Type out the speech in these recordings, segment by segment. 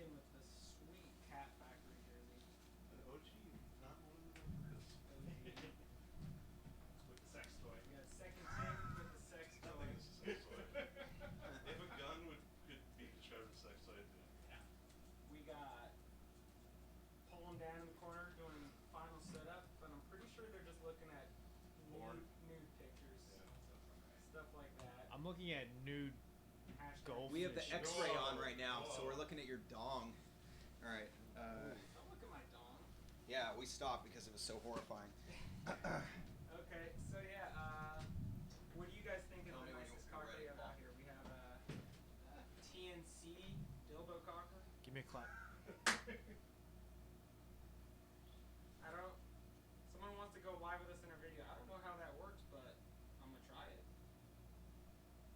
him with the sweet Cat Factory jersey. An OG, not one of the replicas. OG. With the sex toy. We got second Tim with the sex That toy. thing is a sex toy. If a gun could be described as a sex toy, it'd do it. Yeah. We got pulling down in the corner doing final setup, but I'm pretty sure they're just looking at Porn. nude pictures. Yeah. Stuff like that. I'm looking at nude Hashtag goldfish. We have the X-ray on right now, so Whoa. we're looking at your dong. All right. Don't look at my dong. Yeah, we stopped because it was so horrifying. Okay, so yeah, what do you guys think is Tell the me when nicest you're cocker ready, we have Paul. out here? We have TNC dildo cocker. Give me a clap. I don't. Someone wants to go live with us in our video. I don't know how that works, but I'm gonna try it.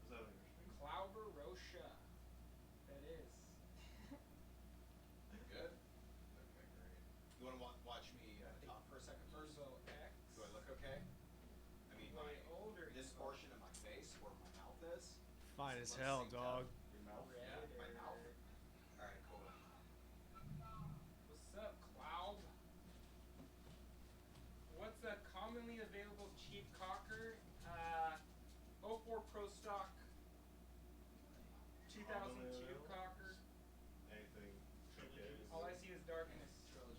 Is that on your screen? Klauber Rocha. That is. Good. Okay, great. You want to watch me talk for a second first? Evo X. Do I look okay? I mean, Way older this Evo. portion of my face where my mouth is. Fine as Let's hell, sync dog. up. Your mouth? Yeah, my mouth. Predator. All right, cool. What's up, Cloud? What's a commonly available cheap cocker? 04 Pro Stock 2002 Commonly cocker. Anything? Trilogy. Okay. All I see is darkness.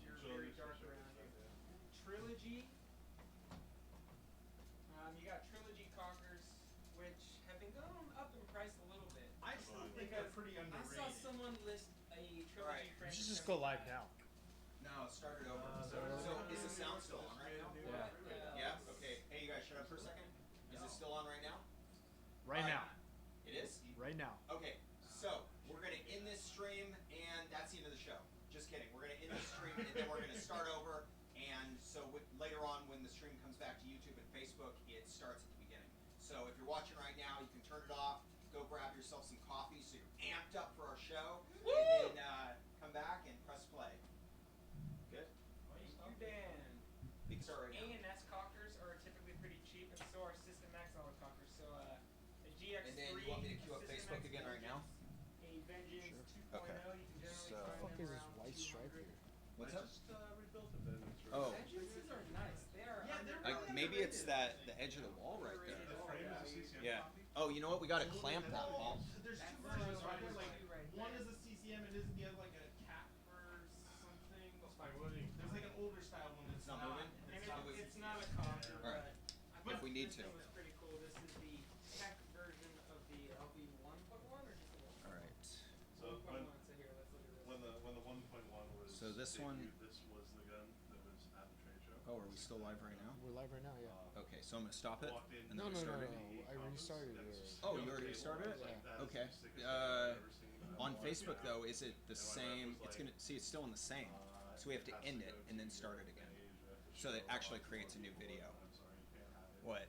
You're very dark around you. Trilogy. You got Trilogy cockers, which have been going up in price a little bit. I still think they're pretty I underrated. saw someone list a Trilogy Alright, French. We should just go live now. No, start it over. So Is the sound still on right now? Yeah. Yeah. Okay. Hey, you guys, shut up for a second. Is it still on right now? Right now. It is. Right now. Okay. So we're gonna end this stream, and that's the end of the show. Just kidding. We're gonna end this stream, and then we're gonna start over. And so later on, when the stream comes back to YouTube and Facebook, it starts at the beginning. So if you're watching right now, you can turn it off. Go grab yourself some coffee, so you're amped up for our show, and then come back and press play. Good. Thank you, Dan. You can start right now. A&S cockers are typically pretty cheap, and so are System Max auto cockers. So a GX3. And then you want me to queue up System Facebook Max again right now? A Vengeance Sure. 2.0. Okay. You can generally So- find What the fuck them is this around white stripe 200. here? What's I up? just rebuilt a Vengeance. Oh. Vengeances are nice. They are. Yeah, they're underrated. really Maybe it's that the edge of the wall right there. The frame is a CCM Yeah. copy? Oh, you know what? We gotta clamp that, Paul. There's That two version versions, is right? right Like right one there. is a CCM and isn't the other like a cat or something. Spike loading. There's like an older style one that's It's not moving? And It's not it's not a cocker, Alright. but I If we need this to. thing was pretty cool. This is the tech version of the LV 1.1 or just the 1.1? All right. So 1.1. So here, let's look at this. when the 1.1 was So this debuted, one- this was the gun that was at the trade show. Oh, are we still live right now? We're live right now, yeah. Okay, so I'm gonna stop it. Walked in And then No, no, no, restart no, it? no. I restarted it. Oh, you already restarted it? Yeah. Okay. On Facebook though, is it the same? It's gonna see. It's still in the same. So we have to end it and then start it again. So that actually creates a new video. What?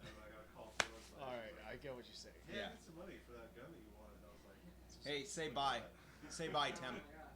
Alright, I get what you're saying. Hey, Yeah. I need some money for that gun that you wanted. I was like, Hey, say bye. Say bye, Oh Tim. my God.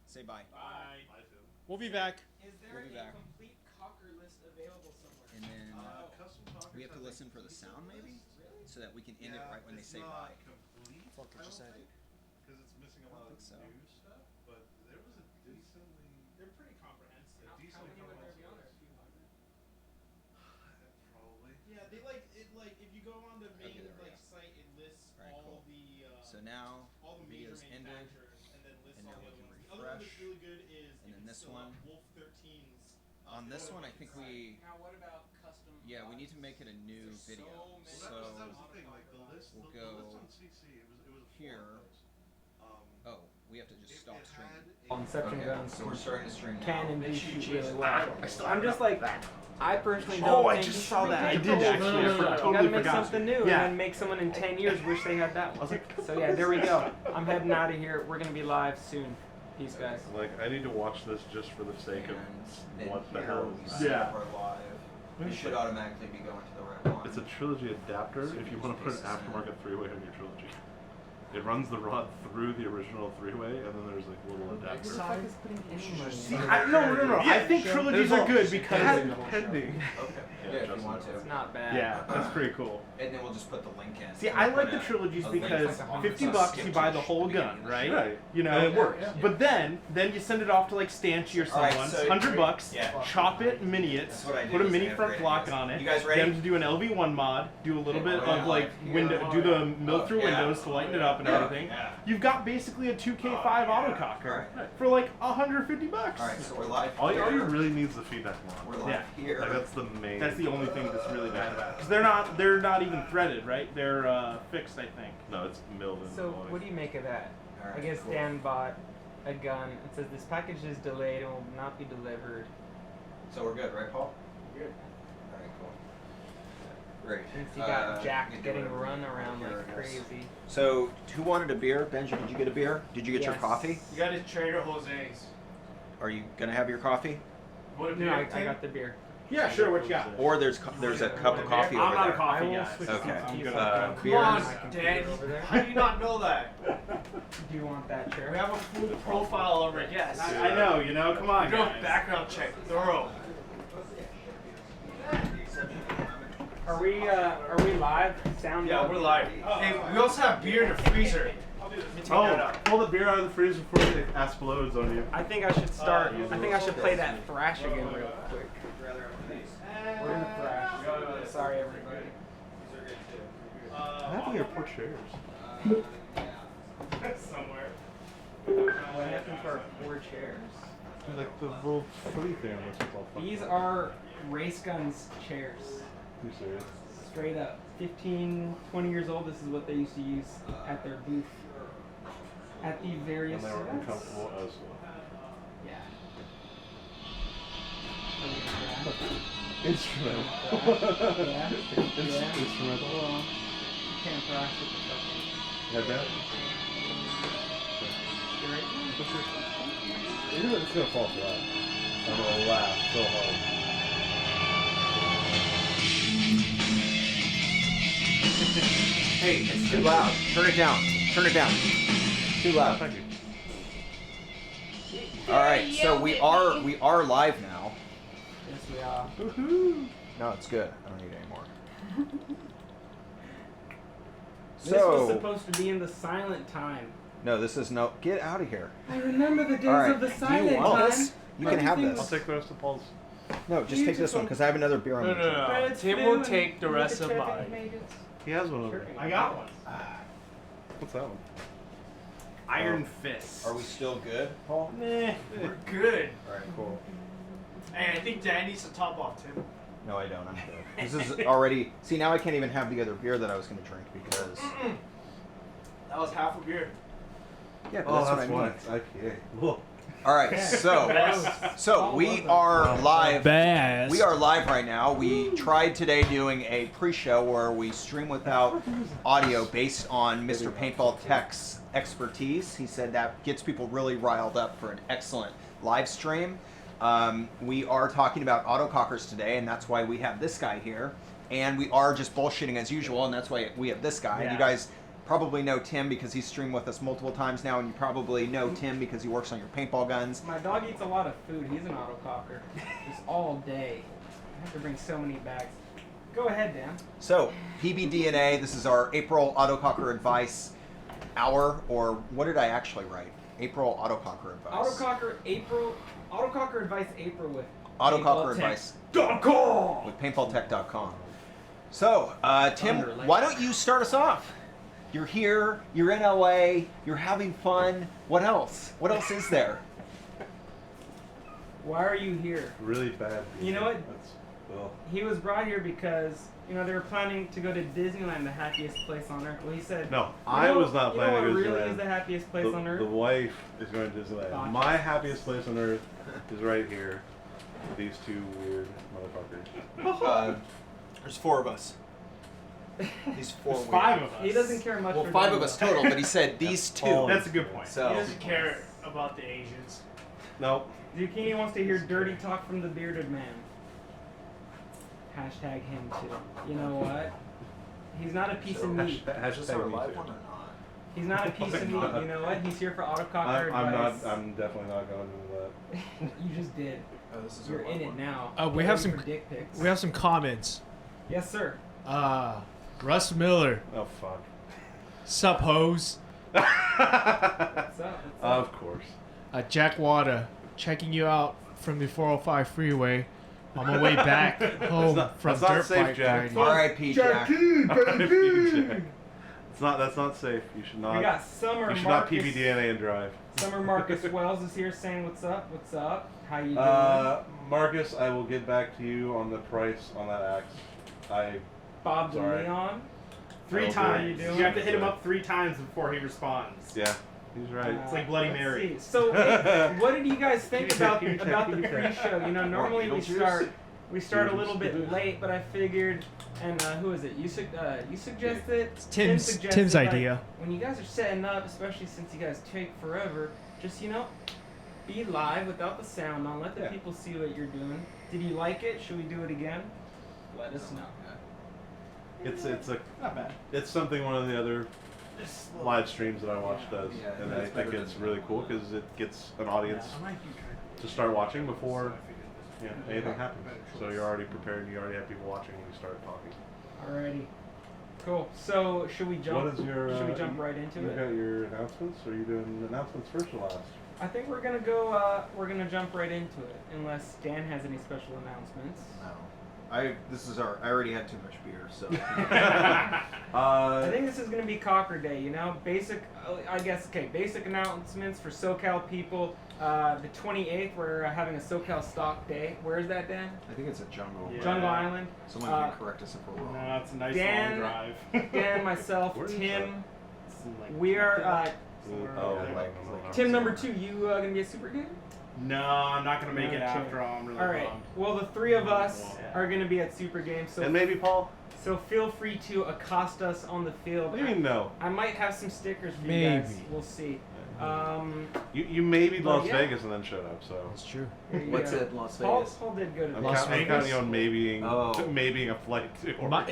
Say bye. Bye. I do. We'll be back. Is there We'll be a back. complete cocker list available somewhere? And then Custom Talkers we have to has a listen for the decent sound, maybe, list. Really? so that we can end it right when they it's say not bye. Complete, Fuck it, I just don't end it. think, because it's missing a I don't lot of think so. new stuff. But there was a decently, They're pretty comprehensive. How decently many would there be on there? A comprehensive few hundred? probably. Yeah, they like it. Like if you go on the main there we like go. site, it lists Alright, all cool. the So now all the major video's ended. manufacturers, and then lists and all now the we other can ones. The other one that's refresh. really good is And if then it's this still up, one. Wolf 13's. On this one, I think we Now what about custom? yeah we need to make it a new There's video. so many. Well, that was So the thing. Like the list, we'll the go list on CC, it was a here. forum post. Oh, we have to just stop streaming. Inception guns. So we're starting to stream now. Can and do It shoot shoot really well. I'm just like, I personally don't Oh, I think just you saw should that. I remake did the old actually. stuff. I You totally gotta make forgot. something new, Yeah. and then make someone in 10 years wish they had that one. was like, So yeah, there we go. I'm heading out of here. We're gonna be live soon. Peace, guys. Like, I need to watch this just for the sake of And then what the here hell we is see that? if we're live. We should automatically be going to the right one. It's a trilogy adapter if you want to put an aftermarket three-way on your trilogy. It runs the rod through the original three-way, and then there's like a little adapter. Fuck is putting any money See, in no. I think trilogies are good because Pending. pending. Okay. Yeah. Yeah, if you just want enough. to. It's not bad. Yeah, that's pretty cool. And then we'll just put the link in. See, And I we'll like put the a- trilogies a link. because It's like $50 skip you buy the to whole the gun, beginning. right? Right. You know, And it works. But then you send it off to like Stanchi or All right, someone. so- $100. Yeah. Chop it, mini it, That's what I do put a is I mini have front great block ideas. on it. You guys ready? Then do an LV1 mod, do a little bit Yeah. of like Yeah. window, do the mill through yeah. windows to lighten it up and Yeah. everything. Yeah. You've got basically a 2K5 autococker Right. for like $150. All right, so we're live. All here. you really need is the feedback We're mod. live Yeah. here. Like that's the main. That's the only thing that's really bad about it. Because they're not even threaded, right? They're fixed, I think. No, it's milled in. So what do you make of that? All right, I guess cool. Dan bought a gun. It says this package is delayed and will not be delivered. So we're good, right, Paul? Good. All right, cool. Great. Since you got you Jack can do getting whatever run you around want like here, I guess. crazy. So, who wanted a beer? Benji, did you get a beer? Did you get your Yes. coffee? You got his Trader Jose's. Are you gonna have your coffee? What No, I got the beer. Yeah, sure. What you got? Or there's a cup of coffee I'm over not a there. coffee I will guy. switch so Okay. seats I'm to good. you. Beers. Come on, My computer Dan. over there. How do you not know that? Do you want that chair? We have a full profile already. Yes. I know. You know. Come on, We do a guys. background check, thorough. Are we live? Sound Yeah, up? we're live. Hey, we also have beer in the freezer. Let me take that Oh, out. pull the beer out of the freezer before it explodes on you. I think I should start. I think I should play that thrash again real quick. We're in the thrash. Sorry, everybody. I have airport chairs. Somewhere. What happened to our 4 chairs? Like the little footy thing. What's it called? These are race guns chairs. You serious? Straight up. 15, 20 years old, this is what they used to use at their booth. At the various And they were events. uncomfortable as well. Yeah. Instrumental. Yeah. Yeah. Instrumental. Well, you can't thrash with the fucking... Head down. You're right. It's gonna fall flat. I'm gonna laugh so hard. Hey, it's too loud. Turn it down. Turn it down. Too loud. Thank you. All right, so we are live now. Yes, we are. Woohoo! No, it's good. I don't need any more. This was So supposed to be in the silent time. no, this is no. Get out of here. I remember the days All right. of the Do silent you want time. this? You can have Everything this. I'll take the rest of Paul's. No, just You take this just one want- because I have another beer on No, the no, table. no. Bread Tim flew will and take the look rest at of Trevor mine. made it. He has one over there. I got one. What's that one? Iron Fist. Are we still good, Paul? Meh. We're good. All right, cool. Hey, I think Dan needs to top off Tim. No, I don't. I'm good. This is already. See, now I can't even have the other beer that I was going to drink because. That was half a beer. Yeah, but Oh, that's what I that's mean. why it's IPA. Whoa. All right, so we are live. We are live right now. We tried today doing a pre-show where we stream without audio based on Mr. Paintball Tek's expertise. He said that gets people really riled up for an excellent live stream. We are talking about autocockers today, and that's why we have this guy here. And we are just bullshitting as usual, and that's why we have this guy. And you Yeah. guys probably know Tim because he's streamed with us multiple times now, and you probably know Tim because he works on your paintball guns. My dog eats a lot of food. He's an autococker. Just all day. I have to bring so many bags. Go ahead, Dan. So, PBDNA, this is our April Autococker Advice Hour, or what did I actually write? April Autococker Advice. Autococker April. Autococker Advice April with Autococker Paintball Tek. Advice .com. with PaintballTek.com. So, Tim, Thunder why don't you start us off? You're here, you're in LA, you're having fun. What else? What else is there? Why are you here? Really bad. You know what? That's, well, He was brought here because, they were planning to go to Disneyland, the happiest place on earth. Well, he said, no, "You I know- was not you know planning to what go really to is the Disneyland. happiest place on earth? The wife is going to Disneyland. Gotcha. My happiest place on earth is right here. These two weird motherfuckers. There's 4 of us. These 4 There's 5 of us. He doesn't care much Well, for 5 doing of us that. total, but he said these 2. That's a good point. He So, doesn't care about the Asians. Nope. Zucchini wants to hear dirty talk from the bearded man. Hashtag him too. You know what? He's not a piece of meat. is this our me live too. one or not? He's not a piece of meat. You know what? He's here for Autococker advice. I'm definitely not going into that. You just did. Oh, this is You're in it now. We Get have ready some. for dick pics. We have some comments. Yes, sir. Russ Miller. Oh fuck. Sup, hoes. What's up? Of course. Jack Wada. Checking you out from the 405 freeway. On my way back home from that's not dirt safe, bike Jack. riding. R.I.P. Jack. That's not safe. You should not. We got Summer You should Marcus. not PBDNA and drive. Summer Marcus Wells is here saying what's up. What's up? How you doing? Marcus, I will get back to you on the price on that axe. Bob de sorry. Leon. 3 How times. you doing? You have to hit him up 3 times before he responds. Yeah, he's right. It's like Bloody Let's Mary. see. So, what did you guys think about the pre-show? You know, normally we start a little bit late, but I figured, and who is it? You suggested. It's Tim Tim's suggested, like, idea. when you guys are setting up, especially since you guys take forever, just be live without the sound on. Let the people see what you're doing. Did you like it? Should we do it again? Let us know. Not bad. It's something one of the other live streams that I watch does, Yeah, and it's I think better it's than really that. cool because it gets an audience to start watching before anything happens. So you're already prepared. You already have people watching when you start talking. Alrighty. Cool. So should we jump? What is your? Should we jump right into you it? got your announcements? Or are you doing announcements first or last? I think we're gonna go. We're gonna jump right into it, unless Dan has any special announcements. No. I already had too much beer, so. I think this is gonna be Cocker Day. You know, basic. I guess basic announcements for SoCal people. The 28th, we're having a SoCal Stock Day. Where is that, Dan? I think it's a jungle. Yeah. Jungle Island. Someone can correct us if we're wrong. No, it's a nice Dan- long drive. Dan, myself, Where is Tim. It's in, like, We are. Tim number 2. You gonna be a super dude? No, I'm not gonna make it Okay. after all. I'm really All right. bummed. Well, the 3 of us Yeah. are gonna be at Super Games. So And maybe Paul. So feel free to accost us on the field. What do you mean no? I might have some stickers for you Maybe. guys. We'll see. You maybe Well, Las yeah. Vegas and then showed up. So That's true. here you What's go. it, Las Paul, Vegas? Paul did good at I'm, that. Las I'm Vegas? counting on maybeing Oh. maybeing a flight to My,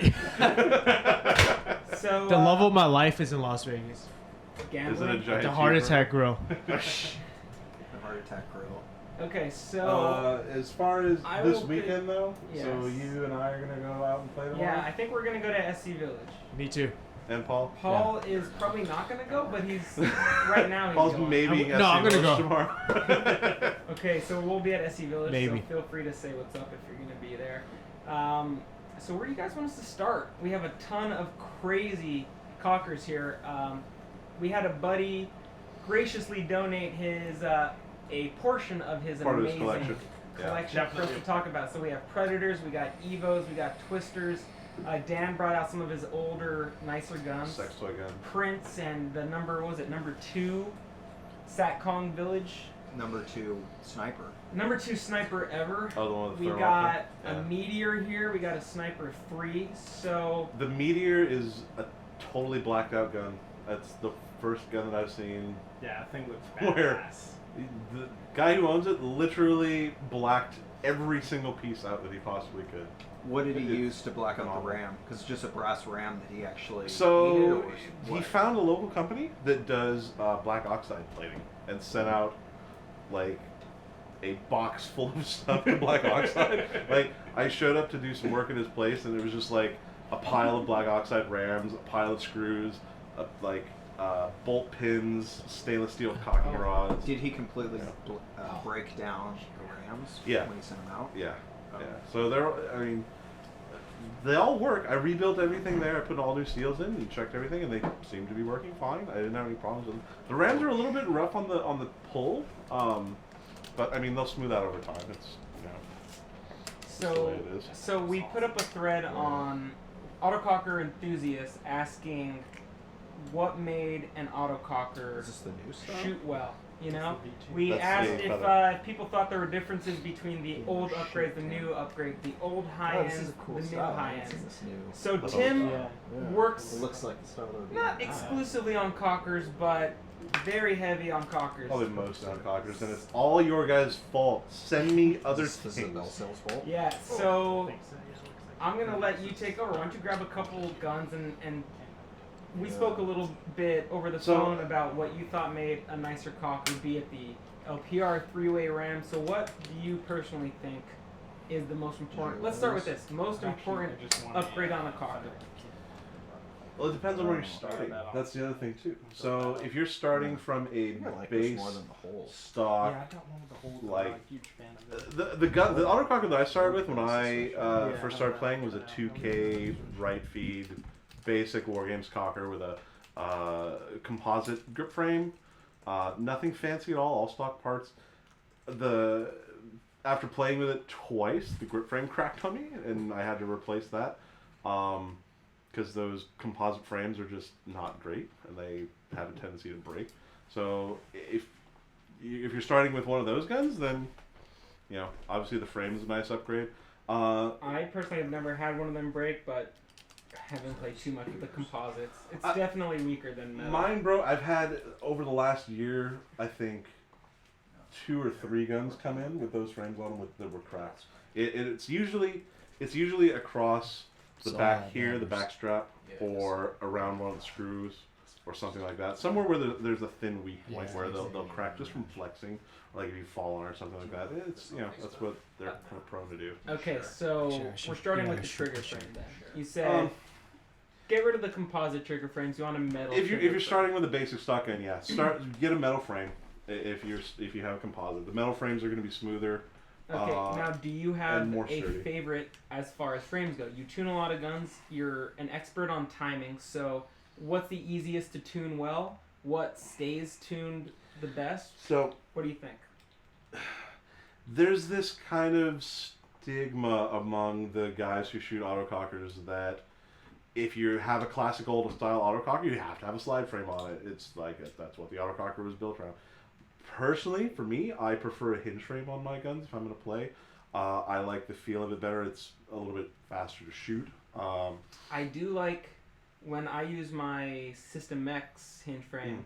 So the love of my life is in Las Vegas. gambling. Is it a giant The heart cheeseburger? attack grill. The heart attack grill. Okay, so As far as I this will weekend though, Yes. so you and I are gonna go out and play tomorrow. yeah, I think we're gonna go to SC Village. Me too. And Paul. Paul is probably not gonna go, but he's right now. He's Paul's going. maybe No, I'm gonna go. tomorrow. Okay, so we'll be at SC Village. Maybe. So feel free to say what's up if you're gonna be there. So where do you guys want us to start? We have a ton of crazy cockers here. We had a buddy graciously donate his a portion of his Part of his amazing collection. Yeah. collection for us to Definitely. talk about. So we have Predators, we got Evos, we got Twisters. Dan brought out some of his older, nicer guns. Sex toy gun. Prince and the number number 2 Satcong Village. Number 2, sniper. Number 2 sniper ever. Oh, the one with the We thermal got weapon? a Yeah. Meteor here. We got a Sniper 3. So The Meteor is a totally blacked out gun. That's the first gun that I've seen. Yeah, that thing looks Where? badass. The guy who owns it literally blacked every single piece out that he possibly could. What did he It- use to black out the ram? Because it's just a brass ram that he actually needed, So or he what? found a local company that does black oxide plating and sent out like a box full of stuff to black oxide. Like I showed up to do some work at his place and it was just like a pile of black oxide rams, a pile of screws, bolt pins, stainless steel cocking rods. Did he completely Yeah. break down the rams Yeah. when he sent them out? Yeah, Oh. yeah. So they all work. I rebuilt everything there. I put all new seals in and checked everything, and they seem to be working fine. I didn't have any problems with them. The rams are a little bit rough on the pull, but I mean they'll smooth out over time. It's the so way it is. so we put up a thread on Autococker enthusiasts asking what made an Autococker Is this the new stuff? shoot well. You know, we That's asked the if feather. people thought there were differences between the old upgrade, the new upgrade, the old high Oh, this end, is a cool the new style. high I haven't end. seen this new. So That's Tim awesome. works It looks like the style that would be not on- exclusively on cockers, but very heavy on cockers. Probably most on cockers, and it's all your guys' fault. Send me other This is a Bell things. Sales Bolt. Yeah, so I'm gonna let you take over. Why don't you grab a couple guns and we spoke a little bit over the phone about what you thought made a nicer cocker, be it the LPR 3-way ram. So what do you personally think is the most important? Let's start with this. Most important upgrade on a cocker. Well, it depends on where you're starting. That's the other thing too. So if you're starting from a base stock, like the autococker that I started with when I first started playing was a 2K right feed basic Wargames cocker with a composite grip frame. Nothing fancy at all stock parts. After playing with it twice, the grip frame cracked on me, and I had to replace that. Because those composite frames are just not great, and they have a tendency to break. So if you're starting with one of those guns, then obviously the frame is a nice upgrade. I personally have never had one of them break, but haven't played too much with the composites. It's definitely weaker than metal. Mine, bro, I've had over the last year, I think 2 or 3 guns come in with those frames on them that were cracked. It's usually across the back here, the back strap, or around one of the screws, or something like that. Somewhere where there's a thin weak point where they'll crack just from flexing, or like if you fall on or something like that. It's that's what they're kind of prone to do. Okay, so we're starting with the trigger frame then. You said get rid of the composite trigger frames. You want a metal. If you're starting with a basic stock gun, get a metal frame. If you have a composite, the metal frames are going to be smoother. Okay, now do you have a favorite as far as frames go? You tune a lot of guns, you're an expert on timing, so what's the easiest to tune well? What stays tuned the best? So, what do you think? There's this kind of stigma among the guys who shoot autocockers that if you have a classic old style autococker, you have to have a slide frame on it. It's like that's what the autococker was built around. Personally, for me, I prefer a hinge frame on my guns if I'm going to play. I like the feel of it better. It's a little bit faster to shoot. I do like when I use my System X hinge frame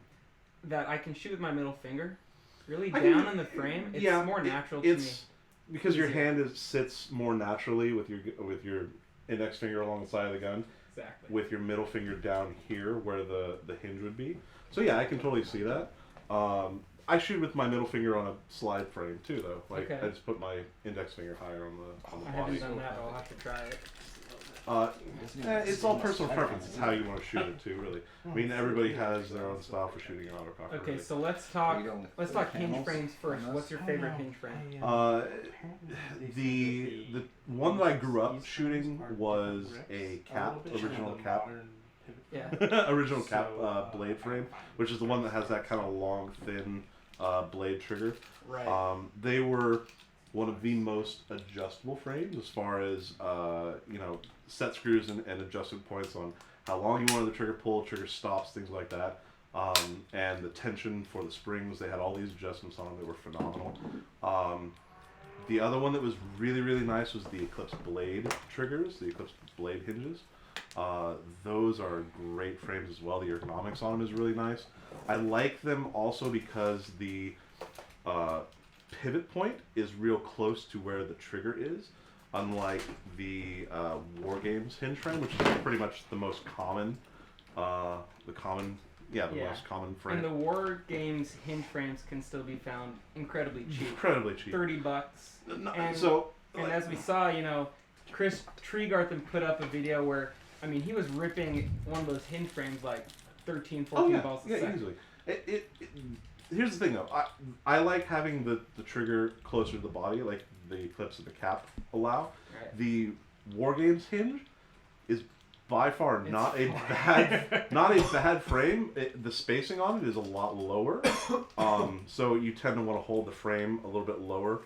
that I can shoot with my middle finger. Really down in the frame, it's more natural to me. Because your hand sits more naturally with your index finger along the side of the gun. Exactly. With your middle finger down here where the hinge would be. So yeah, I can totally see that. I shoot with my middle finger on a slide frame too, though. Like I just put my index finger higher on the body. I haven't done that. I'll have to try it. It's all personal preference. It's how you want to shoot it too, really. I mean, everybody has their own style for shooting an autococker. Okay, really. so let's talk hinge frames first. What's your favorite hinge frame? The one that I grew up shooting was a original cap. Yeah. Original cap blade frame, which is the one that has that kind of long, thin blade trigger. Right. They were one of the most adjustable frames as far as set screws and adjustment points on how long you wanted the trigger pull, trigger stops, things like that. And the tension for the springs, they had all these adjustments on them that were phenomenal. The other one that was really, really nice was the Eclipse blade triggers, the Eclipse blade hinges. Those are great frames as well. The ergonomics on them is really nice. I like them also because the pivot point is real close to where the trigger is, unlike the Wargames hinge frame, which is pretty much the most common, most common frame. And the Wargames hinge frames can still be found incredibly cheap. Incredibly cheap. $30. And as we saw, Chris Tregarthen put up a video where, I mean, he was ripping one of those hinge frames like 13, 14 balls a second. Easily. Here's the thing, though. I like having the trigger closer to the body, like the Eclipse and the cap allow. Right. The Wargames hinge is by far not a bad frame. The spacing on it is a lot lower, so you tend to want to hold the frame a little bit lower,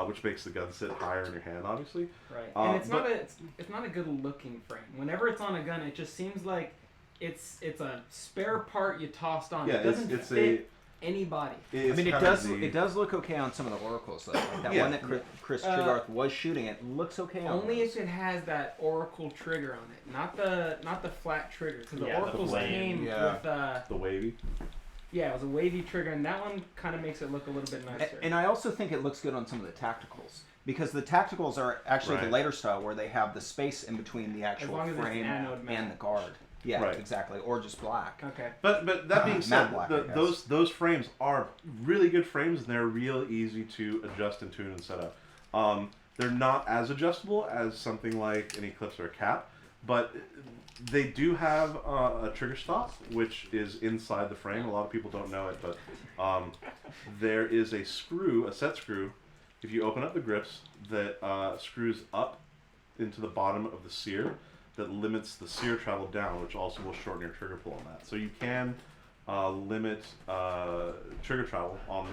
which makes the gun sit higher in your hand, obviously. Right, and it's not a good looking frame. Whenever it's on a gun, it just seems like it's a spare part you tossed on. Yeah, it doesn't fit anybody. It does look okay on some of the oracles though. Like that one that Chris Tregarth was shooting, it looks okay on only if it has that oracle trigger on it, not the flat trigger, because the oracles came with the wavy. Yeah, it was a wavy trigger, and that one kind of makes it look a little bit nicer. And I also think it looks good on some of the tacticals, because the tacticals are actually the later style where they have the space in between the actual frame and the guard. Yeah, Right. exactly. Or just black. Okay. But that being said, Matte black, I guess. those frames are really good frames, and they're real easy to adjust and tune and set up. They're not as adjustable as something like an Eclipse or a Cap, but they do have a trigger stop, which is inside the frame. A lot of people don't know it, but there is a screw, a set screw, if you open up the grips, that screws up into the bottom of the sear that limits the sear travel down, which also will shorten your trigger pull on that. So you can limit trigger travel on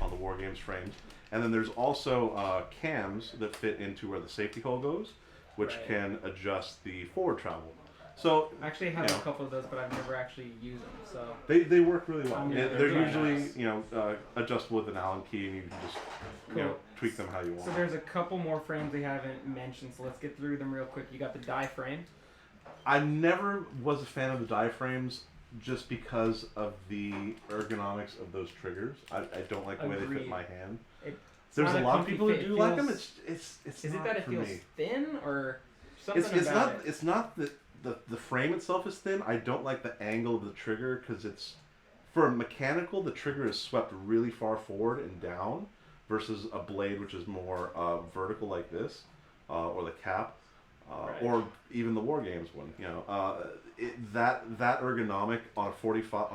the War Games frames. And then there's also cams that fit into where the safety hole goes, which Right. can adjust the forward travel. So I actually have you know, a couple of those, but I've never actually used them. So they work really well. I mean, they're they're really usually nice. Adjustable with an Allen key, and you can just Cool. tweak them how you want. So there's a couple more frames we haven't mentioned, so let's get through them real quick. You got the die frame. I never was a fan of the diaphragms just because of the ergonomics of those triggers. I don't like the way they fit Agreed. in my hand. It's There's not a lot of comfy people that fit. do It like them. feels- It's Is not it that it for feels me. thin or something It's about not it? it's not that the frame itself is thin. I don't like the angle of the trigger because it's for a mechanical. The trigger is swept really far forward and down versus a blade which is more vertical like this, or the Cap, Right. or even the War Games one. That ergonomic on a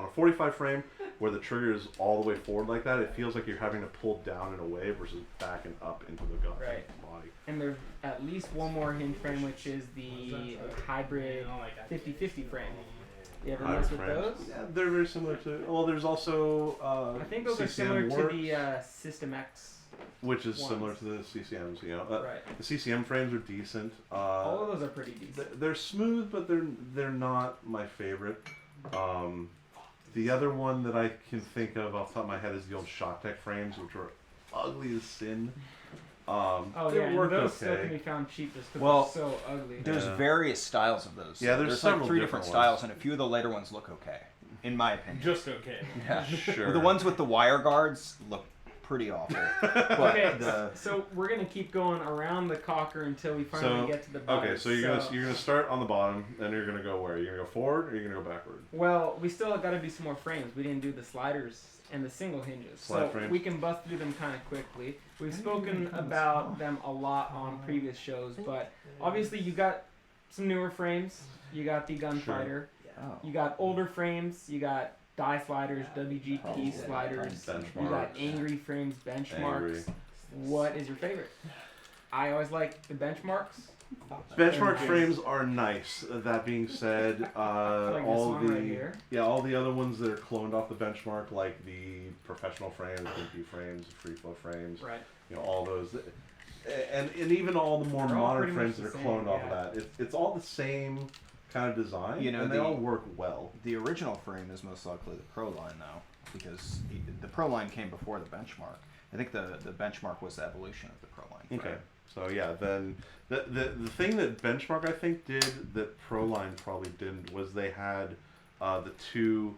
45 frame where the trigger is all the way forward like that, it feels like you're having to pull down in a way versus back and up into the gun Right. body. And there's at least one more hinge frame, which is the hybrid 50/50 frame. You ever mess with Frames. those? Yeah, they're very similar to. Well, there's also. I think those are CCM similar Works, to the System X. which is ones. similar to the CCMs. Right. The CCM frames are decent. All of those are pretty decent. They're smooth, but they're not my favorite. The other one that I can think of off the top of my head is the old Tech frames, which were ugly as sin. Oh they yeah, and worked those still okay. can be found cheap just because Well, they're so ugly. There's Yeah. various styles of those. Yeah, there's like several 3 different different ones. styles, and a few of the later ones look okay, in my opinion. Just okay. Yeah. Sure. The ones with the wire guards look pretty awful. But Okay, the so we're gonna keep going around the cocker until we finally get to the bottom. Okay, so you're gonna start on the bottom, then you're gonna go where? You're gonna go forward, or you're gonna go backward? Well, we still got to do some more frames. We didn't do the sliders and the single hinges, Slide so frames. we can bust through them kind of quickly. We've spoken about them a lot on previous shows, but obviously you got some newer frames. You got the Gunfighter. oh. You got older frames. You got die sliders, WGP sliders. You got Benchmarks. angry frames, benchmarks. Angry. What is your favorite? I always like the benchmarks. Benchmark frames are nice. That being said, Like this all one the right here. all the other ones that are cloned off the benchmark, like the professional frames, MP frames, free flow frames, Right. all those, and even all the more They're all modern pretty frames much that are the cloned same, off yeah. of that. It's all the same kind of design, and they the- all work well. The original frame is most likely the Pro line, though, because the Pro line came before the benchmark. I think the benchmark was the evolution of the Pro line. Okay. frame. So yeah, then the thing that Benchmark I think did that Proline probably didn't was they had the 2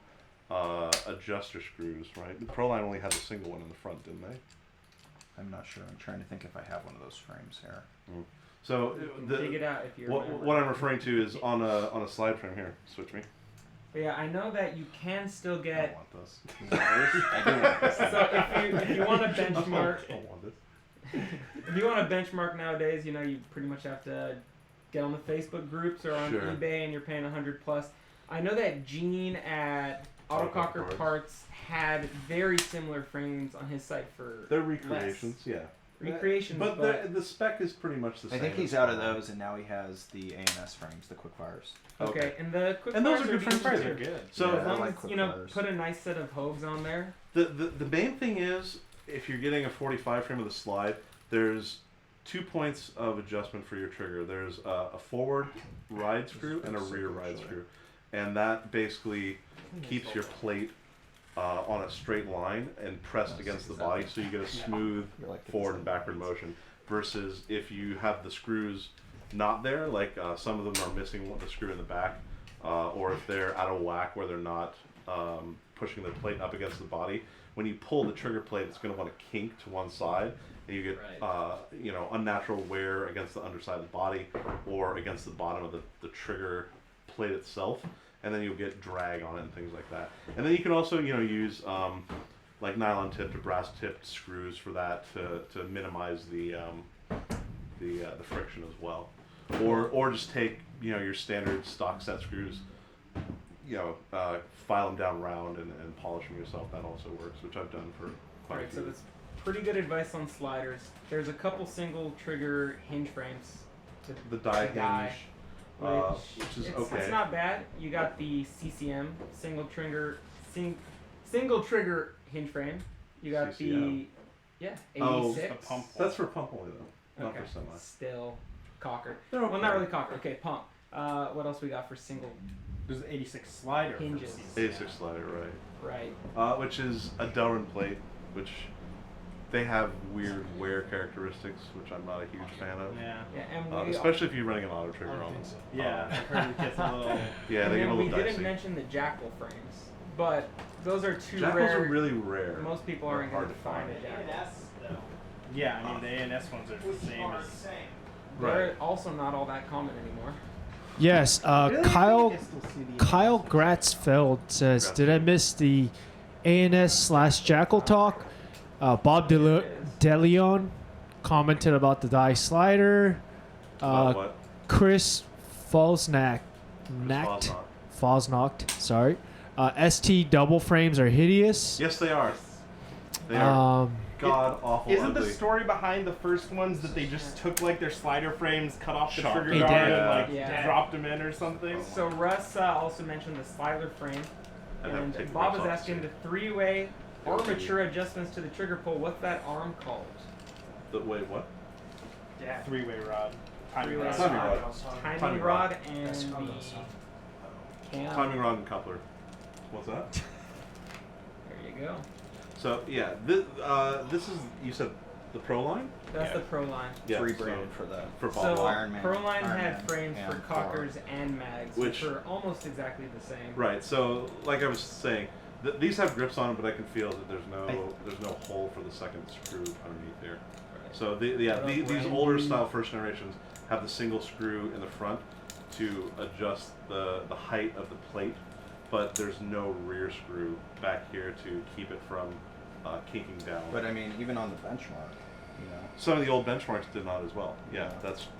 adjuster screws, right? The Proline only had a single one in the front, didn't they? I'm not sure. I'm trying to think if I have one of those frames here. So You can dig it out if you remember. what I'm referring to is on a slide frame here. Switch me. But yeah, I know that you can still I get. want this. I do want this. So if you want to benchmark, I want this. if you want to benchmark nowadays, you pretty much have to get on the Facebook groups or on Sure. eBay, and you're paying $100+. I know that Gene at Autococker Autococker Parts had very similar frames on his site for They're recreations, yeah. recreations, But the spec is pretty much the I same. think he's as out of Proline. those, and now he has the ANS frames, the quick fires. okay. And the quick And those fires are good frames decent too. too. They're good. So Yeah, As I long like as quick fires. put a nice set of hooves on there. The main thing is, if you're getting a 45 frame with a slide, there's 2 points of adjustment for your trigger. There's a forward ride screw and a rear ride screw, and that basically keeps your plate on a straight line and pressed against the body, so you get a smooth forward and backward motion. Versus if you have the screws not there, like some of them are missing the screw in the back, or if they're out of whack where they're not pushing the plate up against the body. When you pull the trigger plate, it's going to want to kink to one side, and you get unnatural wear against the underside of the body or against the bottom of the trigger plate itself, and then you'll get drag on it and things like that. And then you can also use like nylon tipped or brass tipped screws for that to minimize the friction as well, or just take your standard stock set screws, file them down round and polish them yourself. That also works, which I've done for quite a Alright, few. so that's pretty good advice on sliders. There's a couple single trigger hinge frames. The die hinge, which is okay. It's not bad. You got the CCM single trigger hinge frame. You got CCM. the 86. Oh, a pump. That's for pump only though, not Okay. for semi. Still cocker. They're Well, not okay. really cocker. Okay, pump. What else we got for single? There's an 86 slider. Hinges. 86 slider, right? Right. Which is a Delrin plate, which they have weird wear characteristics, which I'm not a huge fan of. Yeah. Yeah, and we Especially if you're running an auto trigger I don't on think them. so. Yeah. I've heard it gets a little. Yeah, and they get then a we little didn't dicey. mention the jackal frames, but those are too Jackals rare. are really rare. Most people They're aren't going hard to to find find. a jackal. A&S though, Yeah, I mean the A&S ones are the which same are as. the same. They're Right. also not all that common anymore. Yes, Really? Kyle I still see the Kyle A&S. Gratzfeld says, "Did I miss the ANS/Jackal talk?" Bob DeLeon commented about the die slider. About what? Chris Fosnacht, Fosnacht. sorry. ST double frames are hideous. Yes, they are. They are god awful Isn't ugly. the story behind the first ones that they just took like their slider frames, cut off the Shot trigger them. guard, They and did. like Yeah. dropped them in or something? So Russ also mentioned the slider frame, I'd have to and take the Bob grips is off asking to the see. three-way armature adjustments to the trigger pull. What's that arm called? Wait, what? Yeah. Three-way rod. Timing Three-way rod. Timing rod. rod. Timing Timing rod rod. and That's the called also. cam. Timing rod and coupler. What's that? There you go. So yeah, this is, you said the Pro line? That's Yeah. the Pro line. Yeah. Rebranded for the For So Bob. Iron Man. Pro line Iron had Man frames for and cockers and mags, which Which- are almost exactly the same. Right. So like I was saying, these have grips on them, but I can feel that there's no hole for the second screw underneath here. So these older style first generations have the single screw in the front to adjust the height of the plate, but there's no rear screw back here to keep it from kinking down. But I mean, even on the benchmark, Some of the old benchmarks did not as well. Yeah, Yeah.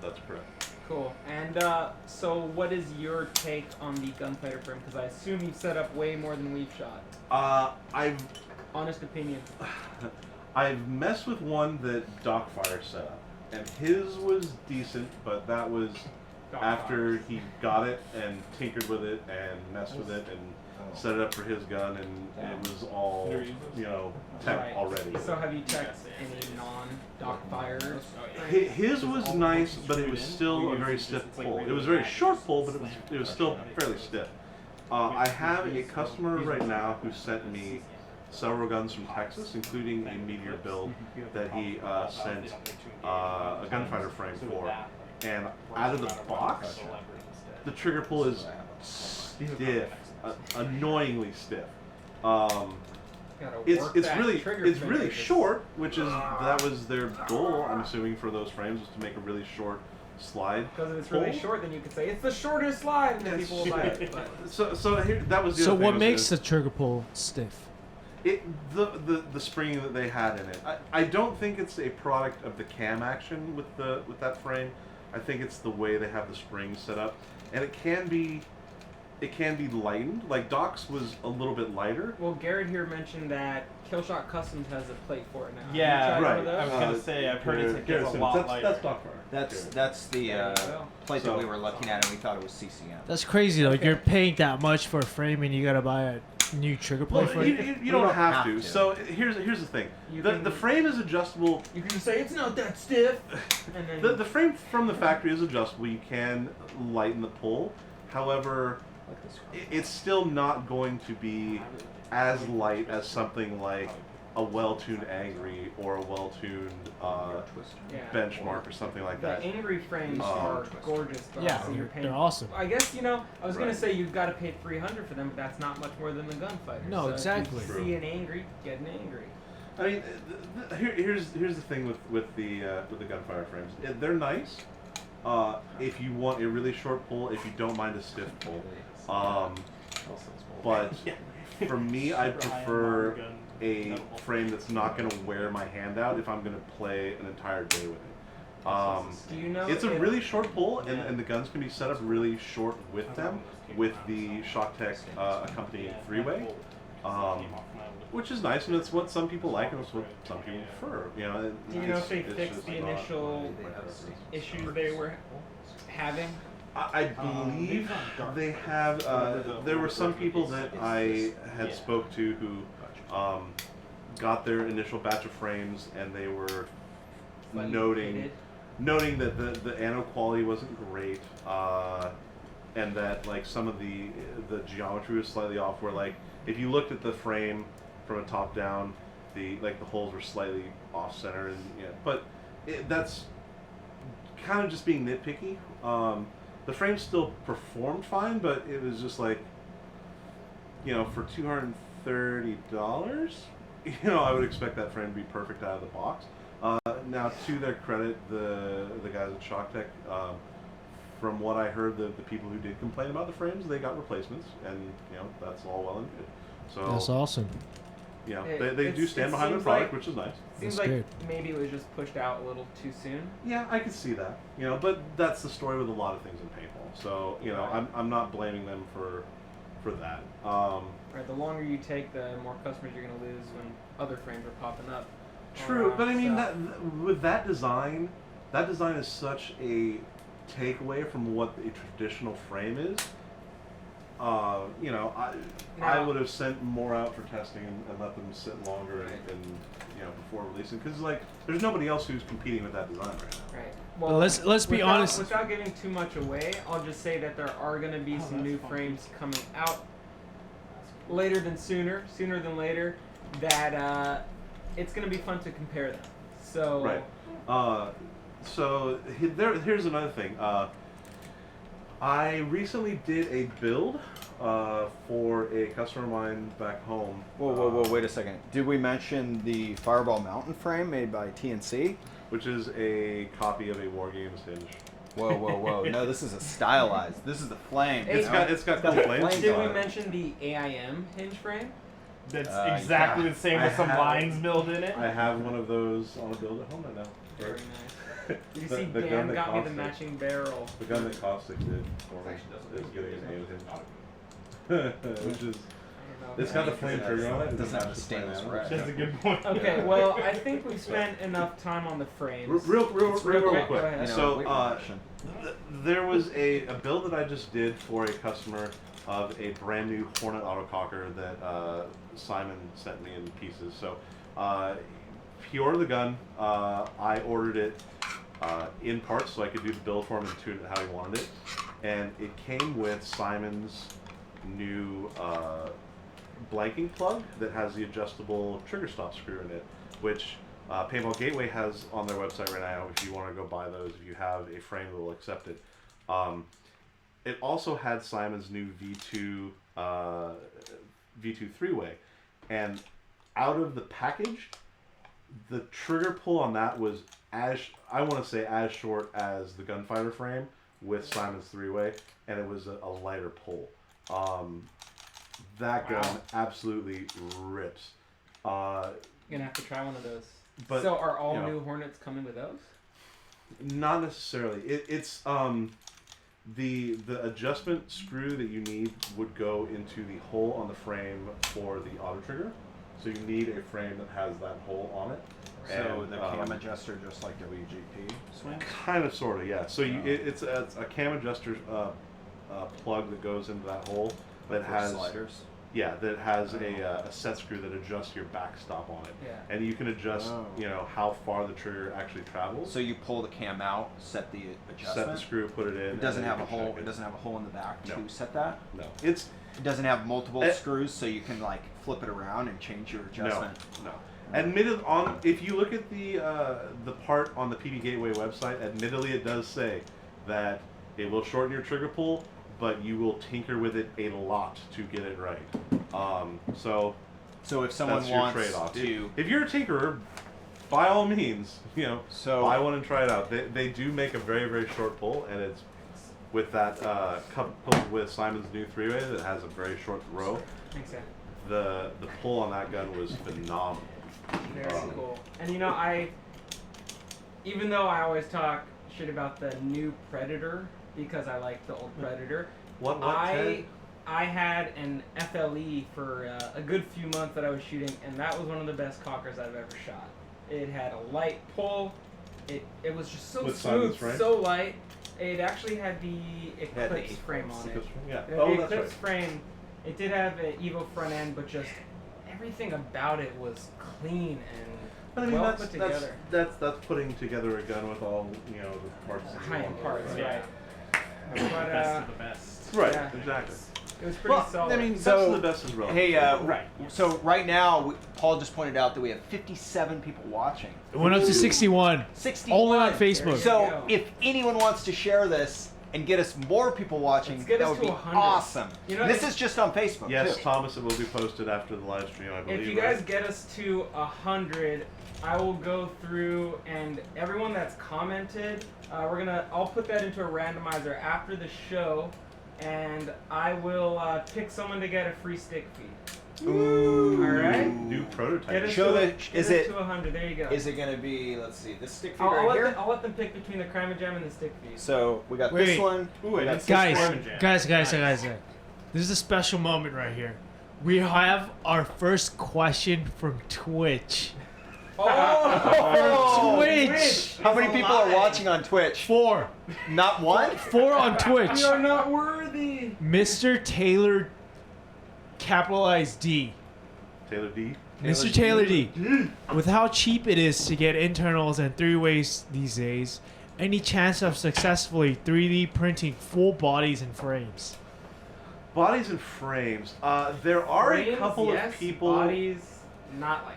that's correct. Cool. And so, what is your take on the gunfighter frame? Because I assume you've set up way more than we've shot. Honest opinion. I've messed with one that Docfire set up, and his was decent, but that was after he got it and tinkered with it and messed with it and set it up for his gun, and it was all tech Right. already. So, have you checked any non-dock fires? His was nice, but it was still a very stiff pull. It was a very short pull, but it was still fairly stiff. I have a customer right now who sent me several guns from Texas, including a Meteor build that he sent a gunfighter frame for. And out of the box, the trigger pull is stiff, annoyingly stiff. It's really short, which is that was their goal. I'm assuming for those frames was to make a really short slide. Because if it's really pull. short, then you could say it's the shortest slide, and then people will buy it. But So here, that was the So other thing what was makes that the trigger pull stiff? the springing that they had in it. I don't think it's a product of the cam action with that frame. I think it's the way they have the springs set up, and it can be lightened. Like Doc's was a little bit lighter. well, Garrett here mentioned that Killshot Customs has a plate for it now. Have Yeah, you tried right. one of I those? was gonna say I've heard it's a lot lighter. That's Docfire. that's the There you go. plate So- that we were looking at, and we thought it was CCM. That's crazy. Like Okay. you're paying that much for a frame and you gotta buy a new trigger plate Well, for you, it. you We don't don't have have to. to. So here's the thing. You The can- frame is adjustable. You can just say it's not that stiff, and then The frame from the factory is adjustable. You can lighten the pull. However, Like this one. it's still not going to be as light as something like a well-tuned Angry or a well-tuned yeah. Benchmark or something like The that. Angry frames Oh. are gorgeous. Though, Yeah, so you're paying. they're awesome. I guess I was gonna Right. say you've got to pay $300 for them, but that's not much more than the gunfighter. No, so exactly. If you see an Angry, get an Angry. I mean, here's the thing with the gunfire frames. They're nice, if you want a really short pull, if you don't mind a stiff pull. But for me, I prefer a frame that's not going to wear my hand out if I'm going to play an entire day with it. Do you know It's a if- really short pull, and the guns can be set up really short with them, with the Tek accompanying three-way, which is nice, and it's what some people like, and it's what some people prefer. You know, Do you know if they it's fixed just the not- initial issues they were having? I believe they have. There were some people that I had spoke to who got their initial batch of frames, and they were noting that the anode quality wasn't great, and that like some of the geometry was slightly off. Where like if you looked at the frame from a top down, the holes were slightly off center, and but that's kind of just being nitpicky. The frame still performed fine, but it was just like, for $230, I would expect that frame to be perfect out of the box. Now, to their credit, the guys at Tek, from what I heard, the people who did complain about the frames, they got replacements, and that's all well and good. So That's awesome. They do stand behind their product, which is nice. Seems That's like good. maybe it was just pushed out a little too soon. Yeah, I could see that. But that's the story with a lot of things in paintball. So I'm not blaming them for that. Right, the longer you take, the more customers you're going to lose when other frames are popping up. True, but I mean with that design is such a takeaway from what a traditional frame is. I would have sent more out for testing and let them sit longer and before releasing, because there's nobody else who's competing with that design right now. Right. Well, let's be honest. Without giving too much away, I'll just say that there are going to be some new frames coming out sooner than later. That it's going to be fun to compare them. So right. So here's another thing. I recently did a build for a customer of mine back home. Whoa, wait a second. Did we mention the Fireball Mountain frame made by TNC? Which is a copy of a War Games hinge. Whoa. No, this is a stylized. This is the flame. It's got cool flames. Did we mention the AIM hinge frame? That's exactly the same with some lines milled in it. I have one of those on a build at home right now. Very nice. You see, The gun Dan that got me the Caustic- matching barrel. The gun that Caustic did for me is getting an AIM hinge. Which is, it's got the flame trigger on it. It doesn't have the stainless red. That's a good point. Okay, well, I think we've spent enough time on the frames. Real quick, quick. go ahead. So there was a build that I just did for a customer of a brand new Hornet autococker that Simon sent me in pieces. So he ordered the gun. I ordered it in parts so I could do the build for him and tune it how he wanted it. And it came with Simon's new blanking plug that has the adjustable trigger stop screw in it, which Paintball Gateway has on their website right now if you want to go buy those, if you have a frame that will accept it. It also had Simon's new V2 three-way, and out of the package, the trigger pull on that was as short as the gunfighter frame with Simon's three-way, and it was a lighter pull. That gun absolutely rips. You're gonna have to try one of those. But, so are all new Hornets coming with those? Not necessarily. It's the adjustment screw that you need would go into the hole on the frame for the auto trigger. So you need a frame that has that hole on it. So And, the cam adjuster, just like WGP swings? Kind of, sort of, yeah. So it's a cam adjuster plug that goes into that hole that has sliders. Yeah, that has a set screw that adjusts your backstop on it. Yeah. And you can adjust, how far the trigger actually travels. So you pull the cam out, set the adjustment. Set the screw, put it in. It doesn't and then have a you can hole. check It doesn't have a hole in the back No. to set that. No, It doesn't have multiple screws, so you can flip it around and change your adjustment. No. If you look at the part on the PB Gateway website, admittedly it does say that it will shorten your trigger pull, but you will tinker with it a lot to get it right. So if someone that's your wants trade-off. to, if you're a tinkerer, by all means, So- buy one and try it out. They do make a very, very short pull, and it's with that coupled with Simon's new 3-way that has a very short throw. Makes sense. The pull on that gun was phenomenal. Very cool. And even though I always talk shit about the new Predator because I like the old Predator, What I had an FLE for a good few months that I was shooting, and that was one of the best cockers I've ever shot. It had a light pull. It was just so With smooth, Simon's frame? so light. It actually had the Eclipse frame on it. Yeah. The Oh, that's Eclipse right. frame, it did have an Evo front end, but just everything about it was clean But I and mean, well that's put together. that's putting together a gun with all the parts. that you High-end want. parts, Right. right? The But, best of the best. Right. Yeah. Exactly. It was pretty Well, solid. I mean, best So, of the best is relative. Hey, Right. So right now, Paul just pointed out that we have 57 people watching. It went up to 61. 61. Only on Facebook. So go. if anyone wants to share this and get us more people watching, Let's get that us would to be 100. awesome. This is just on Facebook. Yes, too. Thomas, it will be posted after the live stream, I believe. If you guys get us to 100, I will go through and everyone that's commented, I'll put that into a randomizer after the show, and I will pick someone to get a free stick feed. Ooh. All right. New prototype. Get us Show to, the- get is us it- to 100? There you go. Is it gonna be? Let's see. This stick feed I'll, right let here. I'll let them pick between the Crime Jam and the stick feed. So we got Wait. this one. Ooh, we and got it's this Guys, one. guys. This is a special moment right here. We have our first question from Twitch. Oh, Twitch! How many people are watching on Twitch? 4. Not one. 4 on Twitch. We are not worthy. Mr. Taylor, capitalized D. Taylor D. Mr. Taylor D. With how cheap it is to get internals and 3-ways these days, any chance of successfully 3D printing full bodies and frames? Bodies and frames. There are a Frames, couple yes, of people. Bodies, not like.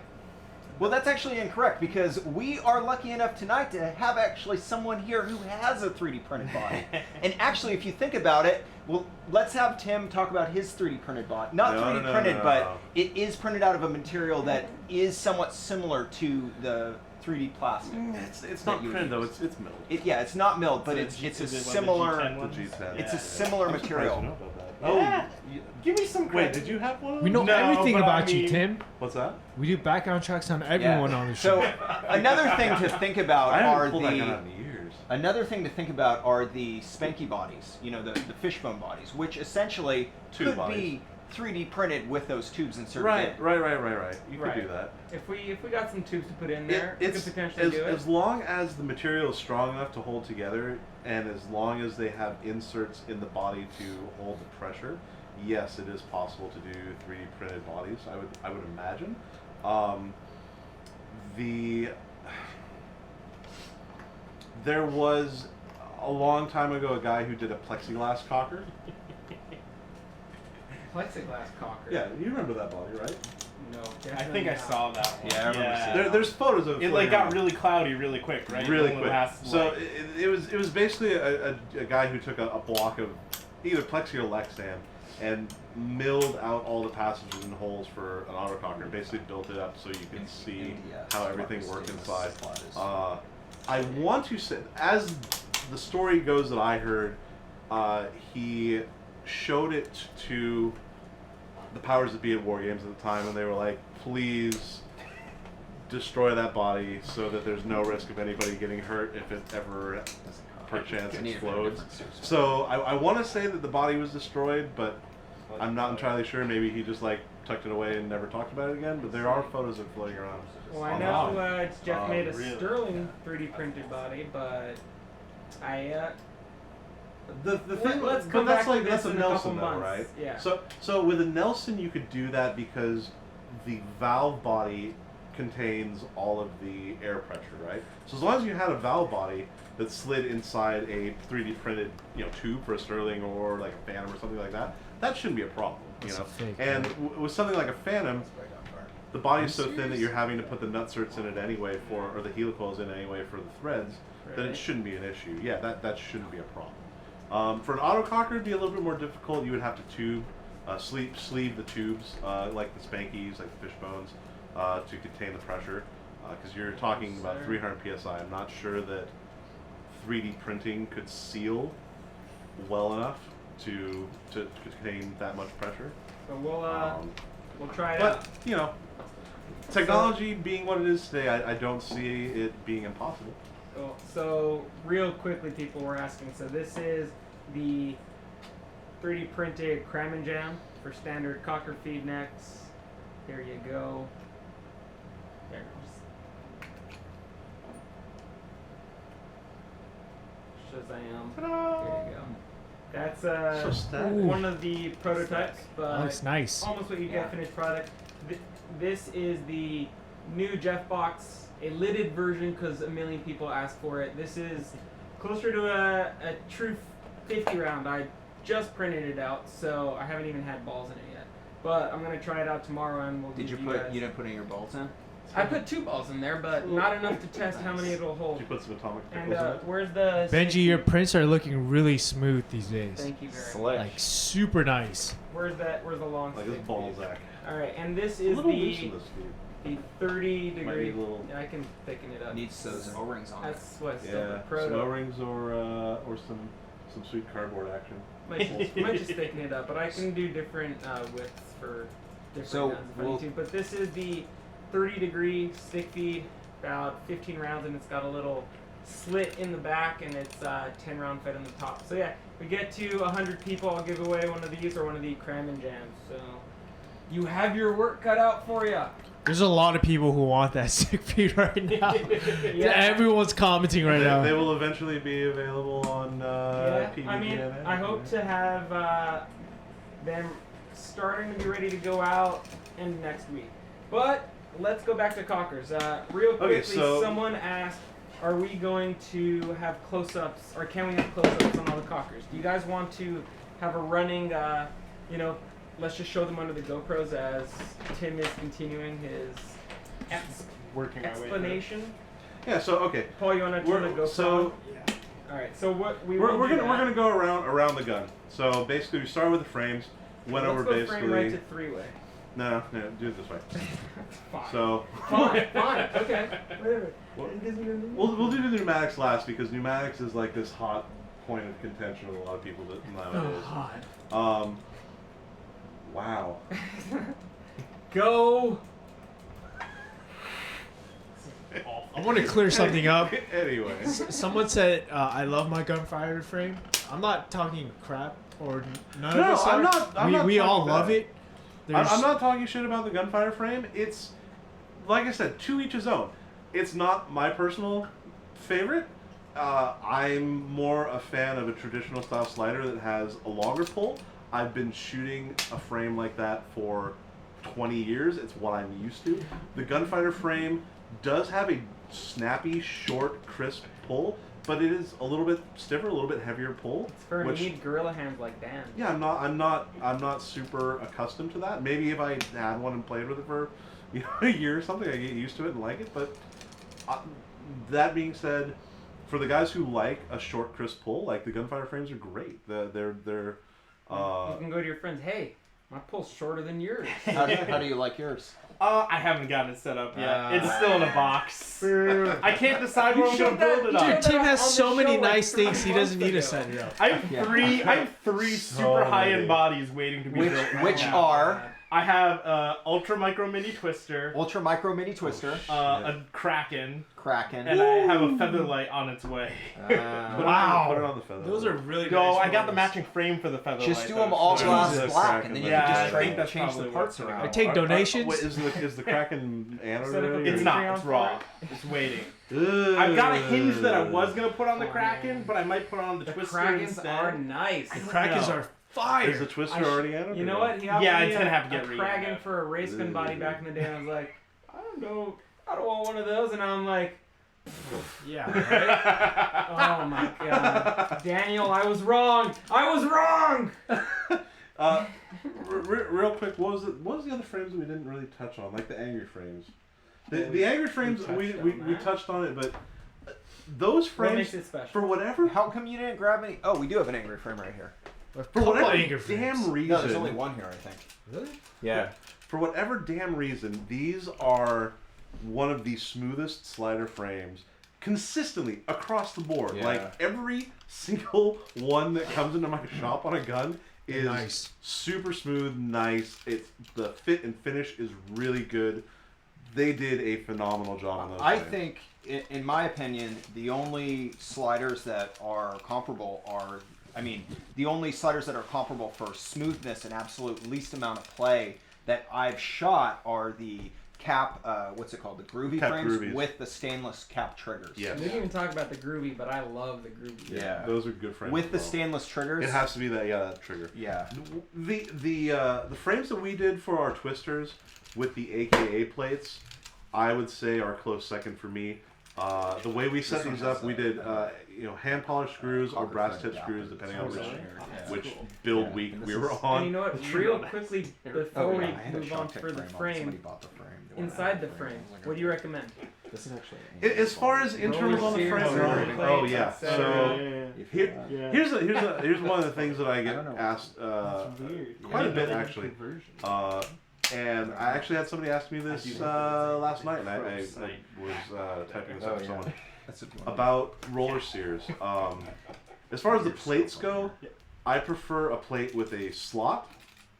Well, that's actually incorrect because we are lucky enough tonight to have actually someone here who has a 3D printed body. And actually, if you think about it, well, let's have Tim talk about his 3D printed body. Not No, 3D no, printed, no. but it is printed out of a material that is somewhat similar to the 3D plastic. It's that not you would printed though. use. It's milled. Yeah, it's not milled, but So it's a is it one of the similar. G10 The ones? G10. It's a similar I'm surprised material. you know about that. Yeah. Oh, Give me some wait, credit. did you have one? Of We know those? No, everything but about I you, mean- Tim. What's that? We do background checks on everyone on the show. So another thing to think about I are haven't pulled that gun the out in years. another thing to think about are the spanky bodies. You know, the fishbone bodies, which essentially Tube could bodies. be 3D printed with those tubes inserted Right. in. You could Right. do that. If we got some tubes to put in there, we could It's potentially as, do it. as long as the material is strong enough to hold together, and as long as they have inserts in the body to hold the pressure. Yes, it is possible to do 3D printed bodies. I would imagine. There was a long time ago a guy who did a plexiglass cocker. Plexiglass cocker. Yeah, you remember that body, right? No, I definitely think I not. saw that one. Yeah, I remember seeing that. There's photos of It floating like got around. really cloudy really quick, right? Really Only quick. lasts, So like- it was basically a guy who took a block of either plexi or Lexan and milled out all the passages and holes for an autococker and basically built it up so you could see how everything worked inside. I want to say, as the story goes that I heard, he showed it to the powers that be at War Games at the time, and they were like, please destroy that body so that there's no risk of anybody getting hurt if it ever perchance explodes. So I want to say that the body was destroyed, but I'm not entirely sure. Maybe he just like tucked it away and never talked about it again, but there are photos of it floating around. Well, I know online. Jeff made a Really? Sterling 3D printed body, but I The thing, let's but come that's back to like that's this a in a couple Nelson though, months. right? Yeah. So with a Nelson you could do that because the valve body contains all of the air pressure, right? So as long as you had a valve body that slid inside a 3D printed, tube for a Sterling or like a Phantom or something like that, that shouldn't be a problem, That's a fake, And with something like a Phantom, the body is so thin that you're having to put the nutserts in it anyway or the helicoils in anyway for the threads, that it shouldn't be an issue. Yeah, that shouldn't be a problem. For an autococker, it'd be a little bit more difficult. You would have to tube, sleeve the tubes, like the Spankies, like the Fishbones, to contain the pressure. because you're talking about 300 psi. I'm not sure that 3D printing could seal well enough to contain that much pressure. So we'll try it But out. you know, technology being what it is today, I don't see it being impossible. Cool. So real quickly, people were asking. So this is the 3D printed cram and jam for standard cocker feed necks. There you go. There. Shazam. There you go. That's So static. one of the prototypes, but Looks nice. almost what you get finished product. This is the new Jeff box, a lidded version because a million people asked for it. This is closer to a true 50 round. I just printed it out, so I haven't even had balls in it yet. But I'm gonna try it out tomorrow, and we'll. Did you give put? guys- You didn't put any of your bolts in? I put 2 balls in there, but not enough to test how many it'll Did hold. you put some atomic And pickles in it? where's the? Benji, your prints are looking really smooth these days. Thank you very much. Slick. Like super nice. Where's that? Where's the long Like stick? this Balzac. All right, and this A is little loose in the this, dude. 30 Might degree. need a little. Yeah, I can thicken it up. Needs those O-rings on it. That's what Yeah, Silver Pro some does. O-rings or some sweet cardboard action. Might just thicken it up, but I can do different widths for different So, guns if I need to. But this is the 30 degree stick feed, about 15 rounds, and it's got a little slit in the back, and it's 10 round fed in the top. So yeah, we get to 100 people, I'll give away one of these or one of the cram and jams. So you have your work cut out for you. There's a lot of people who want that stick feed right now. Yeah. Everyone's commenting right now. They will eventually be available on Yeah, PBGNA. I mean, I hope to have them starting to be ready to go out in next week. But let's go back to cockers. Real quickly, Okay, so- someone asked, are we going to have close-ups, or can we have close-ups on all the cockers? Do you guys want to have a running, let's just show them under the GoPros as Tim is continuing his Working my way through. explanation? Yeah. So okay. Paul, you want to turn the GoPro So on? All right, so what we we're will do gonna go around the gun. So basically, we start with the frames. Went Let's over go basically. frame right to three-way. No, do it this way. Fine. So Fine, okay. Whatever. we'll do the pneumatics last because pneumatics is like this hot point of contention with a lot of people nowadays. Wow. Go. I want to clear something up. Anyway. Someone said, I love my gunfire frame. I'm not talking crap or none No, of us I'm are. not- I'm not we all talking love bad. it. There's- I'm not talking shit about the gunfire frame. It's, like I said, to each his own. It's not my personal favorite. I'm more a fan of a traditional style slider that has a longer pull. I've been shooting a frame like that for 20 years. It's what I'm used to. The gunfighter frame does have a snappy, short, crisp pull, but it is a little bit stiffer, a little bit heavier pull. It's for which- need gorilla hands like Dan. Yeah, I'm not super accustomed to that. Maybe if I had one and played with it for, a year or something, I get used to it and like it. But that being said, for the guys who like a short, crisp pull, like the gunfire frames are great. They're You can go to your friends. Hey, my pull's shorter than yours. How do you like yours? I haven't gotten it set up yet. It's still in a box. I can't decide what I'm showed gonna build it that- on. Dude, Tim has on the so many show, like, nice 3 things. He doesn't need to months set ago. it up. I have Yeah. three So super high-end many. bodies waiting to be built. right Which now. are I have Ultra Micro Mini Twister, Ultra Micro Mini Twister, a Kraken, Kraken. and I have a Featherlight on its way. Wow. Put it on the feather. Those are really No, nice I got the photos. matching frame for the Featherlight. Just do though, them all so- glass Jesus black, Kraken. and then you Yeah, can I just think that's change the probably parts what's around. I take donations. Wait, is the Kraken anode Set up a already? It's or- not. Patreon It's raw. for It's waiting. Ugh. I've got a hinge that I was gonna put on the Oh, Kraken, man. but I might put on the The Twister Krakens instead. are nice. I don't Krakens know. are fire. Is the Twister I sh- already anode? You or know no? what? He offered Yeah, me it's gonna a- have to get a re-added. Kraken for a race gun body back in the day, and I was like, I don't know, I don't want one of those, and I'm like, Yeah, right? oh my god, Daniel, I was wrong. I was wrong. Real quick, what was the other frames that we didn't really touch on, like the angry frames? The angry frames we touched on it, but those What makes frames it special? for whatever How come you didn't grab any? Oh, we do have an angry frame right here. for whatever damn reason. No, there's only one here, I think. Really? Yeah. For whatever damn reason, these are one of the smoothest slider frames consistently across the board. Yeah. Like every single one that comes into my shop on a gun is Nice. super smooth, nice. The fit and finish is really good. They did a phenomenal job on those. I frames. think, in my opinion, the only sliders that are comparable are, the only sliders that are comparable for smoothness and absolute least amount of play that I've shot are the cap, what's it called, the groovy Cap frames groovies. with the stainless cap triggers. Yes. We didn't even talk about the groovy, but I love the groovy. Yeah. Those are good frames. With as the well. stainless triggers. It has to be that trigger. Yeah. The frames that we did for our twisters with the AKA plates, I would say are close second for me. The way we set This one these has up, we did hand polished screws or brass tip screws, depending on which build week we were on. And you know what? Real quickly before we I had a move on Shoptech for the frame. frame, Somebody bought the frame. They wanted inside to the have frame, what do you recommend? This is actually. As far as internals on the sears, frame, roller oh plates, yeah. etc. So here's one of the things that I get I don't know. asked Weird. quite a bit actually. And I actually had somebody ask me this last night, and I was typing this up for someone about roller sears. As far as the plates go, I prefer a plate with a slot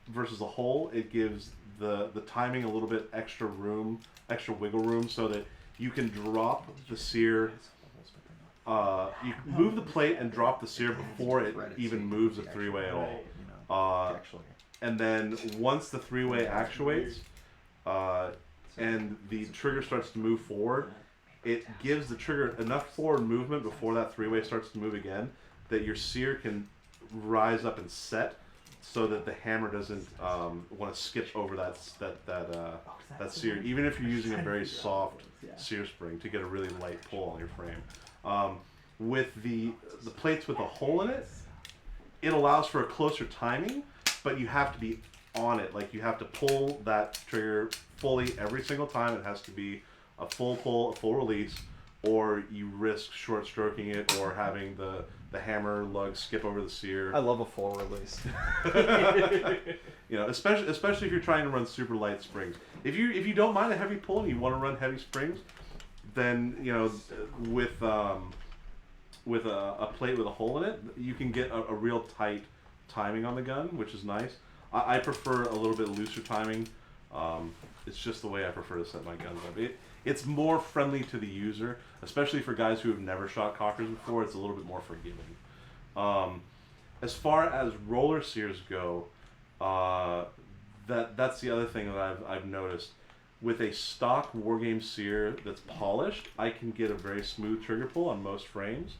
versus a hole. It gives the timing a little bit extra room, extra wiggle room, so that you can drop the sear. You move the plate and drop the sear before it even moves the three-way at all. And then once the three-way actuates and the trigger starts to move forward, it gives the trigger enough forward movement before that three-way starts to move again that your sear can rise up and set, so that the hammer doesn't want to skip over that sear, even if you're using a very soft sear spring to get a really light pull on your frame. With the plates with a hole in it, it allows for a closer timing, but you have to be on it. Like, you have to pull that trigger fully every single time. It has to be a full pull, a full release, or you risk short stroking it or having the hammer lug skip over the sear. I love a full release. Especially if you're trying to run super light springs. If you don't mind a heavy pull and you want to run heavy springs, then with a plate with a hole in it, you can get a real tight timing on the gun, which is nice. I prefer a little bit looser timing. It's just the way I prefer to set my guns up. It's more friendly to the user, especially for guys who have never shot cockers before. It's a little bit more forgiving. As far as roller sears go, that's the other thing that I've noticed. With a stock Wargame sear that's polished, I can get a very smooth trigger pull on most frames.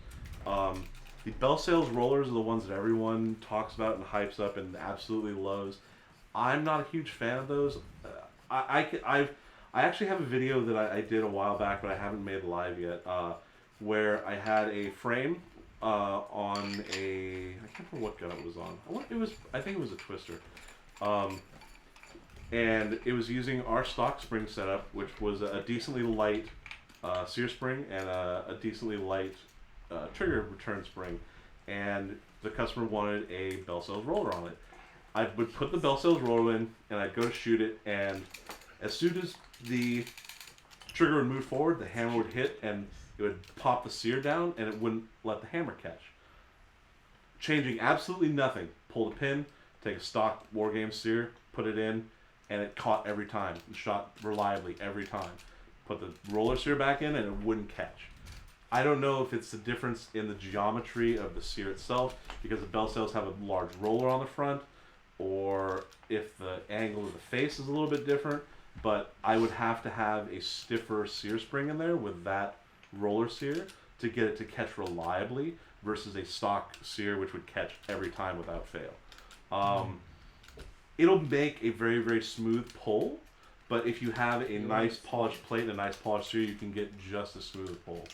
The Bell Sales rollers are the ones that everyone talks about and hypes up and absolutely loves. I'm not a huge fan of those. I actually have a video that I did a while back, but I haven't made live yet, where I had a frame on a, I can't remember what gun it was on. I think it was a twister. And it was using our stock spring setup, which was a decently light sear spring and a decently light trigger return spring. And the customer wanted a Bell Sales roller on it. I would put the Bell Sales roller in, and I'd go to shoot it, and as soon as the trigger would move forward, the hammer would hit, and it would pop the sear down, and it wouldn't let the hammer catch. Changing absolutely nothing. Pull the pin, take a stock Wargame sear, put it in, and it caught every time. And shot reliably every time. Put the roller sear back in, and it wouldn't catch. I don't know if it's the difference in the geometry of the sear itself, because the Bell Sales have a large roller on the front, or if the angle of the face is a little bit different, but I would have to have a stiffer sear spring in there with that roller sear to get it to catch reliably versus a stock sear which would catch every time without fail. It'll make a very, very smooth pull, but if you have a nice polished plate and a nice polished sear, you can get just as smooth a pull.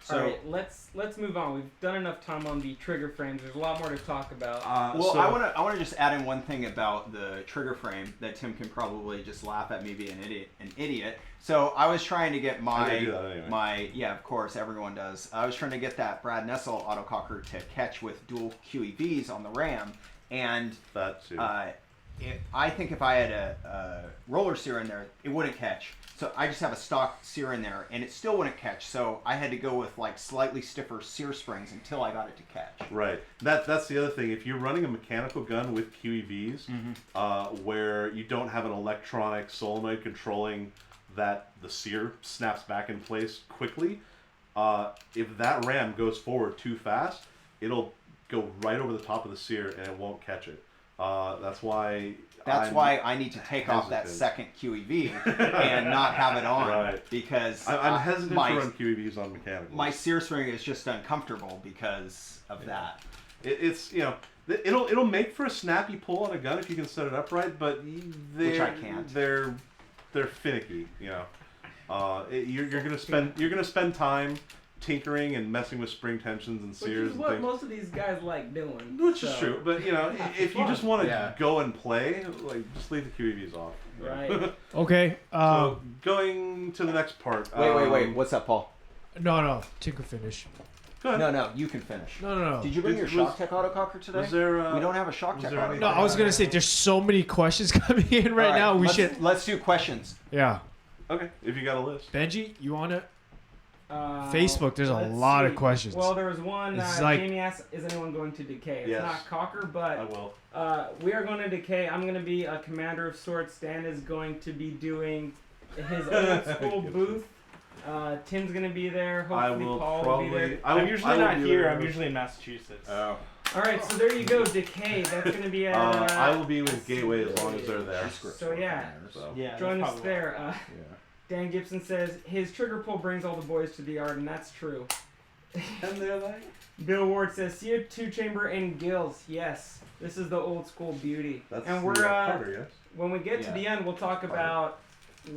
All right, let's move on. We've done enough time on the trigger frames. There's a lot more to talk about. I want to just add in one thing about the trigger frame that Tim can probably just laugh at me being an idiot. So I was trying to get yeah, of course, everyone does. I was trying to get that Brad Nessel Autococker to catch with dual QEVs on the RAM, and that too. I think if I had a roller sear in there, it wouldn't catch. So I just have a stock sear in there, and it still wouldn't catch. So I had to go with like slightly stiffer sear springs until I got it to catch. Right. That's the other thing. If you're running a mechanical gun with QEVs, where you don't have an electronic solenoid controlling that the sear snaps back in place quickly, if that ram goes forward too fast, it'll go right over the top of the sear and it won't catch it. That's why I need to take off that second QEV and not have it on, right. Because I'm hesitant to run QEVs on mechanical. My sear spring is just uncomfortable because of that. It's it'll make for a snappy pull on a gun if you can set it up right, but which I can't. They're finicky, you're gonna spend time tinkering and messing with spring tensions and sears Which is and what things. most of these guys like doing. Which is true, but if you just want to Yeah. go and play, just leave the QEVs off. Right. Okay. So going to the next part. Wait. What's up, Paul? No. Tinker finish. Go ahead. No. You can finish. No. Did you bring your Shock Tech Autococker today? Was there? We don't have a Shock Tech Autococker. No, I was gonna say there's so many questions coming in right now. Let's do questions. Yeah. Okay, if you got a list. Benji, you wanna? Facebook, there's a let's lot of see. questions. Well, there was one. It's like- Jamie asked, "Is anyone going to Decay?" It's Yes. not Cocker, I but will. we are going to Decay. I'm going to be a commander of sorts. Dan is going to be doing his old school booth. Tim's going to be there. Hopefully, Paul will be there. I'm usually not here. I'm usually in Massachusetts. Oh. All right, so there you go, Decay. That's going to be at. I will be with Gateway as long as they're there. So yeah, So. Yeah, join that's us probably there. Dan Gibson says his trigger pull brings all the boys to the yard, and that's true. And they're like. Bill Ward says CO2 chamber and gills. Yes, this is the old school beauty. That's and we're Carter, yes. when we get to the end, we'll talk about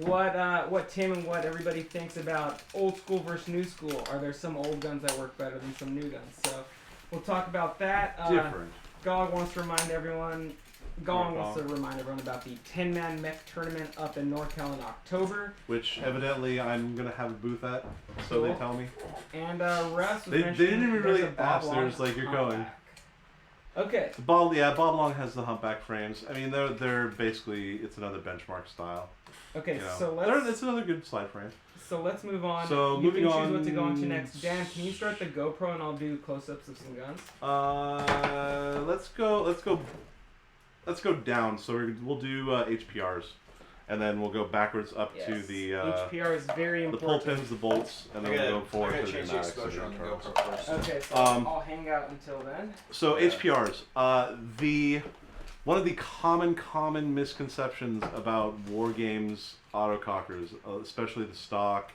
what Tim and what everybody thinks about old school versus new school. Are there some old guns that work better than some new guns? So we'll talk about that. Different. Gog wants to remind everyone. Gong wants to remind everyone about the 10-man mech tournament up in NorCal in October. Which evidently I'm gonna have a booth at, so they Cool. tell me. And Russ was They mentioning didn't even there's really a Bob ask. Long There's like you're going. humpback. Okay. Bob Long has the humpback frames. I mean, they're basically it's another benchmark style. Okay. You know. So It's let's another good slide frame. move on. So you moving can choose on- what to go into next. Dan, can you start the GoPro and I'll do close-ups of some guns? Let's go down. So we'll do HPRs, and then we'll go backwards up to Yes. the HPR is very the pull important. pins, the bolts, and then we'll go forward to the change the pneumatics and exposure the on the internals. GoPro first. Okay, so I'll hang out until then. So HPRs, one of the common misconceptions about war games autocockers, especially the stock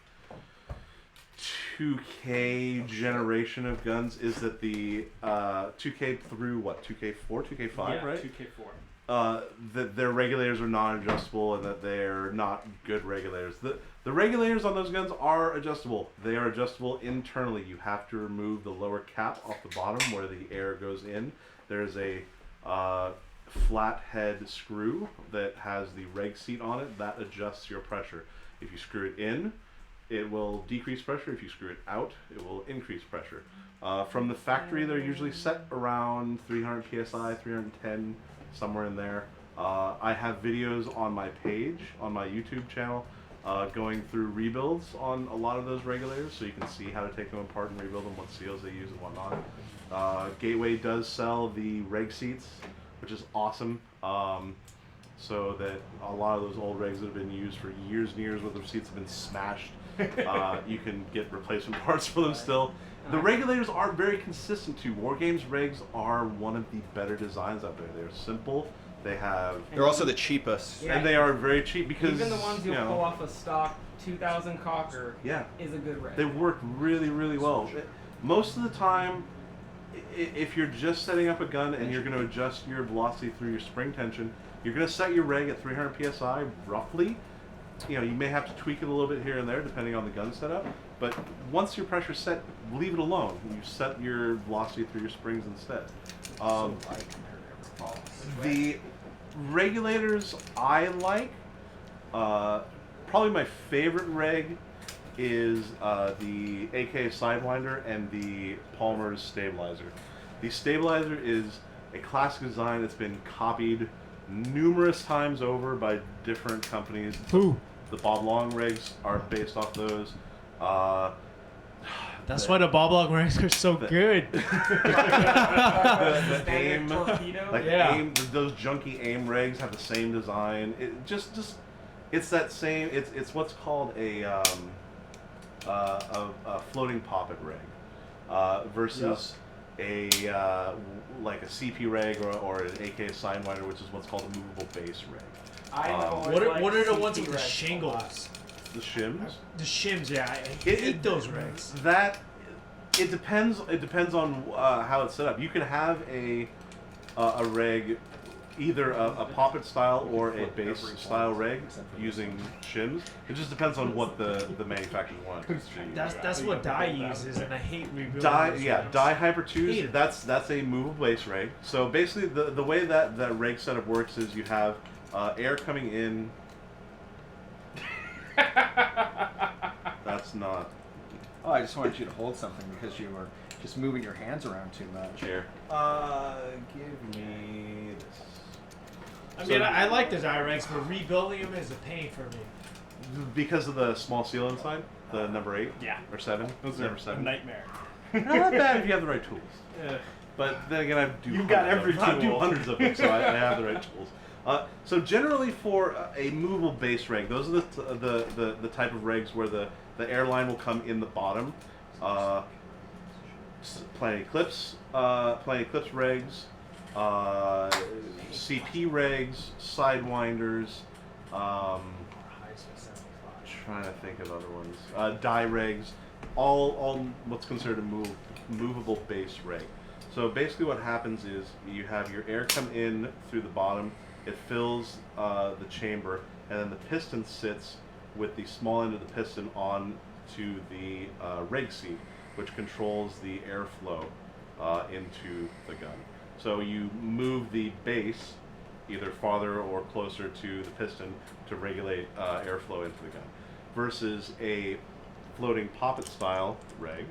2K generation of guns, is that the 2K through 2K4, 2K5, yeah, right? 2K4. That their regulators are non-adjustable and that they're not good regulators. The regulators on those guns are adjustable. They are adjustable internally. You have to remove the lower cap off the bottom where the air goes in. There's a flat head screw that has the reg seat on it that adjusts your pressure. If you screw it in, it will decrease pressure. If you screw it out, it will increase pressure. From the factory, they're usually set around 300 psi, 310, somewhere in there. I have videos on my page, on my YouTube channel, going through rebuilds on a lot of those regulators, so you can see how to take them apart and rebuild them, what seals they use and whatnot. Gateway does sell the reg seats, which is awesome. So that a lot of those old regs that have been used for years and years, where the seats have been smashed, you can get replacement parts for them still. The regulators are very consistent too. War Games regs are one of the better designs out there. They're simple. They have. They're also the cheapest. Yeah. And they are very cheap because Even the ones you'll you know, pull off a stock 2000 Cocker yeah, is a good reg. they work really, really well. Most of the time, if you're just setting up a gun and you're going to adjust your velocity through your spring tension, you're going to set your reg at 300 psi roughly. You may have to tweak it a little bit here and there depending on the gun setup. But once your pressure's set, leave it alone. You set your velocity through your springs instead. The regulators I like, probably my favorite reg is the AK Sidewinder and the Palmer's stabilizer. The stabilizer is a classic design that's been copied numerous times over by different companies. Who? The Bob Long rigs are based off those. That's why the Bob Long rigs are so good. The Standard aim, torpedo. like Yeah. aim, those junky aim rigs have the same design. It just it's that same. It's what's called a floating poppet rig versus a like a CP rig or an AK Sidewinder, which is what's called a movable base rig. I know. What are the ones CP with the rigs. shingles? The shims. The shims, yeah. I hate those rigs. That it depends. It depends on how it's set up. You can have a rig, either a poppet style or a base style rig using shims. It just depends on what the manufacturers want. That's what Dye uses, and I hate rebuilding. Dye Hyper Hate 2s. it. That's a movable base rig. So basically, the way that rig setup works is you have air coming in. That's not. Oh, I just wanted you to hold something because you were just moving your hands around too much. Here. Give me this. I mean, I like the Dye rigs, but rebuilding them is a pain for me. Because of the small seal inside, the number 8 Yeah. or 7. Those number are a 7. nightmare. Not bad if you have the right tools. Ugh. But then again, I You've got every I do tool. hundreds of them, so I have the right tools. So generally, for a movable base rig, those are the type of rigs where the airline will come in the bottom. Planet Eclipse rigs, CP rigs, Sidewinders. Trying to think of other ones. Dye rigs, all what's considered a movable base rig. So basically, what happens is you have your air come in through the bottom. It fills the chamber, and then the piston sits with the small end of the piston on to the rig seat, which controls the airflow into the gun. So you move the base either farther or closer to the piston to regulate airflow into the gun, versus a floating poppet style rig.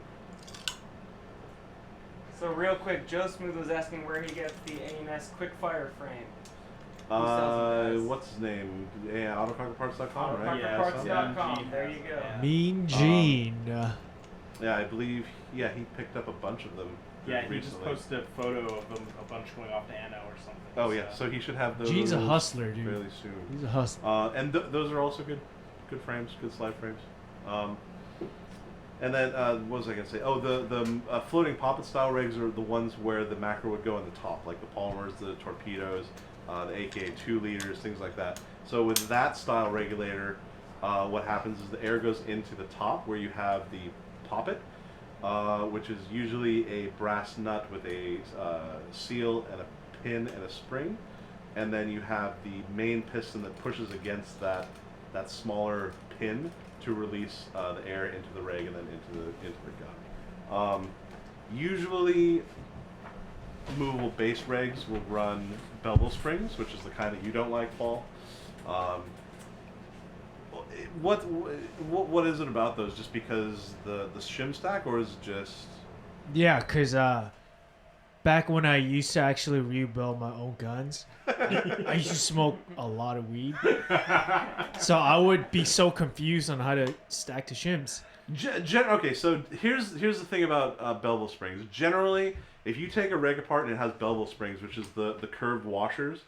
So real quick, Joe Smooth was asking where he gets the AMS quickfire frame. sells them, guys? What's his name? Yeah, Autocockerparts.com, right? Autocockerparts.com. There you go. Mean Gene. Yeah, I believe. Yeah, he picked up a bunch of them. Yeah, he just recently. posted a photo of them, a bunch going off to Anno or something. Oh yeah, so he should have those. Gene's a hustler, dude. Fairly soon. He's a hustler. And those are also good frames, good slide frames. And then what was I gonna say? Oh, the floating poppet style rigs are the ones where the macro would go in the top, like the polymers, the torpedoes, the AKA 2 liters, things like that. So with that style regulator, what happens is the air goes into the top where you have the poppet, which is usually a brass nut with a seal and a pin and a spring, and then you have the main piston that pushes against that smaller pin to release the air into the rig and then into the gun. Usually, movable base rigs will run bevel springs, which is the kind that you don't like, Paul. What is it about those? Just because the shim stack, or is it just? Yeah, cause back when I used to actually rebuild my own guns, I used to smoke a lot of weed, so I would be so confused on how to stack the shims. Okay, so here's the thing about bevel springs. Generally, if you take a rig apart and it has bevel springs, which is the curved washers,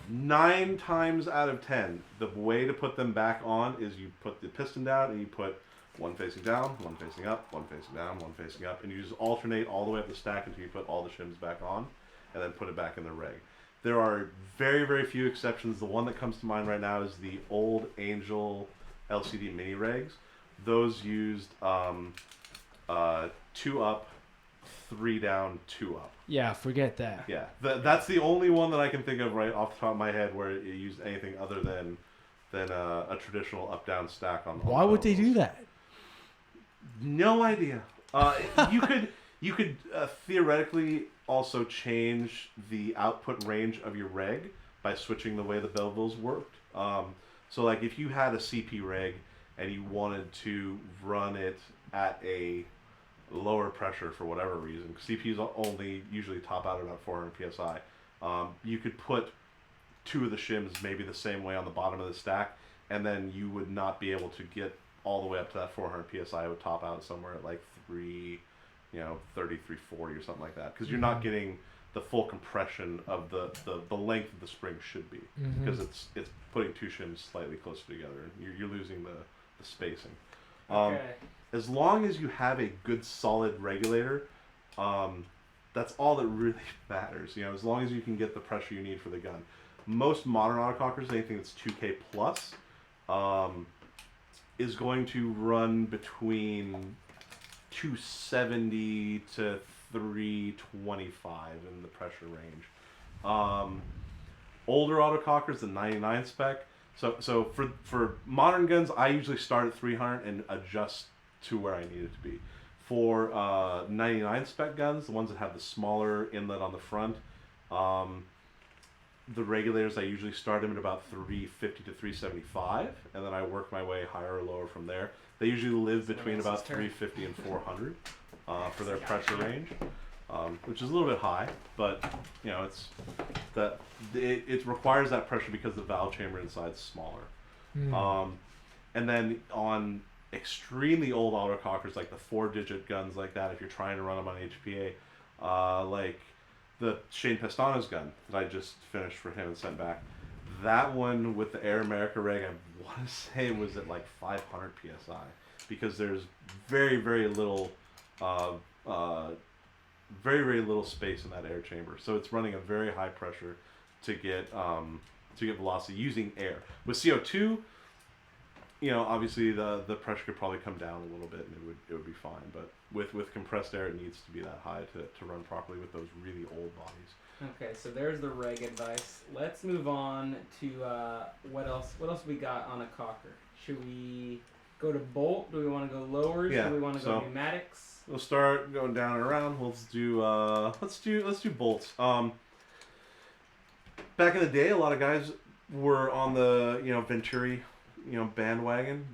9 times out of 10, the way to put them back on is you put the piston down and you put one facing down, one facing up, one facing down, one facing up, and you just alternate all the way up the stack until you put all the shims back on, and then put it back in the rig. There are very, very few exceptions. The one that comes to mind right now is the old Angel LCD mini rigs. Those used 2 up, 3 down, 2 up. Yeah, forget that. Yeah, that's the only one that I can think of right off the top of my head where it used anything other than a traditional up-down stack on. Why would they do that? No idea. You could theoretically also change the output range of your rig by switching the way the bevels worked. So like if you had a CP rig and you wanted to run it at a lower pressure for whatever reason, CPUs only usually top out at about 400 psi. You could put 2 of the shims maybe the same way on the bottom of the stack, and then you would not be able to get all the way up to that 400 psi. It would top out somewhere at like 30, 340 or something like that, because you're not getting the full compression of the length of the spring should be, because it's putting 2 shims slightly closer together, and you're losing the spacing. As long as you have a good solid regulator, that's all that really matters. As long as you can get the pressure you need for the gun. Most modern autocockers, anything that's 2K plus, is going to run between 270 to 325 in the pressure range. Older autocockers, the 99 spec. So for modern guns, I usually start at 300 and adjust to where I need it to be. For 99 spec guns, the ones that have the smaller inlet on the front, the regulators, I usually start them at about 350 to 375, and then I work my way higher or lower from there. They usually live between about 350 and 400 for their pressure range, which is a little bit high, but it requires that pressure because the valve chamber inside is smaller. And then on extremely old autocockers, like the 4-digit guns like that, if you're trying to run them on HPA, like the Shane Pestano's gun that I just finished for him and sent back, that one with the Air America reg, I want to say it was at like 500 psi, because there's very, very little very little space in that air chamber, so it's running a very high pressure to get velocity using air. With CO2, obviously the pressure could probably come down a little bit and it would be fine, but with compressed air, it needs to be that high to run properly with those really old bodies. Okay, so there's the reg advice. Let's move on to what else we got on a cocker. Should we go to bolt? Do we want to go lowers? Yeah, Do we want to go pneumatics? We'll start going down and around. Let's do bolts. Back in the day, a lot of guys were on the Venturi bandwagon.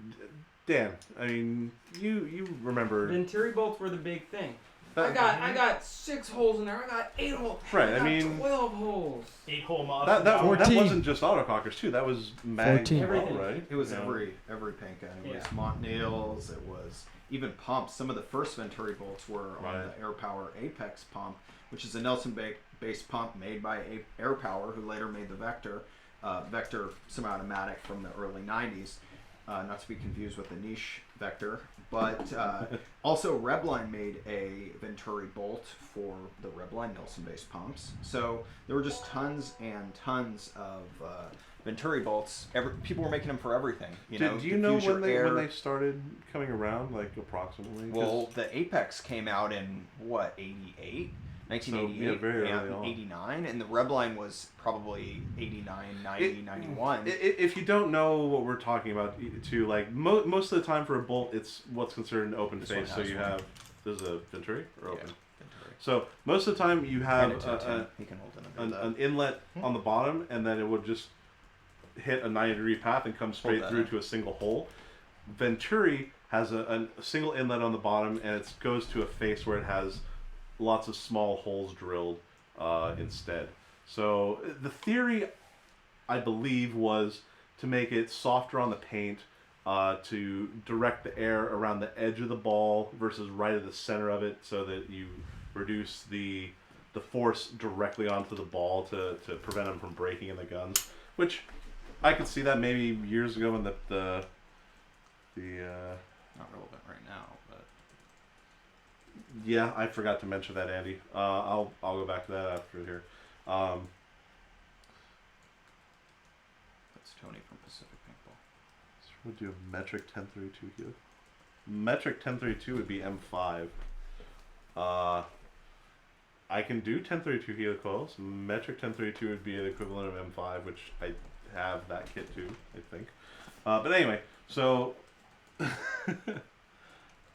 Dan, I mean, you remember Venturi bolts were the big thing. I got 6 holes in there. I got 8 holes. Right, I mean 12 holes. 8-hole mod. That wasn't just autocockers too. That was mag, Everything. right? It was every paint gun. It was Montnails. It was even pumps. Some of the first Venturi bolts were on the Air Power Apex pump, which is a Nelson-based pump made by Air Power, who later made the Vector semi-automatic from the early 90s. Not to be confused with the niche Vector, but also Rebline made a Venturi bolt for the Rebline Nelson-based pumps. So there were just tons and tons of Venturi bolts. People were making them for everything. Do you know when they started coming around, like approximately? Well, the Apex came out in what, 88? 1988 so, very early on. 89, and the Rebline was probably 89, 90, 91. If you don't know what we're talking about, too, like most of the time for a bolt, it's what's considered an open face. So you have, this is a Venturi or open? Venturi. So most of the time you have an inlet on the bottom, and then it would just hit a 90-degree path and come straight through to a single hole. Venturi has a single inlet on the bottom, and it goes to a face where it has lots of small holes drilled instead. So the theory, I believe, was to make it softer on the paint, to direct the air around the edge of the ball versus right at the center of it, so that you reduce the force directly onto the ball to prevent them from breaking in the guns. Which I could see that maybe years ago when the not relevant right now, but yeah, I forgot to mention that, Andy. I'll go back to that after here. That's Tony from Pacific Paintball. So we'll do a metric 1032 here. Metric 1032 would be M5. I can do 1032 helo coils. Metric 1032 would be an equivalent of M5, which I have that kit too, I think. But anyway, so what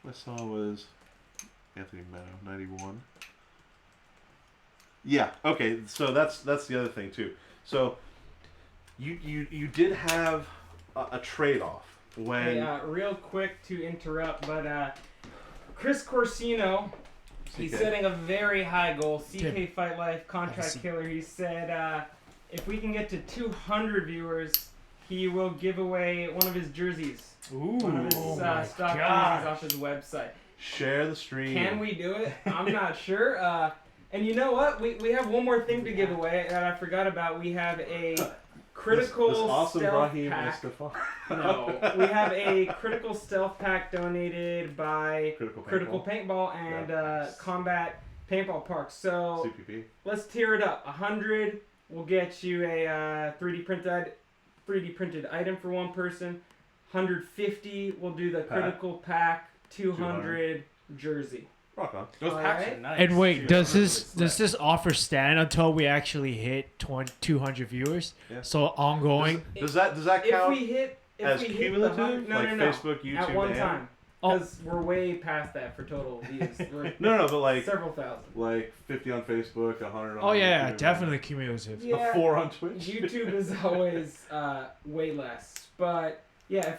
I saw was Anthony Meadow, 91. Yeah, okay, so that's the other thing too. So you did have a trade-off when... Hey, real quick to interrupt, but Chris Corsino He's CK. setting a very high goal. CK Tim. Fight Life Contract seat. Killer. He said if we can get to 200 viewers, he will give away one of his jerseys. Ooh. One of his Oh my stock gosh. jerseys off his website. Share the stream. Can we do it? I'm not sure. And you know what? We have one more thing to give away that I forgot about. We have a critical this awesome stealth Brahim pack. Mustafa. No, we have a critical stealth pack donated by Critical Paintball and Yeah. Combat Paintball Park. So CPP. let's tier it up. 100 will get you a 3D printed item for one person. 150 will do the critical pack. 200 jersey. Rock on. Those packs Alright. are nice. And wait, does Really this offer stand until we actually hit 200 viewers? Yeah. So ongoing. Does that If count we hit as the cumulative? 100 no, like no, no. Facebook, YouTube, At one and time. Oh. Because we're way past that for total views. We're No, but like several thousand. 50 on Facebook, 100 on Oh yeah, YouTube, definitely cumulative. Yeah. 4 on Twitch. YouTube is always way less. But yeah,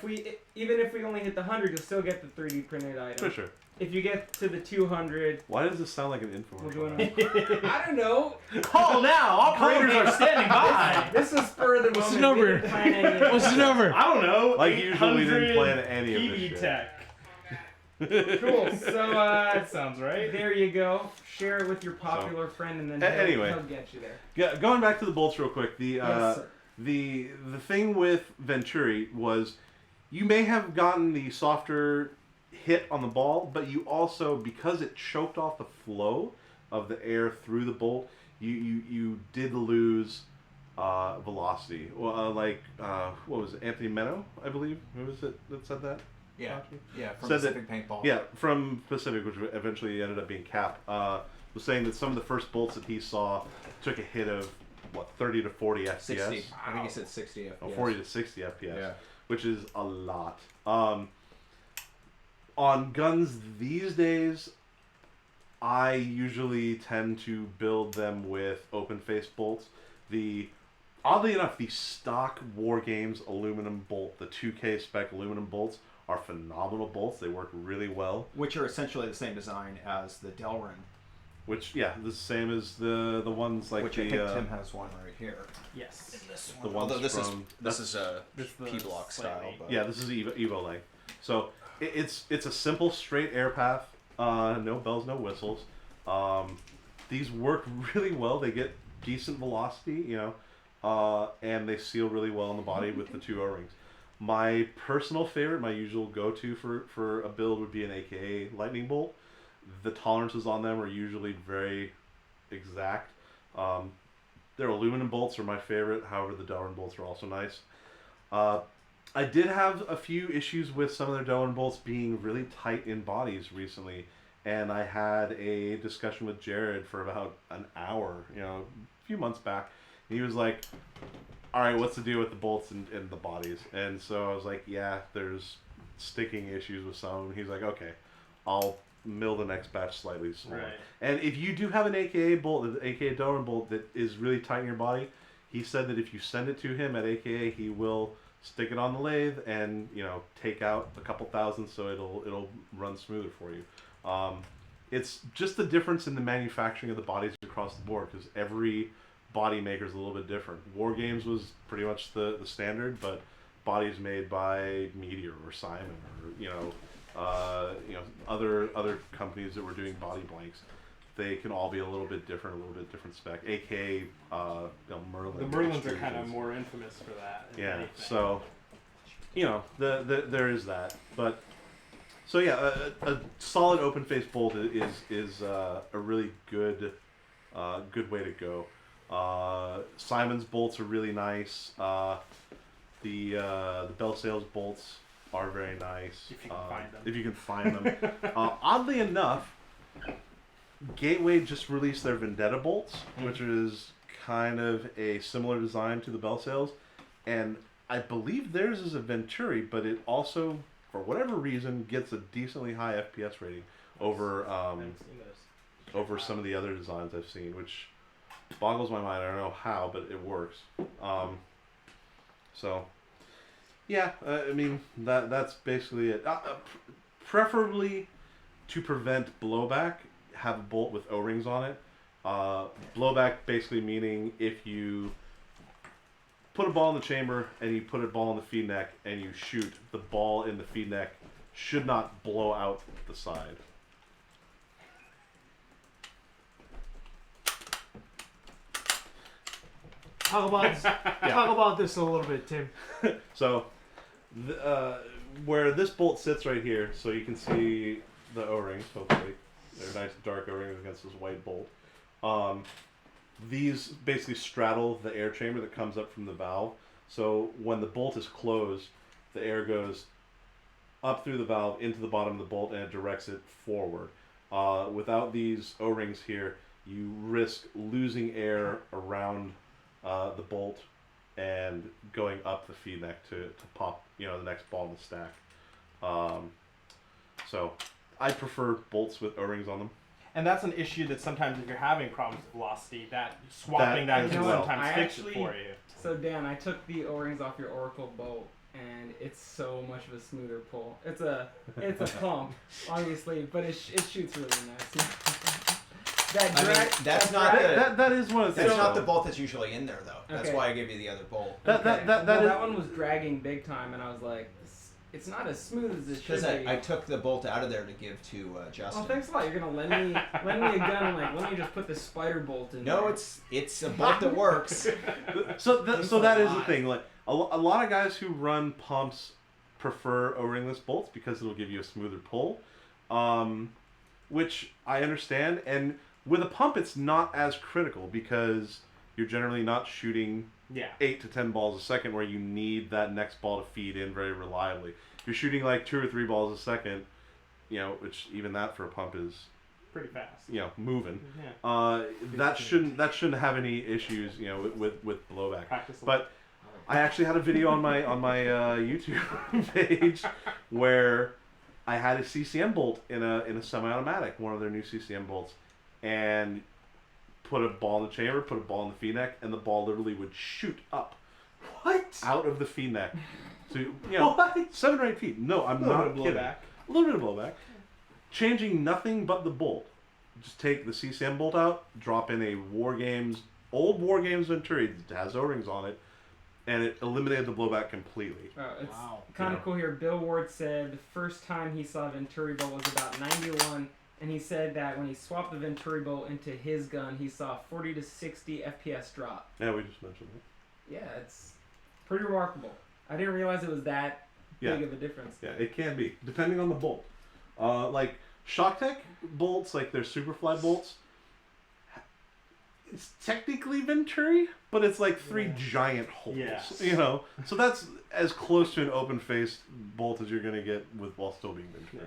even if we only hit the 100, you'll still get the 3D printed item. For sure. If you get to the 200, Why does this sound like an we'll do infomercial? I don't know. Call now. Operators are standing by. This is spur of the What's the moment. We number? didn't plan any of this. What's the number? I don't know. Like usually we didn't plan any of PE this shit. Tech. Cool. So That sounds right. there you go. Share it with your popular friend, and then anyway. he'll get you there. Yeah, going back to the bolts real quick. Yes, sir. The thing with Venturi was you may have gotten the softer hit on the ball, but you also, because it choked off the flow of the air through the bolt, you did lose velocity. Well, what was it? Anthony Meno, I believe. Who was it that said that? Yeah, yeah, from Said that- Pacific Paintball. Yeah, from Pacific, which eventually ended up being Cap, was saying that some of the first bolts that he saw took a hit of, 30 to 40 FPS? 60. I think he said 60 FPS. Oh, 40 to 60 FPS, Yeah. which is a lot. On guns these days, I usually tend to build them with open face bolts. Oddly enough, the stock War Games aluminum bolt, the 2K spec aluminum bolts, are phenomenal bolts. They work really well. Which are essentially the same design as the Delrin, Which, yeah, the same as the ones like which the I think Tim has one right here. Yes. This the one. ones Although this from this is a This is the P-block style. slightly- But yeah, this is Evo length. So it's a simple straight air path. No bells, no whistles. These work really well. They get decent velocity, and they seal really well in the body with the 2 O-rings. My personal favorite, my usual go-to for a build would be an AKA lightning bolt. The tolerances on them are usually very exact. Their aluminum bolts are my favorite. However, the Delrin bolts are also nice. I did have a few issues with some of their Delrin bolts being really tight in bodies recently, and I had a discussion with Jared for about an hour, a few months back. And he was like, all right, what's the deal with the bolts and the bodies? And so I was like, yeah, there's sticking issues with some. He's like, okay, I'll mill the next batch slightly smaller. Right. And if you do have an AKA bolt, an AKA Delrin bolt that is really tight in your body, he said that if you send it to him at AKA, he will stick it on the lathe and take out a couple thousand so it'll run smoother for you. It's just the difference in the manufacturing of the bodies across the board, because every body maker is a little bit different. War Games was pretty much the standard, but bodies made by Meteor or Simon or other companies that were doing body blanks, they can all be a little bit different spec. AK Merlin. The Merlins are extrusions. kind of more infamous for that. than Yeah, anything. so there is that, but so yeah, a solid open face bolt is a really good way to go. Simon's bolts are really nice. The Bell Sales bolts are very nice. If you can find them. If you can find them. Oddly enough, Gateway just released their Vendetta bolts, which is kind of a similar design to the Bell Sales, and I believe theirs is a Venturi, but it also, for whatever reason, gets a decently high FPS rating over over some of the other designs I've seen, which boggles my mind. I don't know how, but it works. So, yeah, I mean that's basically it. Preferably, to prevent blowback, have a bolt with O-rings on it. Blowback basically meaning if you put a ball in the chamber and you put a ball in the feed neck and you shoot, the ball in the feed neck should not blow out the side. Talk about this a little bit, Tim. So, where this bolt sits right here, so you can see the O-rings, hopefully. They're nice dark O-rings against this white bolt. These basically straddle the air chamber that comes up from the valve. So when the bolt is closed, the air goes up through the valve into the bottom of the bolt and it directs it forward. Without these O-rings here, you risk losing air around the bolt and going up the feed neck to pop, the next ball in the stack. So I prefer bolts with O-rings on them. And that's an issue that sometimes if you're having problems with velocity, that swapping that as can well. sometimes I fix actually- it for you. So Dan, I took the O-rings off your Oracle bolt, and it's so much of a smoother pull. It's a pump, obviously, but it shoots really nice. I mean, that's not That is one of the that's things. not the bolt that's usually in there though. That's Okay. why I gave you the other bolt. That one was dragging big time, and I was like, it's not as smooth as it should Because be. I took the bolt out of there to give to Justin. Oh, thanks a lot. You're gonna lend me a gun. I'm like, let me just put the spider bolt in. No, there. it's a bolt that works. So that is the thing. Like a lot of guys who run pumps prefer O-ringless bolts because it'll give you a smoother pull, which I understand. And with a pump, it's not as critical because you're generally not shooting 8 to 10 balls a second where you need that next ball to feed in very reliably. If you're shooting like 2 or 3 balls a second, which even that for a pump is pretty fast. Moving. Yeah. That shouldn't have any issues, with blowback. Practice a But I actually had a video on my YouTube page where I had a CCM bolt in a semi-automatic, one of their new CCM bolts, and put a ball in the chamber, put a ball in the feed neck, and the ball literally would shoot up. What? Out of the feed neck. So, What? 7 or 8 feet. No, I'm not kidding. blowback. A little bit of blowback. Changing nothing but the bolt. Just take the CCM bolt out, drop in a old War Games Venturi that has O-rings on it, and it eliminated the blowback completely. It's Wow. kind of cool here. Bill Ward said the first time he saw a Venturi bolt was about 91, and he said that when he swapped the Venturi bolt into his gun, he saw 40 to 60 FPS drop. Yeah, we just mentioned that. Yeah, it's pretty remarkable. I didn't realize it was that big of a difference. Yeah, it can be, depending on the bolt. Like ShockTech bolts, like their Superfly bolts, it's technically Venturi, but it's like 3 giant holes. Yes. So that's as close to an open-faced bolt as you're gonna get while still being Venturi.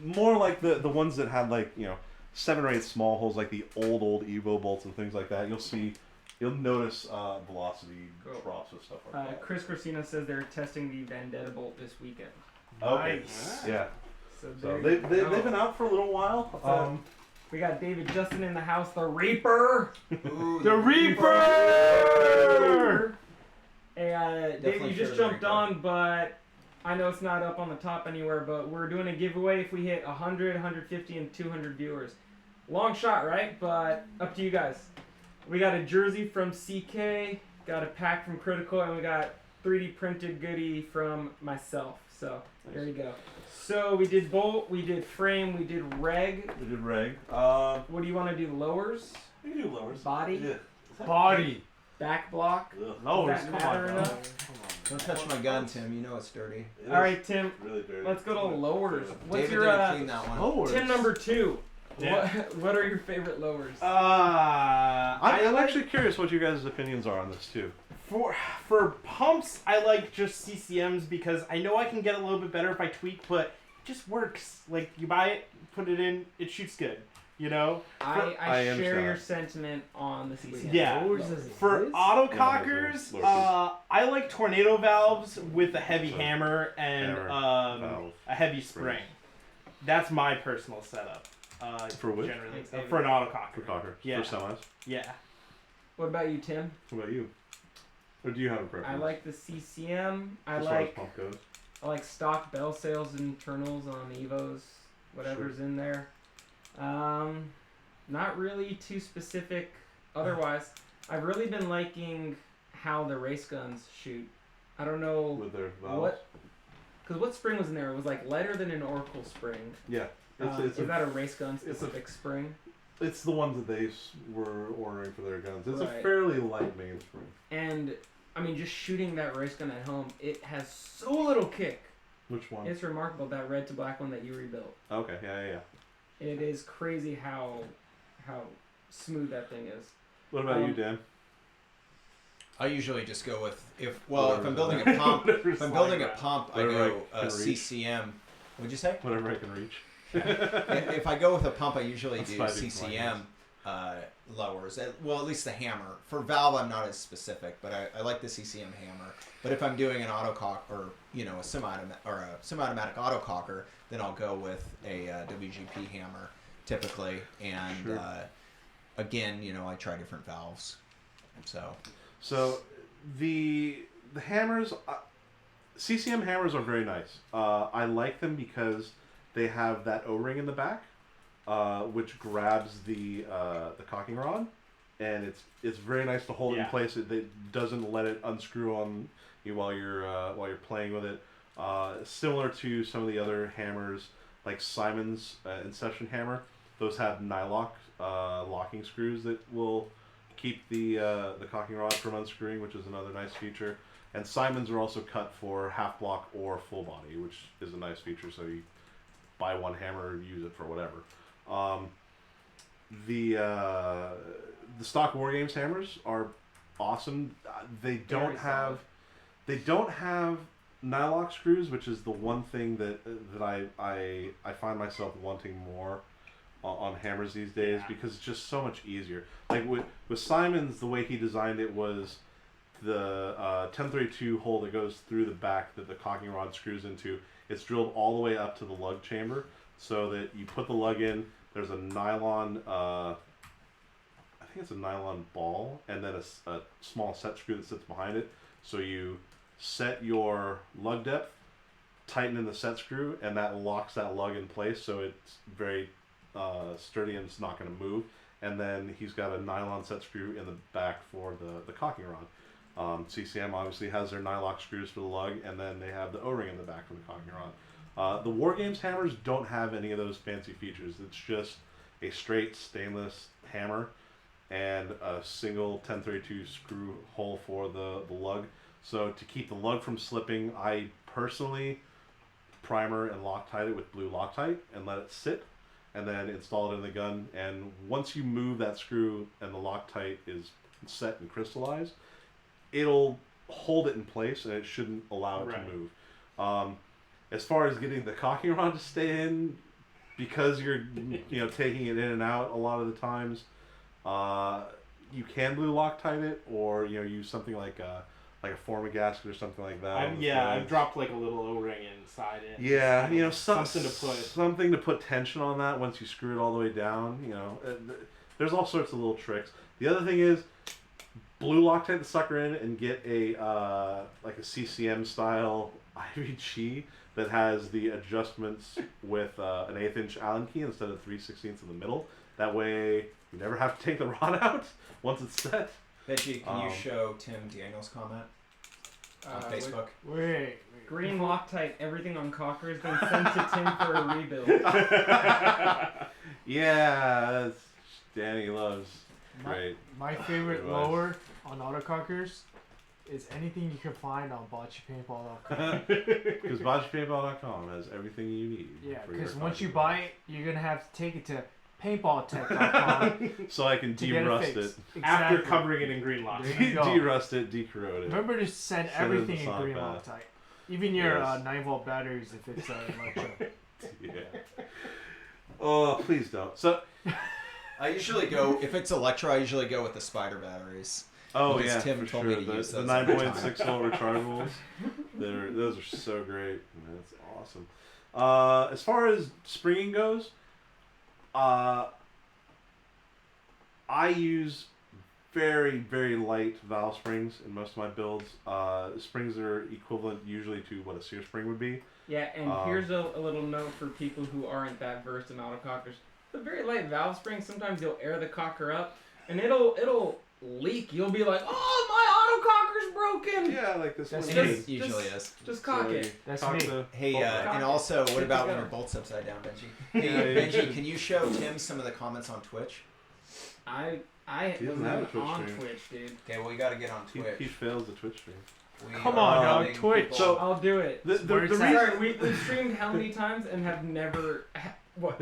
More like the ones that had 7 or 8 small holes, like the old Evo bolts and things like that. You'll notice velocity drops and stuff like that. Chris Corsino says they're testing the Vendetta bolt this weekend. Okay. Nice. Yeah. So So there they've you go. been out for a little while. So, we got David Justin in the house, the Reaper. Ooh, The Reaper! Hey, David, Definitely you just sure the jumped Reaper. on, but I know it's not up on the top anywhere, but we're doing a giveaway if we hit 100, 150, and 200 viewers. Long shot, right? But up to you guys. We got a jersey from CK, got a pack from Critical, and we got 3D printed goodie from myself. So there you go. So we did bolt, we did frame, we did reg. We did reg. What do you want to do? Lowers? We can do lowers. Body? Yeah. Body. Back block? Ugh. Lowers. Does that Come matter on. enough? Don't touch my gun, Tim. You know it's dirty. It All is right, Tim. Really dirty. Let's go to lowers. What's David your didn't clean that one. Lowers. Tim number 2? Yeah. What are your favorite lowers? I'm actually curious what you guys' opinions are on this too. For pumps, I like just CCMs because I know I can get a little bit better if I tweak, but it just works. Like you buy it, put it in, it shoots good. I I share understand. your sentiment on the CCM. Yeah. Lowers as it For is? autocockers, Lowers. I like tornado valves with a heavy So, hammer and valve, a heavy spring. spring. That's my personal setup. For which? Generally, Thanks, for an autococker. For cocker. Yeah. For semis. Yeah. What about you, Tim? What about you? Or do you have a preference? I like the CCM. as far as pump goes. I like stock bell sales and internals on Evos. whatever's in there. Not really too specific. Otherwise, I've really been liking how the race guns shoot. I don't know With their valves. what, because what spring was in there? It was like lighter than an Oracle spring. Yeah. Is that a race gun specific spring? It's the ones that they were ordering for their guns. It's a Right. fairly light mainspring. And I mean, just shooting that race gun at home, it has so little kick. Which one? It's remarkable, that red to black one that you rebuilt. Okay, yeah. It is crazy how smooth that thing is. What about you, Dan? I usually just go with if I'm building a pump, I Whatever go I can reach. CCM. What'd you say? Whatever I can reach. If I go with a pump, I usually That's do why I do CCM lowers. Well, at least the hammer. For valve, I'm not as specific, but I like the CCM hammer. But if I'm doing an autococker or a semi-automatic autococker, then I'll go with a WGP hammer typically. And Sure. again, I try different valves. So the hammers, CCM hammers are very nice. I like them because they have that O-ring in the back, which grabs the cocking rod, and it's very nice to hold it in place. It doesn't let it unscrew on you while you're playing with it. Similar to some of the other hammers, like Simon's Inception hammer, those have nylock locking screws that will keep the cocking rod from unscrewing, which is another nice feature. And Simon's are also cut for half block or full body, which is a nice feature. So you buy one hammer, use it for whatever. The stock War Games hammers are awesome. They don't have nylock screws, which is the one thing that I find myself wanting more on hammers these days, because it's just so much easier. Like with Simon's, the way he designed it was the 1032 hole that goes through the back that the cocking rod screws into. It's drilled all the way up to the lug chamber, so that you put the lug in. There's a nylon, I think it's a nylon ball, and then a small set screw that sits behind it. So you set your lug depth, tighten in the set screw, and that locks that lug in place, so it's very sturdy and it's not going to move. And then he's got a nylon set screw in the back for the cocking rod. CCM obviously has their nylock screws for the lug, and then they have the O-ring in the back for the cocking rod. The War Games hammers don't have any of those fancy features. It's just a straight stainless hammer and a single 1032 screw hole for the lug. So to keep the lug from slipping, I personally primer and Loctite it with blue Loctite and let it sit, and then install it in the gun. And once you move that screw and the Loctite is set and crystallized, it'll hold it in place and it shouldn't allow it to move. As far as getting the cocking rod to stay in, because you're taking it in and out a lot of the times, you can blue Loctite it, or use something like a forma gasket or something like that. I've dropped like a little O-ring inside it. Yeah, something to put tension on that once you screw it all the way down. There's all sorts of little tricks. The other thing is, blue Loctite the sucker in and get a CCM style IVG that has the adjustments with an 1/8 inch Allen key instead of 3/16 in the middle. That way you never have to take the rod out once it's set. Veggie, can you show Tim Daniel's comment on Facebook? Wait. Green Loctite, everything on Cocker has been sent to Tim for a rebuild. Yeah, that's Danny loves. Great. My favorite It was. lower on autocockers is anything you can find on BacciPaintball.com. Because BacciPaintball.com has everything you need. Yeah, for your because once you cocking buy it, you're going to have to take it to PaintballTek.com so I can to get it derust fixed. it. after Exactly. covering it in green lock. There you go. Derust it, decorrode it. Remember to send Send it in everything the in sock green bath. Loctite. Even your Yes. 9-volt batteries if it's electro. Yeah. Oh, please don't. So. I usually go, if it's Electra, I usually go with the spider batteries. Oh Because yeah, Tim for told sure. me to use The those every 9.6 time. volt rechargeables. Those are so great. That's awesome. As far as springing goes, I use very, very light valve springs in most of my builds. Springs are equivalent usually to what a sear spring would be. Yeah, and here's a little note for people who aren't that versed in autocockers. The very light valve spring, sometimes you'll air the cocker up, and it'll leak. You'll be like, oh, my autococker's broken! Yeah, like this That's one. me. It usually is. Just cock it. That's Cock me. the Hey, bolt back. and also, what Good about to when go. your bolt's upside down, Benji? Hey, Yeah, Benji, can you show Tim some of the comments on Twitch? I He was doesn't have a not Twitch on stream. Twitch, dude. Okay, well, we got to get on Twitch. He fails the Twitch stream. We Come are on, dog, letting Twitch. people- So- I'll do it. The Where it's reason Sorry, we've streamed how many times and have never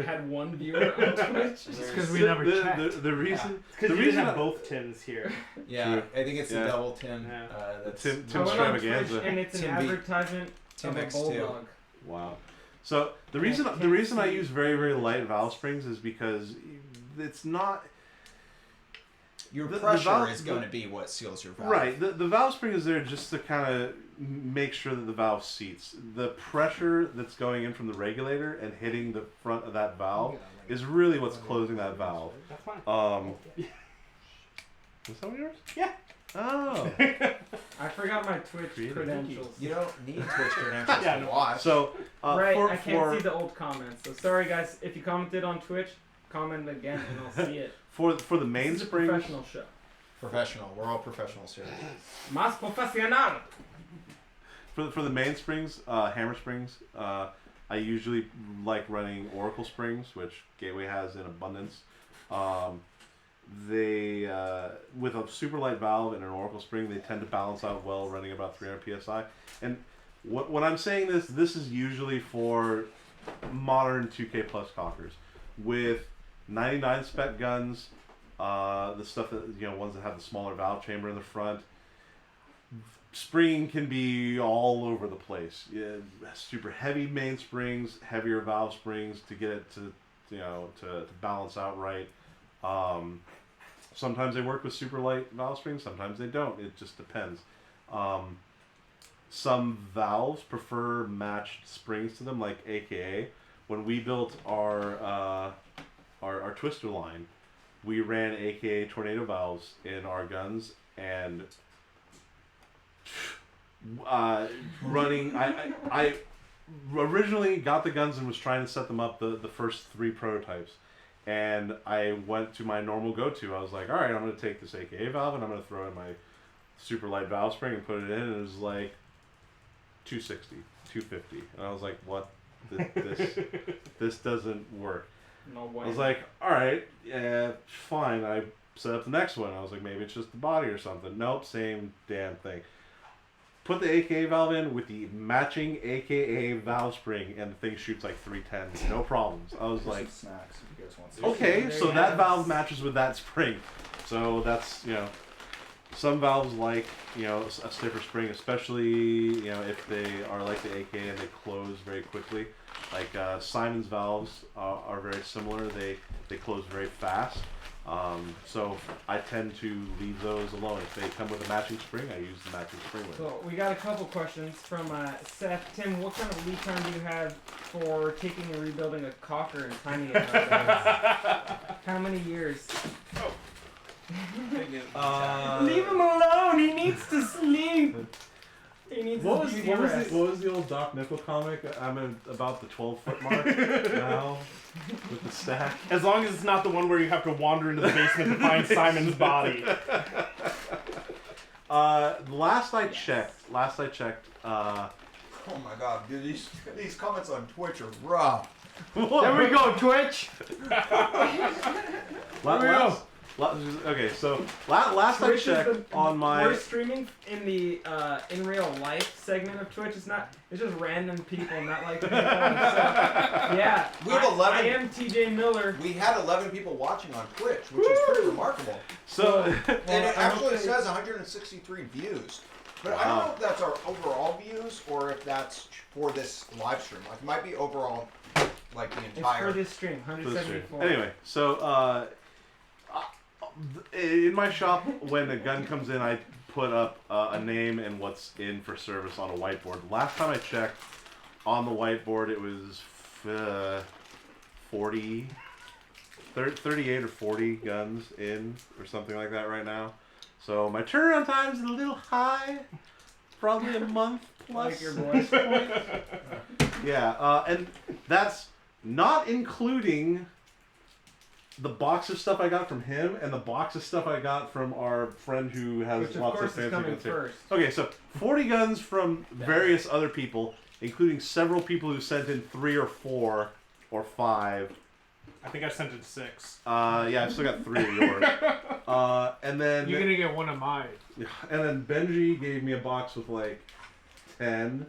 had one viewer on Twitch? Just because we never checked. the reason Because the you reason didn't have I- both Tims here. Yeah, True. I think it's Yeah. a double Tim. Yeah. That's Tim I went on Twitch extravaganza. and it's an Tim B. advertisement Tim of a X2. bulldog. Wow. So the can't reason I see. use very, very light valve springs is because it's not Your the pressure valve- is going to be what seals your valve. right. The valve spring is there just to kind of make sure that the valve seats. The pressure that's going in from the regulator and hitting the front of that valve is really what's closing that valve. That's fine. Is that one yours? Yeah. Oh. I forgot my Twitch Creative. credentials. You don't need Twitch credentials Yeah, to no. watch. So Right, for, I can't for, see the old comments. So sorry guys, if you commented on Twitch, comment again and I'll see it. for the main This is a spring. professional show. Professional. We're all professionals here. Más profesional. For the main springs, hammer springs, I usually like running Oracle springs, which Gateway has in abundance. They with a super light valve and an Oracle spring, they tend to balance out well, running about 300 psi. And when I'm saying this is usually for modern 2K plus cockers with 99 spec guns, the stuff that ones that have the smaller valve chamber in the front. Spring can be all over the place. Yeah, super heavy main springs, heavier valve springs to get it to to balance out right. Sometimes they work with super light valve springs, sometimes they don't. It just depends. Some valves prefer matched springs to them, like AKA. When we built our twister line, we ran AKA tornado valves in our guns, and running. I originally got the guns and was trying to set them up the first 3 prototypes, and I went to my normal go-to. I was like, all right, I'm going to take this AKA valve and I'm going to throw in my super light valve spring and put it in, and it was like 260, 250, and I was like, what? This doesn't work. No way. I was like, all right, yeah, fine. I set up the next one. I was like, maybe it's just the body or something. Nope, same damn thing. Put the AKA valve in with the matching AKA valve spring, and the thing shoots like 310, no problems. I was like, snacks if you guys want some. okay, There so you that have it. valve matches with that spring. So that's, some valves like, a stiffer spring, especially, if they are like the AKA and they close very quickly. Like Simon's valves are very similar. They close very fast. So I tend to leave those alone. If they come with a matching spring, I use the matching spring with it. So we got a couple questions from Seth. Tim, what kind of lead time do you have for taking and rebuilding a cocker and timing it? How many years? Leave him alone. He needs to sleep. He needs What his was, beauty what, was rest. the, what was the old Doc Nickel comic? I'm in about the 12-foot mark now with the stack. As long as it's not the one where you have to wander into the basement to find Simon's body. Last I checked. Oh my god, dude, these comments on Twitch are rough. There we go, Twitch. Okay, so last I Twitch is checked on my. We're streaming in the in real life segment of Twitch. It's just random people, not like people. So, yeah. We have 11 I am TJ Miller. We had 11 people watching on Twitch, which is pretty remarkable. So And it I hope actually they- says 163 views. But I don't know if that's our overall views or if that's for this live stream. Like, it might be overall, like the It's entire. for this stream, 174. Anyway, so in my shop, when a gun comes in, I put up a name and what's in for service on a whiteboard. Last time I checked, on the whiteboard it was 38 or 40 guns in, or something like that right now. So my turnaround time is a little high, probably a month plus. Like your at voice. this point. Yeah, and that's not including the box of stuff I got from him and the box of stuff I got from our friend who has Which of lots course of fancy is coming guns here. first. Okay, so 40 guns from various other people, including several people who sent in 3 or 4 or 5. I think I sent it 6. Yeah, I've still got 3 of yours. And then You're gonna get one of mine. And then Benji gave me a box with like 10.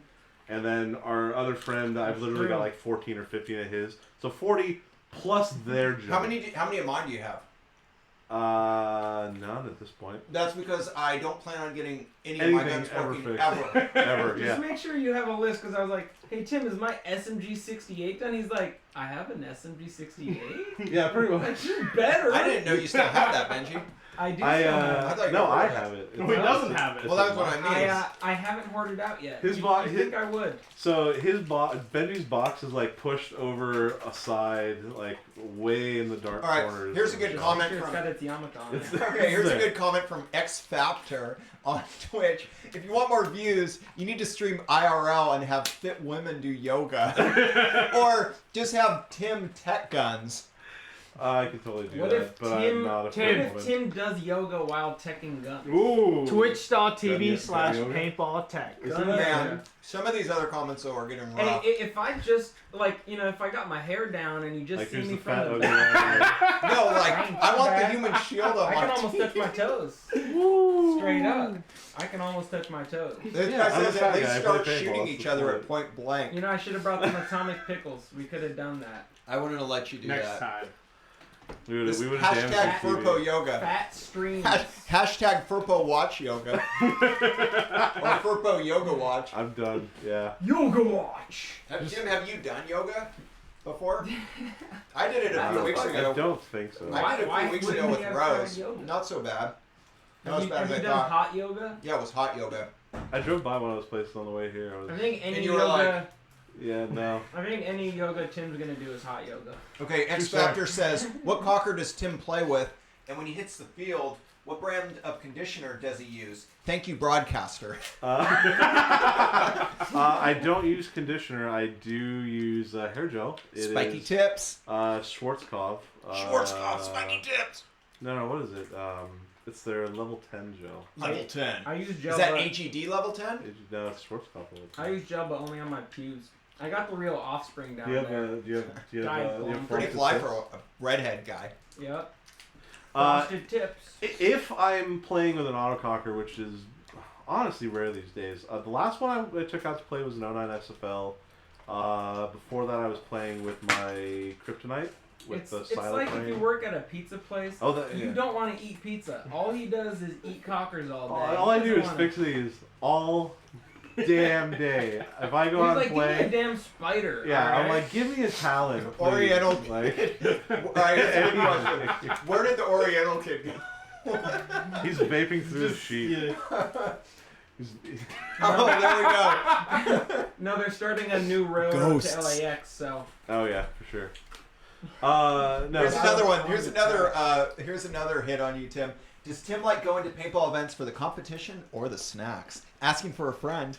And then our other friend, I've literally got like 14 or 15 of his. So 40 plus their junk. How many of mine do you have? None at this point. That's because I don't plan on getting any Anything of my guns ever working fixed. ever. Ever, Just yeah. make sure you have a list, because I was like, hey Tim, is my SMG 68 done? He's like, I have an SMG 68? Yeah, pretty much. Like, you better. I didn't know you still had that, Benji. I do still have I thought you no, were I right. have it. No, he doesn't have it. Well, that's what I mean. I haven't hoarded out yet. His you his- think I would? So Benji's box is like pushed over a side, like way in the dark All right, corners. here's a good Just comment make sure from. it's got its yarmulke on it. It's- Okay, here's a there. good comment from X Factor on Twitch. If you want more views, you need to stream IRL and have fit women do yoga, or just have Tim tech guns. I could totally do What that, if but Tim- I'm not a What fan if of it. Tim does yoga while teching guns? Ooh. Twitch.tv/Paintball Tek. Isn't Gun that- Man, some of these other comments though are getting Hey, rough. if I just, like, if I got my hair down and you just Like, see here's me the from fat the ugly back, guy. No, like ain't I too want the bad. human shield on I my can almost touch my toes. Straight up. I can almost touch my toes. This Yeah, guy I'm a says fat at guy. least I start play paintball, shooting that's each the other point. at point blank. I should have brought them atomic pickles. We could have done that. I wouldn't have let you do Next that. time. We This would have hashtag damaged Furpo TV. yoga. Fat streams. Hashtag Furpo watch yoga. Or Furpo yoga watch. I'm done. Yeah. Yoga watch. Tim, have you done yoga before? I did it a few weeks I ago. don't think so. I did it a Why few weeks wouldn't ago he with have Rose. tried yoga? Not so bad. Not Have as you, bad have as you I done thought. hot yoga? Yeah, it was hot yoga. I drove by one of those places on the way here. I I was, think any And you were yoga. yeah, no. I think any yoga Tim's gonna do is hot yoga. Okay, X Factor says, what cocker does Tim play with? And when he hits the field, what brand of conditioner does he use? Thank you, broadcaster. I don't use conditioner. I do use hair gel. It Spiky is, tips. Schwarzkopf. Schwarzkopf, spiky tips. No, what is it? It's their level 10 gel. Level 10. I use gel. Is that but- HED level 10? No, it's Schwarzkopf level 10. I use gel, but only on my pubes. I got the real offspring down Do you have there. do you have Dyed do you have blonde. Pretty frosted fly tips? for a redhead guy. Yep. Uh, Frosted tips. If I'm playing with an autococker, which is honestly rare these days, the last one I took out to play was an 09 SFL. Before that, I was playing with my Kryptonite with the It's silent like if you frame. work at a pizza place. Oh, that, You yeah. don't want to eat pizza. All he does is eat cockers all day. All I He do doesn't is wanna- fix these all damn day. If I go He's out like, and give me a play, damn spider. yeah, I'm alright? like, give me a talent. please." Oriental Like, Alright, here's a question. Where did the Oriental kid go? he's vaping through the sheet. Yeah. Oh, there we go. No, they're starting a new road Ghosts. to LAX, so. Oh yeah, for sure. No, Here's so- another one. Here's another hit on you, Tim. Does Tim like going to paintball events for the competition or the snacks? Asking for a friend.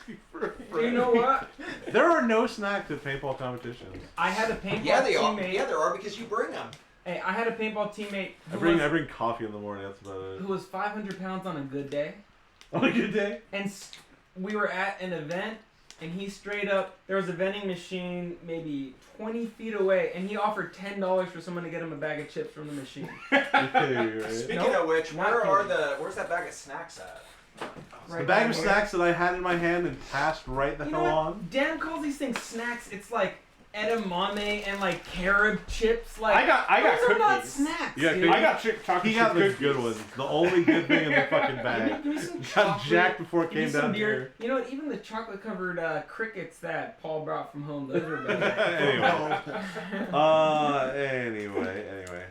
You know what? There are no snacks at paintball competitions. I had a paintball Yeah, they are. teammate. Yeah, there are because you bring them. Hey, I had a paintball teammate I who, bring coffee in the morning. That's about it. who was 500 pounds on a good day. On a good day. And we were at an event, and he straight up, there was a vending machine maybe 20 feet away, and he offered $10 for someone to get him a bag of chips from the machine. Okay, right? Speaking Nope, of which, not where's that bag of snacks at? The Right bag down of here. snacks that I had in my hand and passed right the You hell know on. what? Dan calls these things snacks. It's like edamame and like carob chips. Like I got those are not cookies. snacks. You got dude. cookies? I got chocolate He got chip the cookies. good ones. The only good thing in the fucking bag. Give me some Got chocolate. jacked before it Give me came some down beer. here. You know what? Even the chocolate-covered crickets that Paul brought from home, those are better. Anyway.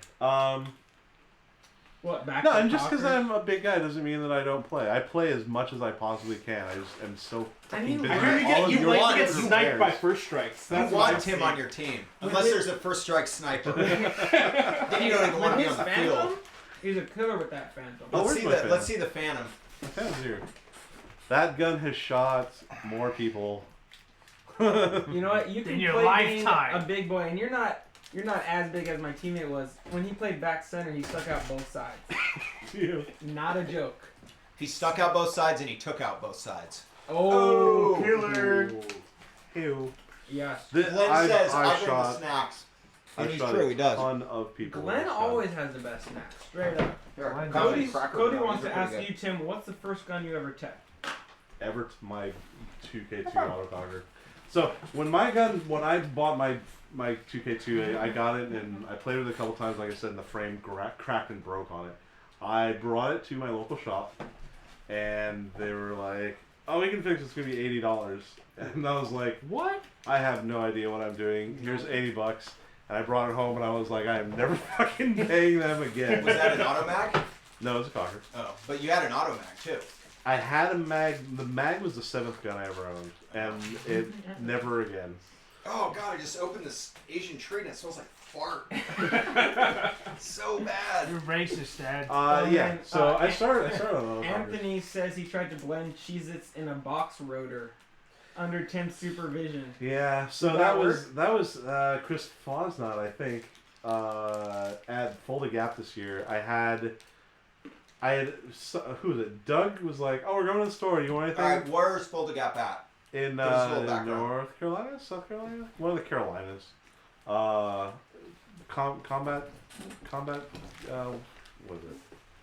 What? Back No, to and just because Cocker? I'm a big guy doesn't mean that I don't play. I play as much as I possibly can. I just am so I fucking mean, busy. I with really all of You your like to get fucking sniped by affairs. first strikes. You That's want what I Tim see. on your team. Unless there's a first strike sniper. Then you don't even want to With be his on the Phantom, field. he's a killer with that Phantom. Oh, Let's where's see my the Phantom? let's see the Phantom. My fan's here. That gun has shot more people You know what? You In can your play being lifetime. a big boy, and you're not as big as my teammate was. When he played back center, he stuck out both sides. Not a joke. He stuck out both sides and he took out both sides. Oh, Killer. Ew. yeah. Glenn says, I bring the shot, snacks. And I he's shot true, a he does. ton of people. with Glenn this gun. always has the best snacks. Straight up. Here, Cody cracker wants brownies to are ask pretty you, Tim, what's the first gun you ever tech? Ever my 2K2 Autococker. So when I bought my 2K2, I got it and I played with it a couple times. Like I said, and the frame cracked and broke on it. I brought it to my local shop, and they were like, "Oh, we can fix it. It's gonna be $80." And I was like, What? I have no idea what I'm doing. Here's $80. And I brought it home, and I was like, I am never fucking paying them again. Was that an Automac? No, it was a cocker. Oh, but you had an Automac too. I had a mag. The mag was the 7th gun I ever owned, and it never again. Oh god, I just opened this Asian tree and it smells like fart. So bad. You're racist, Dad. Yeah. man, So I started on those. Anthony says he tried to blend Cheez-Its in a box rotor under Tim's supervision. Yeah. So Did that that was Chris Fosnot, I think. At Fold a Gap this year, I had who was it? Doug was like, "Oh, we're going to the store. You want anything?" Alright, where's Fold a Gap at? In Give us a little background. North Carolina, South Carolina, one of the Carolinas. Combat. What is it?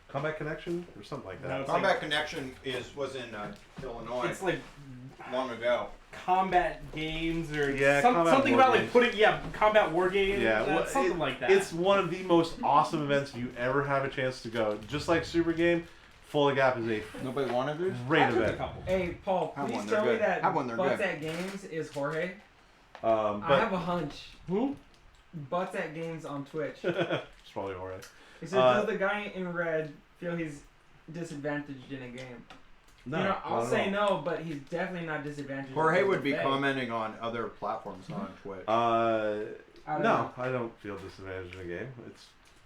Combat Connection or something like that. No, it's Combat Connection was in Illinois It's like long ago. combat games or Yeah, combat something war about games. like combat war games. Yeah, well, something like that. It's one of the most awesome events you ever have a chance to go. Just like Super Game, Fold a Gap is a Nobody wanted these? great I took a event. couple. Hey, Paul, Have please one, they're tell me good. that Have one, they're Butts good. at Games is Jorge. But I have a hunch. Who? Butts at Games on Twitch. it's probably alright. He said, does the guy in red feel he's disadvantaged in a game? No, you know, not I'll at say all. no, but he's definitely not disadvantaged. Jorge in would be Fey. commenting on other platforms, not on Twitch. I don't No, know. I don't feel disadvantaged in a game.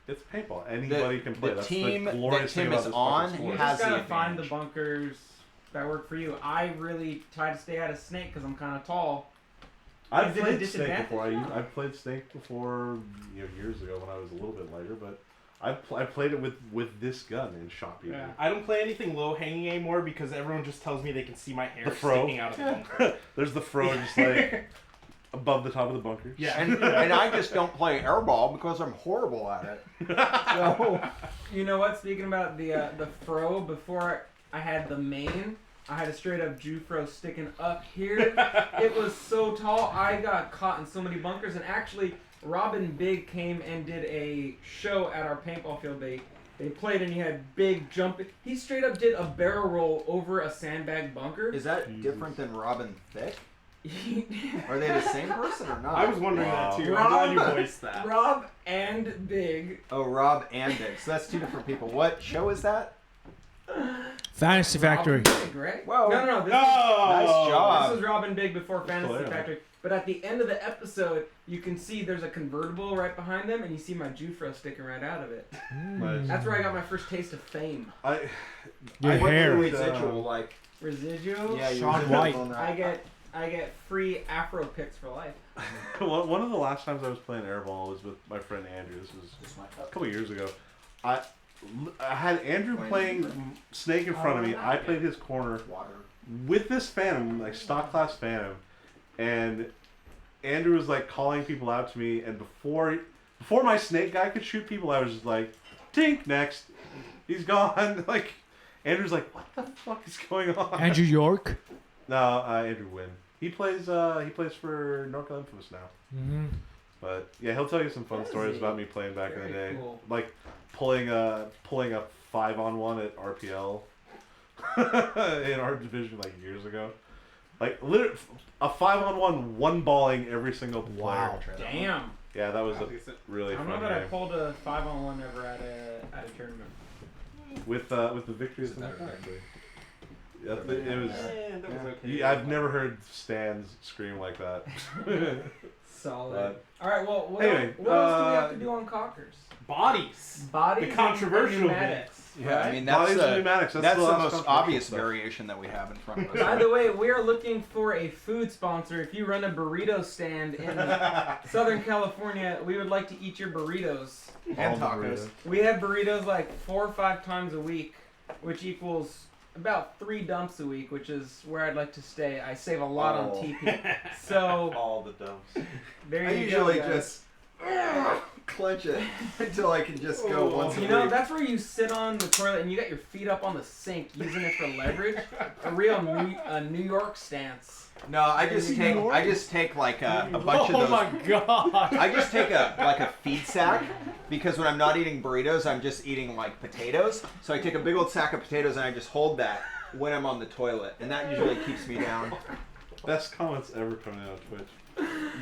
It's paintball. Anybody can play. The That's team the that glorious thing Tim about is this on fucking You sport. has just gotta the find the advantage. bunkers that work for you. I really try to stay out of snake because I'm kind of tall. I've Is it a played Snake disadvantage before. now? I've played Snake before, years ago when I was a little bit lighter, but I played it with this gun and shot people. Yeah, I don't play anything low hanging anymore because everyone just tells me they can see my hair The fro. sticking out of the bunker. There's the fro just like above the top of the bunker. Yeah. And I just don't play airball because I'm horrible at it. So, You know what? Speaking about the fro, before I had the mane, I had a straight up Jew fro sticking up here. It was so tall, I got caught in so many bunkers. And actually, Robin Big came and did a show at our paintball field. They played and he had Big jumping. He straight up did a barrel roll over a sandbag bunker. is that different than Robin Thicke? Are they the same person or not? I was wondering Wow. that too. I'm glad you voiced that. Rob and Big. Oh, Rob and Dick. So that's two different people. What show is that? Fantasy Factory. Robin Big, right? Whoa. No. No! Nice job. This was Robin Big before Fantasy Hilarious. Factory. But at the end of the episode, you can see there's a convertible right behind them, and you see my Jufro sticking right out of it. Nice. That's where I got my first taste of fame. Your What hair. residual, like? Residual. Yeah, Sean residual White. on that. I get free Afro picks for life. One of the last times I was playing airball was with my friend Andrew. This was a couple years ago. I had Andrew playing Snake in front of me. I played his corner Water. with this Phantom, like stock class Phantom, and Andrew was like calling people out to me. And before my Snake guy could shoot people, I was just like, "Tink, next, he's gone." Like Andrew's like, "What the fuck is going on?" Andrew York. No, Andrew Wynn. He plays for Norcal Infamous now. Mm-hmm. But yeah, he'll tell you some fun Does stories he? about me playing back in the Very day, cool. like pulling a 5-on-1 at RPL in our division like years ago. Like literally a 5-on-1, one balling every single player. Wow. Damn. Yeah, that was a really I don't fun know that I game. pulled a 5-on-1 ever at a tournament. With the victory at the factory. Yeah, it was. Yeah, that was okay. I've never heard Stans scream like that. Solid. All right. Well, what, Anyway, what else do we have to do on cockers? Bodies. Bodies. The controversial and pneumatics. Yeah, I mean Bodies that's and pneumatics. that's the the last most controversial obvious stuff. variation that we have in front of us. By the way, we are looking for a food sponsor. If you run a burrito stand in Southern California, we would like to eat your burritos. And All the tacos. burritos. We have burritos like 4 or 5 times a week, which equals about 3 dumps a week, which is where I'd like to stay. I save a lot on Oh. TP. So All the dumps. there I you usually go, guys. just clench it until I can just go once a You know, week. that's where you sit on the toilet and you got your feet up on the sink using it for leverage. A real New York stance. No, I just take like a bunch of Oh those. my god. I just take a feed sack because when I'm not eating burritos, I'm just eating like potatoes. So I take a big old sack of potatoes and I just hold that when I'm on the toilet, and that usually keeps me down. Best comments ever coming out of Twitch.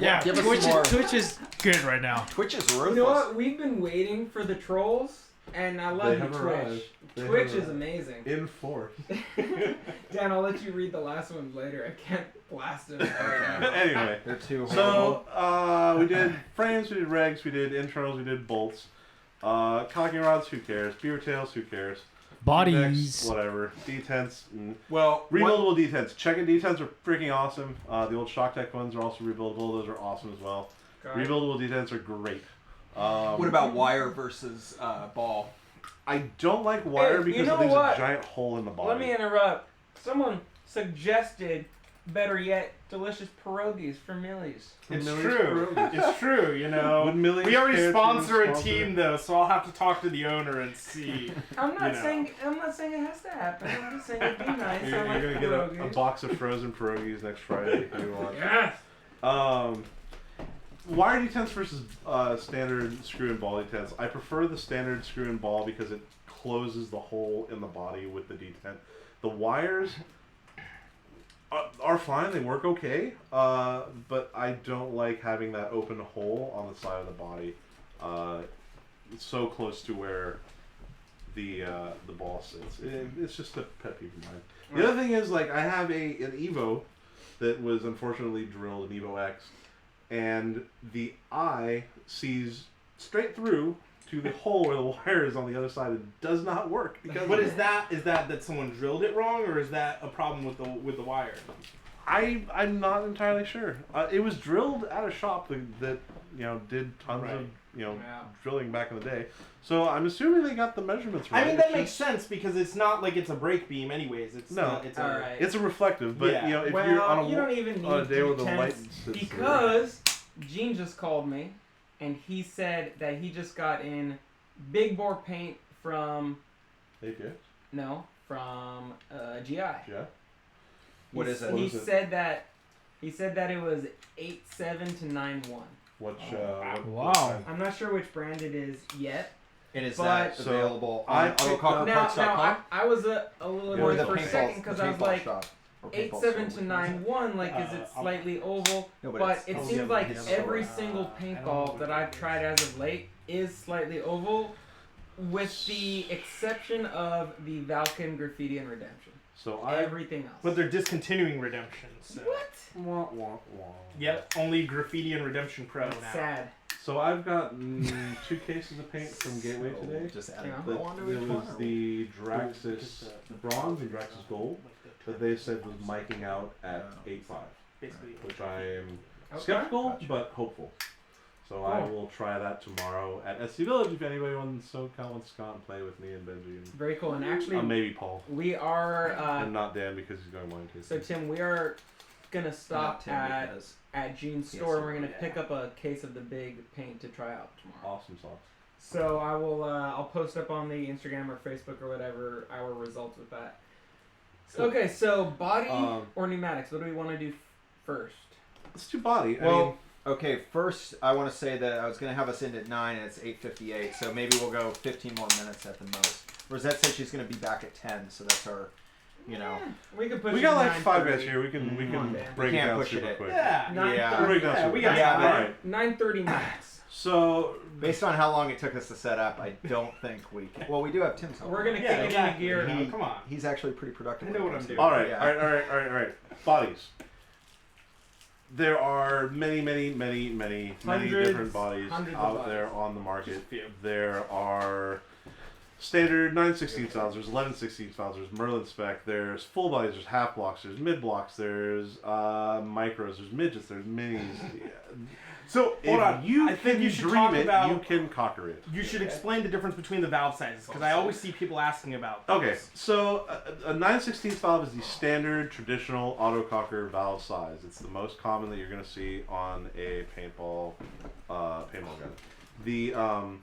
Yeah, Give us Twitch, some more. Twitch is good right now. Twitch is You ruthless. know what? We've been waiting for the trolls, and I love They you, have Twitch. arrived. They Twitch have is arrived. amazing. In force. Dan, I'll let you read the last one later. I can't blast it. Anyway. They're too So, we did frames, we did regs, we did intros, we did bolts. Cocking rods, who cares? Beaver tails, who cares? Bodies. Next, whatever. Detents. well. Rebuildable detents. Check-in detents are freaking awesome. The old Shock Tech ones are also rebuildable. Those are awesome as well. Rebuildable detents are great. What about wire versus ball? I don't like wire Hey, because you know it leaves what? a giant hole in the body. Let me interrupt. Someone suggested, better yet, delicious pierogies for Millies. It's Millie's true. pierogies. It's true, you know. Would Millie's We already care to sponsor a sponsor? team though, so I'll have to talk to the owner and see. I'm not You know. saying it has to happen. I'm just saying it'd be nice. You're, I like you're gonna get a pierogies. box of frozen pierogies next Friday if you want. Yes. Wire detents versus standard screw and ball detents. I prefer the standard screw and ball because it closes the hole in the body with the detent. The wires are fine; they work okay, but I don't like having that open hole on the side of the body, so close to where the ball sits. It's just a pet peeve of mine. The other thing is, like, I have an Evo that was unfortunately drilled, an Evo X, and the eye sees straight through to the hole where the wire is on the other side. It does not work because But is that someone drilled it wrong, or is that a problem with the wire? I'm not entirely sure. It was drilled at a shop that did tons Right. of Yeah. drilling back in the day. So I'm assuming they got the measurements right. I mean, that It's makes just- sense because it's not like it's a brake beam, anyways. It's No. it's All a, right. It's a reflective, but Yeah. if well, you're on you don't even need on a day where the detents light sits there. because Gene just called me and he said that he just got in big bore paint from GI. Yeah. What is it? He What is it? said that it was 87 to 91. What Wow. I'm not sure which brand it is yet. And is But- that So, available I on picked up- Now, AutoCockerParts.com? I was a little Or annoyed the for a paintball, second because I was like, shop, or paintball 87 store. to 91, like, is it I'll- slightly oval? No, But it's- it I'll seems give like him a every store. single I don't know paintball that what I've it tried is. as of late is slightly oval, with the exception of the Valken Graffiti and Redemption. So Everything else. But they're discontinuing Redemption. So. What? Wah, wah, wah. Yep, only Graffiti and Redemption Pro That's now. sad. So I've got 2 cases of paint from Gateway today. Just add Yeah. a But bow onto there each was one, or- the Draxis bronze and Draxis gold that they said was miking out at 8.5, Basically. which I am Okay. skeptical Gotcha. but hopeful. So I will try that tomorrow at SC Village if anybody wants SoCal wants to come out and play with me and Benji and Very cool. And actually, maybe Paul we are. and not Dan because he's going wine So tasting. Tim, we are gonna Not stop Tim, because- at Gene's Yes, store, and we're gonna yeah. pick up a case of the big paint to try out tomorrow. Awesome sauce. So I will. I'll post up on the Instagram or Facebook or whatever our results with that. Cool. Okay, so body Um, or pneumatics? What do we want to do first? Let's do body. Well, okay, first I want to say that I was going to have us end at 9 and it's 8:58, so maybe we'll go 15 more minutes at the most. Rosette said she's going to be back at 10, so that's our, We could push. we it got to like 5 9:30. minutes here. We can Come on, Dan. break it Can't down push super it. quick. Yeah. Yeah. We'll break it down Yeah, super we quick. got Yeah, All right. 9:30 max. So based on how long it took us to set up, I don't think we can. Well, we do have Tim's. We're gonna Yeah, kick exactly. it into gear. Now, come on. He's actually pretty productive. I know when what it I'm comes to doing. it. all right, Yeah. all right. Bodies. There are many Hundreds- different bodies hundreds of out bodies. there on the market. Just a few. There are standard 9/16 valves, there's 11/16 valves, there's Merlin spec, there's full bodies, there's half blocks, there's mid blocks, there's micros, there's midgets, there's minis. So hold on. I think you should talk about. You can cocker it. You should explain the difference between the valve sizes because I always see people asking about. Those. Okay, so a 9/16 valve is the standard traditional autococker valve size. It's the most common that you're going to see on a paintball gun.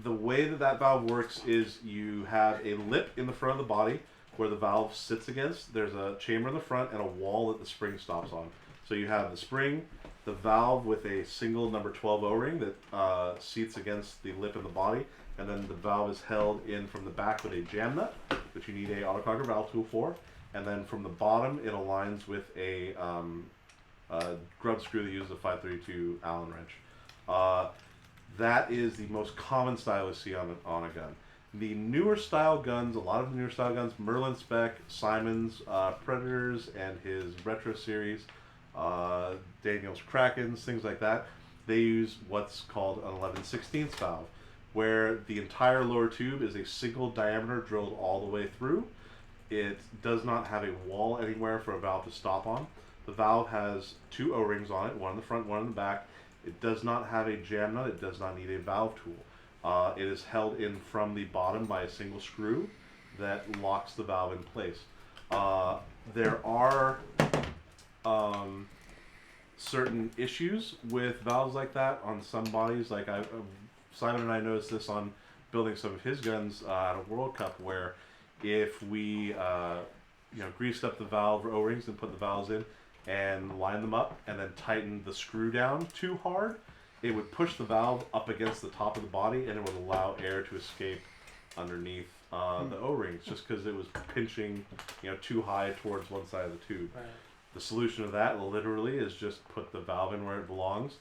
The way that valve works is you have a lip in the front of the body where the valve sits against. There's a chamber in the front and a wall that the spring stops on. So you have the spring, the valve with a single number 12 O-ring that seats against the lip in the body, and then the valve is held in from the back with a jam nut, which you need a autococker valve tool for, and then from the bottom it aligns with a grub screw that uses a 532 Allen wrench. That is the most common style you see on a gun. The newer style guns, a lot of the newer style guns, Merlin spec, Simon's, Predators, and his retro series, Daniel's Krakens, things like that, they use what's called an 11/16 valve, where the entire lower tube is a single diameter drilled all the way through. It does not have a wall anywhere for a valve to stop on. The valve has two O-rings on it, one in the front, one in the back. It does not have a jam nut. It does not need a valve tool. It is held in from the bottom by a single screw that locks the valve in place. There are certain issues with valves like that on some bodies. Like Simon and I noticed this on building some of his guns at a World Cup, where if we greased up the valve O-rings and put the valves in and line them up and then tighten the screw down too hard, it would push the valve up against the top of the body and it would allow air to escape underneath the O-rings, just because it was pinching too high towards one side of the tube. Right. The solution to that literally is just put the valve in where it belongs,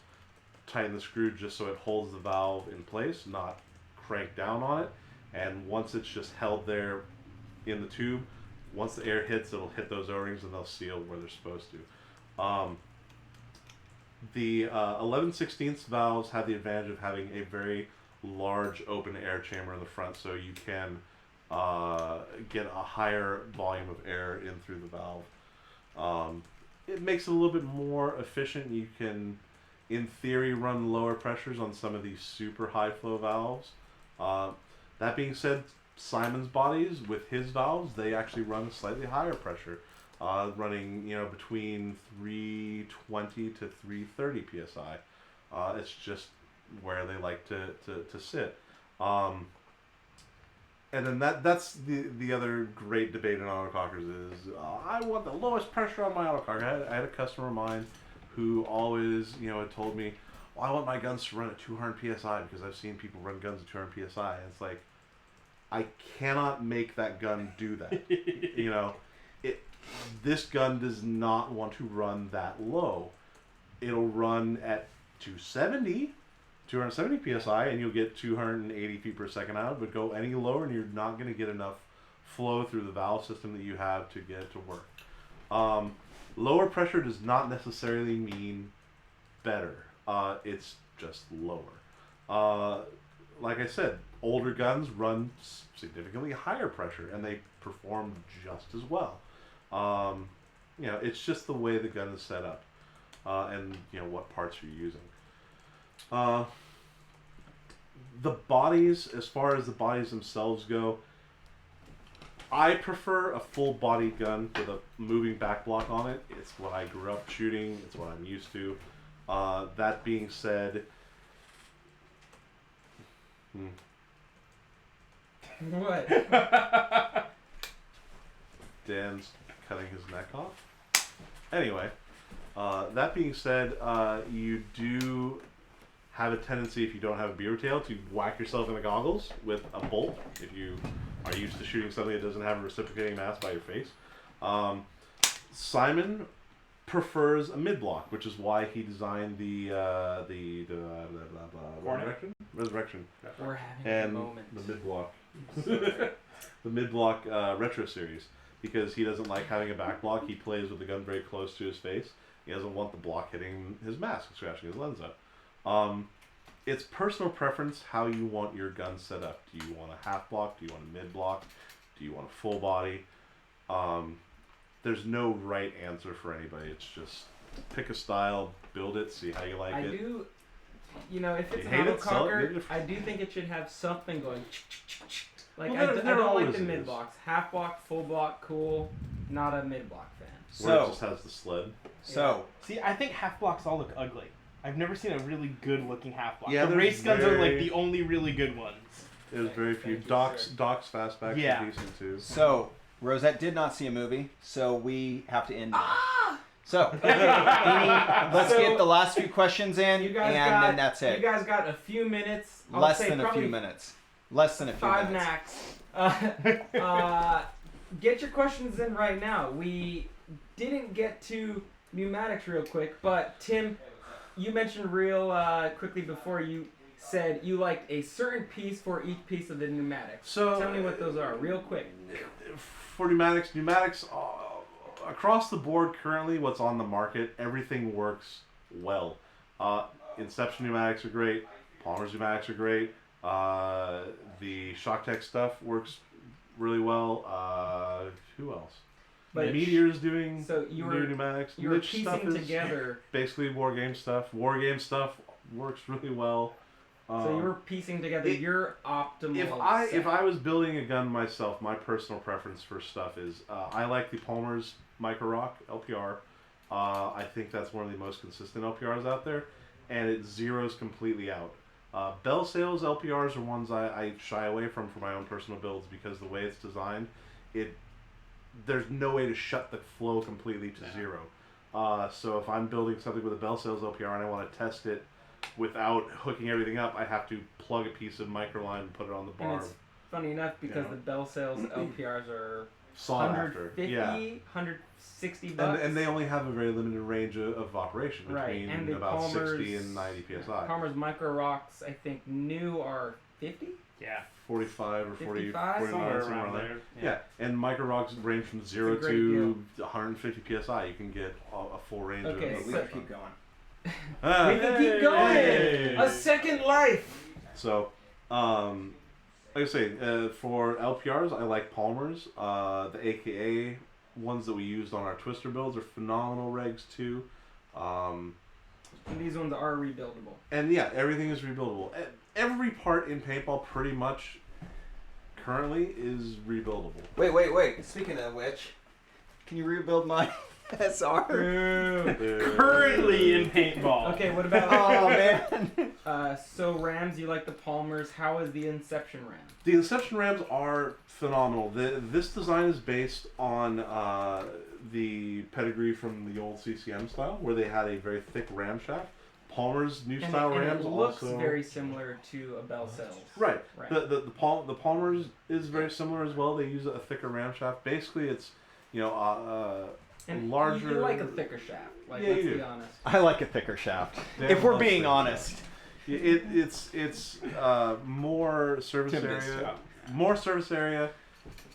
tighten the screw just so it holds the valve in place, not crank down on it, and once it's just held there in the tube, once the air hits, it'll hit those O-rings and they'll seal where they're supposed to. The 11/16 valves have the advantage of having a very large open air chamber in the front, so you can get a higher volume of air in through the valve. It makes it a little bit more efficient. You can, in theory, run lower pressures on some of these super high flow valves. That being said, Simon's bodies with his valves, they actually run slightly higher pressure, running between 320 to 330 psi. It's just where they like to sit. And then that's the other great debate in autocockers is I want the lowest pressure on my autococker. I had a customer of mine who always had told me, well, I want my guns to run at 200 psi because I've seen people run guns at 200 psi, and it's like, I cannot make that gun do that. This gun does not want to run that low. It'll run at 270 psi, and you'll get 280 feet per second out, but go any lower and you're not going to get enough flow through the valve system that you have to get it to work. Lower pressure does not necessarily mean better. It's just lower. Like I said, older guns run significantly higher pressure and they perform just as well. It's just the way the gun is set up, and what parts you're using. The bodies, as far as the bodies themselves go, I prefer a full body gun with a moving back block on it. It's what I grew up shooting. It's what I'm used to. That being said, What? Dan's cutting his neck off. Anyway, that being said, you do have a tendency, if you don't have a beaver tail, to whack yourself in the goggles with a bolt if you are used to shooting something that doesn't have a reciprocating mass by your face. Simon prefers a mid block, which is why he designed the Resurrection, We're having and a moment. the mid block, the mid block retro series, because he doesn't like having a back block. He plays with the gun very close to his face. He doesn't want the block hitting his mask and scratching his lens up. it's personal preference how you want your gun set up. Do you want a half block? Do you want a mid block? Do you want a full body? There's no right answer for anybody. It's just pick a style, build it, see how you like it. I do, you know, if it's You an hate it, sell it, autococker, maybe I do think it should have something going. Like Well, I there don't like always the mid is. blocks. Half block, full block, cool. Not a mid block fan. Where it So, just has the sled. so See, I think half blocks all look ugly. I've never seen a really good looking half block. Yeah, the there's race guns are like very- the only really good ones. There's very few. Thank you, Doc's sir. fastbacks Yeah. are decent too. so Rosette did not see a movie, so we have to end. Now. So, Amy, let's So, get the last few questions in, You guys and got, then that's it. You guys got a few minutes. I'll Less say than a probably few minutes. Less than a few 5 minutes. max. Get your questions in right now. We didn't get to pneumatics real quick, but Tim, you mentioned real quickly before you said you liked a certain piece for each piece of the pneumatics. So Tell me what those are, real quick. For pneumatics across the board currently, what's on the market, everything works well. Inception pneumatics are great. Palmer's pneumatics are great. The ShockTech stuff works really well. Who else? But Meteor's doing so you new were pneumatics. you were Niche stuff piecing is together. basically war game stuff. War game stuff works really well. So you were piecing together your optimal. If I was building a gun myself, my personal preference for stuff is I like the Palmer's Micro Rock LPR. I think that's one of the most consistent LPRs out there, and it zeroes completely out. Bell Sales LPRs are ones I shy away from for my own personal builds because the way it's designed, there's no way to shut the flow completely to zero. So if I'm building something with a Bell Sales LPR and I want to test it without hooking everything up, I have to plug a piece of microline and put it on the And barb. it's funny enough because Yeah. the Bell Sales LPRs are Sought after. 150, Yeah. 160 bucks. And they only have a very limited range of operation Right, between and the about 60 Palmer's- and 90 psi. Palmer's Micro Rocks, I think, new are 50? Yeah. 45 or 40, 55? 49, Somewhere somewhere around around there. Yeah, and micro rocks range from 0 great to 150 psi. You can get a full range Okay, of We so- gotta keep going. We can keep going! Hey! A second life! So, like I say, for LPRs, I like Palmer's. The AKA ones that we used on our Twister builds are phenomenal regs too. And these ones are rebuildable. And yeah, everything is rebuildable. Every part in paintball pretty much currently is rebuildable. Wait. Speaking of which, can you rebuild my SR? Currently in paintball. Okay, what about... Oh, man. So Rams, you like the Palmers. How is the Inception Ram? The Inception Rams are phenomenal. This design is based on the pedigree from the old CCM style, where they had a very thick ram shaft. Palmer's new style and rams it looks also very similar to a Bell Sales. right. Right. The Palmer's is very similar as well. They use a thicker ram shaft. Basically, it's And larger. You like a thicker shaft. Like, Yeah, let's you be do. honest. I like a thicker shaft. Damn If we're well being thick. honest. It's more surface Tim is, area. yeah. More surface area.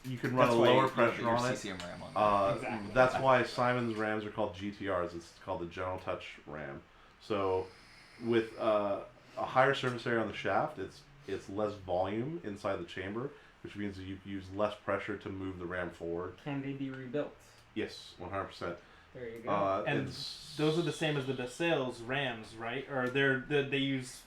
You can run That's a why lower you pressure get your on it. CCM RAM on there. Exactly. That's why Simon's Rams are called GTRs. It's called the General Touch Ram. So, with a higher surface area on the shaft, it's less volume inside the chamber, which means that you use less pressure to move the ram forward. Can they be rebuilt? Yes, 100%. There you go. And It's- those are the same as the Sales Rams, right? Or they use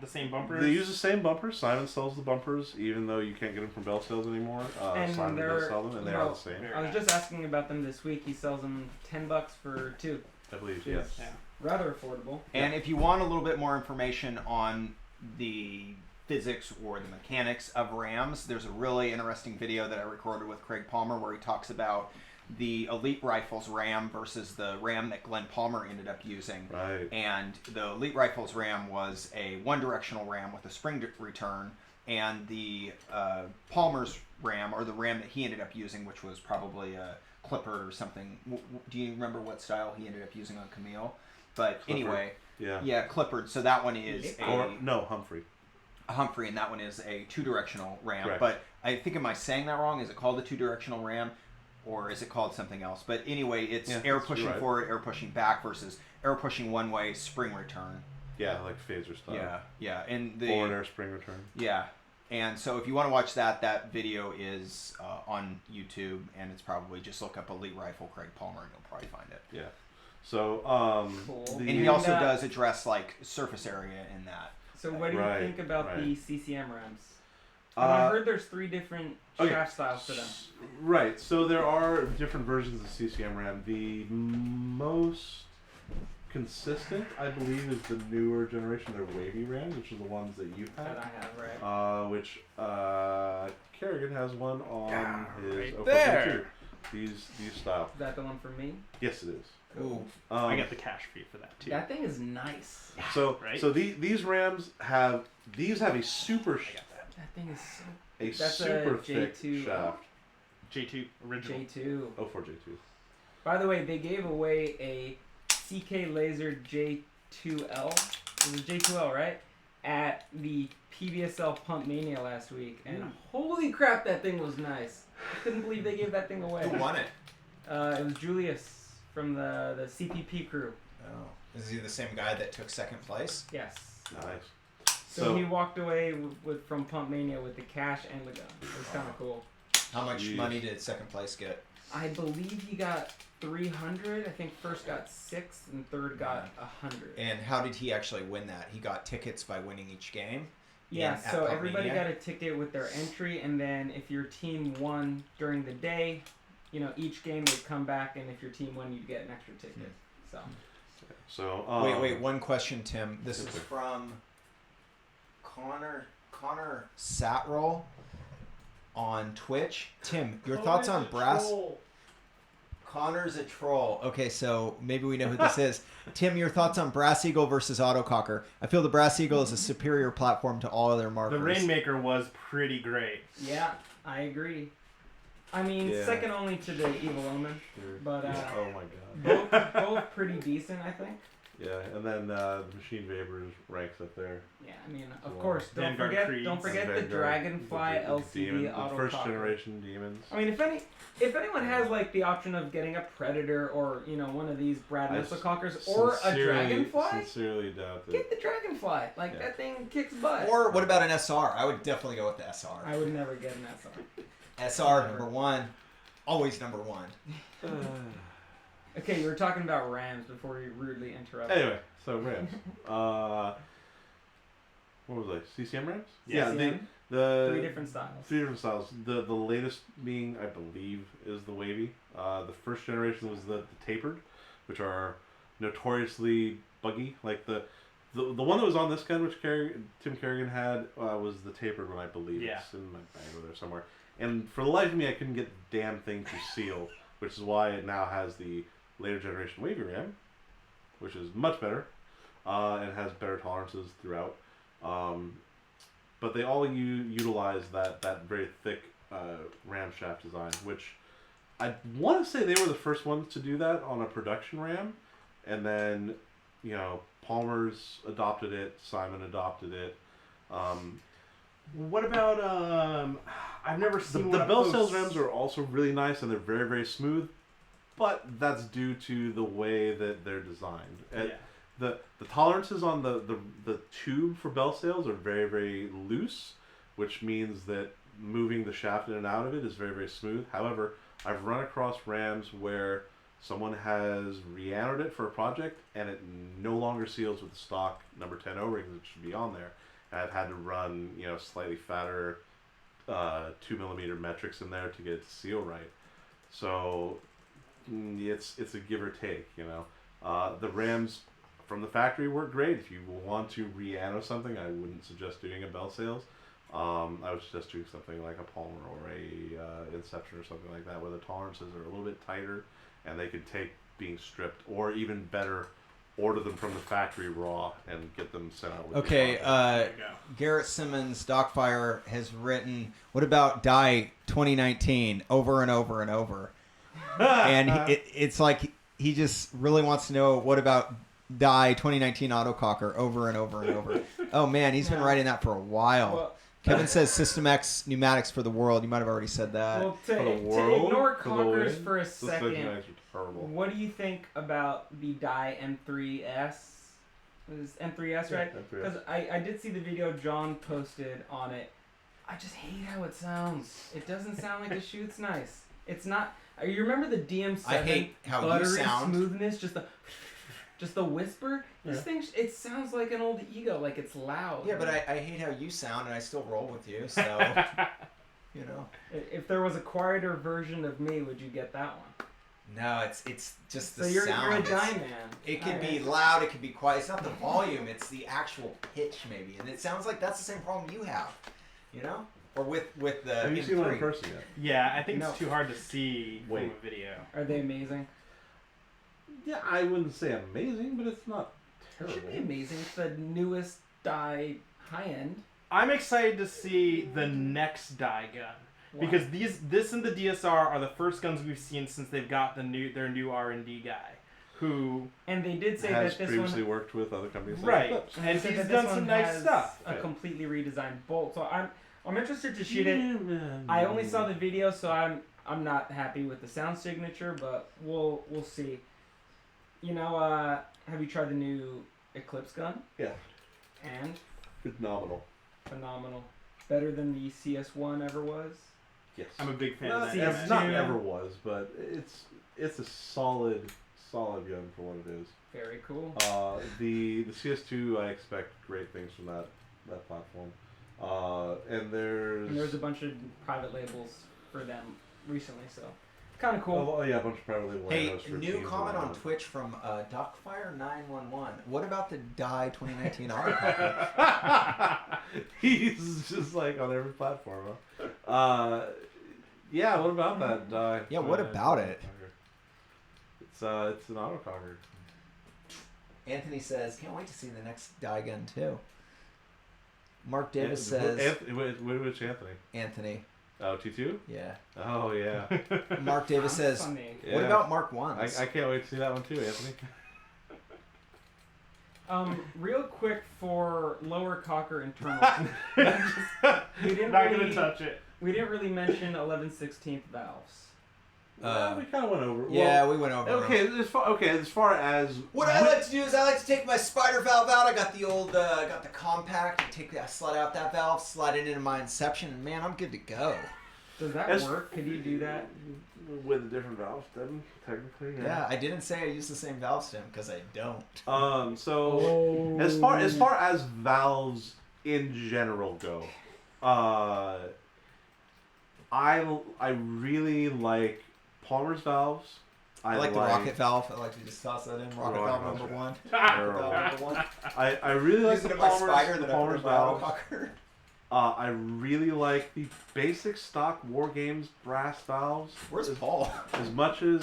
the same bumpers. They use the same bumpers. Simon sells the bumpers, even though you can't get them from Bell Sales anymore. And Simon does they're- sell them, and they well, are the same. I was just asking about them this week. He sells them $10 for 2. I believe, Yes. yes. Yeah. Rather affordable. And if you want a little bit more information on the physics or the mechanics of rams, there's a really interesting video that I recorded with Craig Palmer where he talks about the Elite Rifles ram versus the ram that Glenn Palmer ended up using. Right. And the Elite Rifles ram was a one-directional ram with a spring return, and the Palmer's ram, or the ram that he ended up using, which was probably a Clipper or something. Do you remember what style he ended up using on Camille? But Clipper. anyway, Yeah. yeah, Clippard. So that one is Or, no, Humphrey. a Humphrey, and that one is a two-directional ram. Correct. But I think, am I saying that wrong? Is it called a two-directional ram, or is it called something else? But anyway, it's Yeah, air you're pushing right. forward, air pushing back versus air pushing one way, spring return. Yeah, like phaser style. Yeah, and the Forward air spring return. Yeah, and so if you want to watch that video is on YouTube, and it's probably just look up Elite Rifle Craig Palmer, and you'll probably find it. Yeah. So, Cool. And he also does address like surface area in that. So what do you Right, think about right. the CCM rams? I heard there's 3 different Okay. shaft styles to them. Right. So there are different versions of CCM RAM. The most consistent, I believe, is the newer generation. They're wavy rams, which are the ones that you That have. I have, right? Which Kerrigan has one on his right 04 there. These style. Is that the one for me? Yes, it is. Ooh. I got the cash fee for that too. That thing is nice. So Right? so these rams have a super That thing is so. a That's super a thick J2. shaft. J2 original. J2. 04 J2. By the way, they gave away a CK Laser J2L. It was J2L, right? At the PBSL Pump Mania last week, and holy crap, that thing was nice. I couldn't believe they gave that thing away. Who won it? It was Julius from the CPP crew. Oh, is he the same guy that took second place? Yes. Nice. So he walked away from Pump Mania with the cash and the gun. It was kind of cool. How much Jeez. money did second place get? I believe he got 300. I think first got 6 and third got 100. And how did he actually win that? He got tickets by winning each game? Yeah, at so Pump everybody Mania? got a ticket with their entry, and then if your team won during the day, you know, each game would come back, and if your team won, you'd get an extra ticket. So So Wait, one question, Tim. This is from Connor Satroll on Twitch. Tim, your thoughts on brass? Connor's a troll. Okay, so maybe we know who this is. Tim, your thoughts on Brass Eagle versus Autococker? I feel the Brass Eagle is a superior platform to all other markers. The Rainmaker was pretty great. yeah, I agree. I mean, Yeah. second only to the Evil Omen, but oh my god. both pretty decent, I think. Yeah, and then the Machine Vapors ranks up there. Yeah, I mean, of Well, course, don't Vanguard forget Creeds. the Vanguard, Dragonfly the LCD demon, the Autococker. first generation demons. I mean, if anyone has like the option of getting a Predator or one of these Brad I Missile Cockers or a Dragonfly, Sincerely doubt that. get the Dragonfly. Like Yeah. that thing kicks butt. Or what about an SR? I would definitely go with the SR. I would never get an SR. SR number 1. Always number 1. Okay, you were talking about Rams before you rudely interrupted. Anyway, so Rams. What was I? CCM Rams? Yeah, CCM, the 3 different styles. 3 different styles. The latest being, I believe, is the wavy. The first generation was the tapered, which are notoriously buggy. Like the one that was on this gun, which Tim Kerrigan had, was the tapered one, I believe. Yeah. It's in my bag over there somewhere. And for the life of me, I couldn't get the damn thing to seal, which is why it now has the later generation wavy ram, which is much better, and has better tolerances throughout. But they all utilize that very thick ram shaft design, which I want to say they were the first ones to do that on a production ram, and then Palmer's adopted it, Simon adopted it. What about I've never The seen Bell Sales Rams are also really nice, and they're very, very smooth, but that's due to the way that they're designed. Yeah. The tolerances on the tube for Bell Sales are very, very loose, which means that moving the shaft in and out of it is very, very smooth. However, I've run across rams where someone has re-annered it for a project and it no longer seals with the stock number 10 O-rings that should be on there. And I've had to run slightly fatter 2mm metrics in there to get it to seal right. So it's a give or take. The rams from the factory work great. If you want to re-anno something, I wouldn't suggest doing a Bell Sales. I would suggest doing something like a Palmer or a Inception or something like that, where the tolerances are a little bit tighter and they could take being stripped, or even better, order them from the factory raw and get them sent out with Okay, the product. Garrett Simmons, Dockfire, has written, what about Die 2019 over and over and over? And it's like he just really wants to know, what about Die 2019 Autococker over and over and over? Oh man, he's been writing that for a while. Well, Kevin says System X pneumatics for the world. You might have already said that. well, For the to world, ignore for the Cockers win, for a the second second, match was terrible. what do you think about the Die M3S It was M3S, right? M3S. Because I did see the video John posted on it. I just hate how it sounds. It doesn't sound like it shoots nice. It's not. You remember the DM7 I hate how you buttery sound. smoothness, just the whisper. This thing, it sounds like an old ego, like it's loud. Yeah, but I hate how you sound, and I still roll with you. So you know. If there was a quieter version of me, would you get that one? No, it's just the So you're sound. a die man. It could be Alright. loud, it could be quiet. It's not the volume, it's the actual pitch maybe. And it sounds like that's the same problem you have. You know? Or with the Have you M3. seen one in person yet? Yeah, I think No. it's too hard to see from Wait. a video. Are they amazing? Yeah, I wouldn't say amazing, but it's not It terrible. should be amazing. It's the newest die high end. I'm excited to see the next die gun. Because this and the DSR are the first guns we've seen since they've got their new R&D guy, who And they did say has that this previously one, worked with other companies. right, Like Eclipse. and they and said he's that done this some one nice has stuff. a completely redesigned bolt. So I'm interested to shoot it. I only saw the video, so I'm not happy with the sound signature, but we'll see. You know, have you tried the new Eclipse gun? Yeah. And Phenomenal. phenomenal. Better than the CS1 ever was. Yes. I'm a big fan Not, of that. CS2. it's not ever was, but it's a solid gun for what it is. Very cool. The CS2, I expect great things from that platform. And And there's a bunch of private labels for them recently, so kind of cool. Oh yeah, a bunch of private label. Hey, items for new teams comment and on Twitch from Duckfire911. What about the Die 2019 Autococker? He's just like on every platform, huh? Yeah, what about that? Yeah, what about it? It's an autococker. Anthony says, can't wait to see the next Die gun too. Mark Davis says, Which Anthony? Anthony. Oh, T2? Yeah. Oh, yeah. Mark Davis says, Funny. what Yeah. about Mark 1s? I can't wait to see that one too, Anthony. Real quick for lower cocker internals. we didn't Not really, gonna touch it. We didn't really mention 11/16 valves. We kind of went over. Yeah, Well, we went over. okay, as far as What I like to do is I like to take my spider valve out. I got the old, got the compact. I slide out that valve, slide it into my Inception, and man, I'm good to go. Does that As- work? Could you do that? with a different valve stem, technically. Yeah, I didn't say I use the same valve stem because I don't. So Oh. as far as valves in general go, I really like Palmer's valves. I like the rocket valve. I like to just toss that in. Rocket valve Rocket number one. They're, Valve number one. I really like Use it the in my Palmer's, spider the that I put Palmer's in my valves. autococker. I really like the basic stock War Games brass valves. Where's Paul? As much as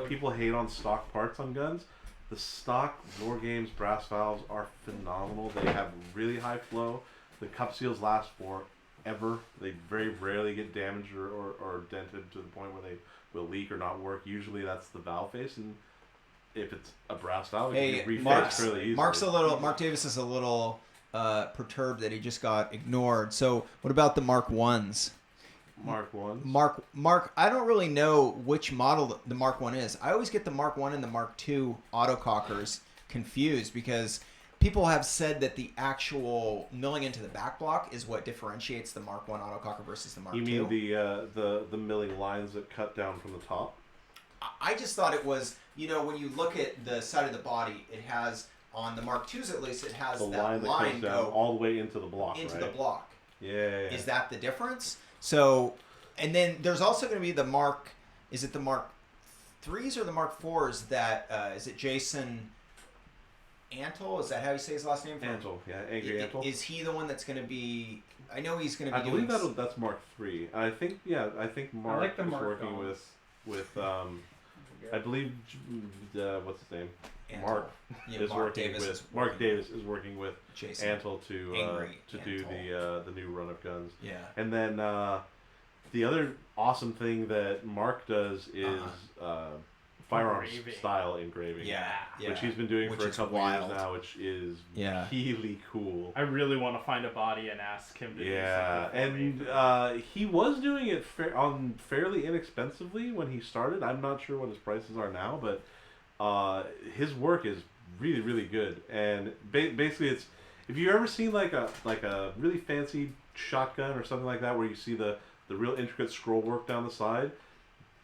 people hate on stock parts on guns, the stock War Games brass valves are phenomenal. They have really high flow. The cup seals last forever. They very rarely get damaged or dented to the point where they will leak or not work. Usually that's the valve face, and if it's a brass valve, it Hey, can be refaced Mark's, fairly easily. Mark Davis is a little perturbed that he just got ignored. So what about the Mark 1s? Mark 1. Mark, I don't really know which model the Mark 1 is. I always get the Mark 1 and the Mark 2 autocockers confused because people have said that the actual milling into the back block is what differentiates the Mark 1 autococker versus the Mark 2. You mean the milling lines that cut down from the top? I just thought it was, when you look at the side of the body, it has, on the Mark 2s at least, it has The that line that line comes down go all the way into the block, into right? the block. Yeah. Is that the difference? So, and then there's also going to be the Mark, is it the Mark 3s or the Mark 4s that, is it Jason Antle? Is that how you say his last name? Antle, yeah, Angry Antle. Is he the one that's going to be, I know he's going to I be believe doing... that's Mark 3. I think Mark like the is Mark working guns. with I believe what's his name? Antle. Mark Yeah, is Mark working Davis with is Mark working Davis is working with Jason Antle to Angry do Antle. the new run of guns. Yeah. And then the other awesome thing that Mark does is firearms Engraving. style engraving. Yeah. Which he's been doing Which for a is couple wild. years now, which is Yeah. really cool. I really want to find a body and ask him to Yeah, do something for and me. he was doing it fairly inexpensively when he started. I'm not sure what his prices are now, but his work is really, really good. And basically, it's if you've ever seen like a really fancy shotgun or something like that, where you see the real intricate scroll work down the side.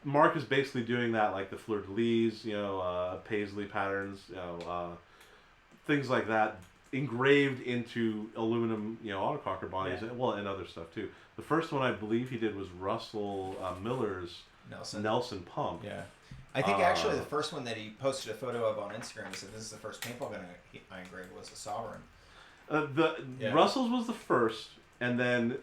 Mark is basically doing that, like the fleur-de-lis, paisley patterns, things like that, engraved into aluminum, autococker bodies, and other stuff too. The first one I believe he did was Russell Miller's Nelson pump. Yeah. I think actually the first one that he posted a photo of on Instagram, he said this is the first paintball gun I engraved, was the Sovereign. Russell's was the first, and then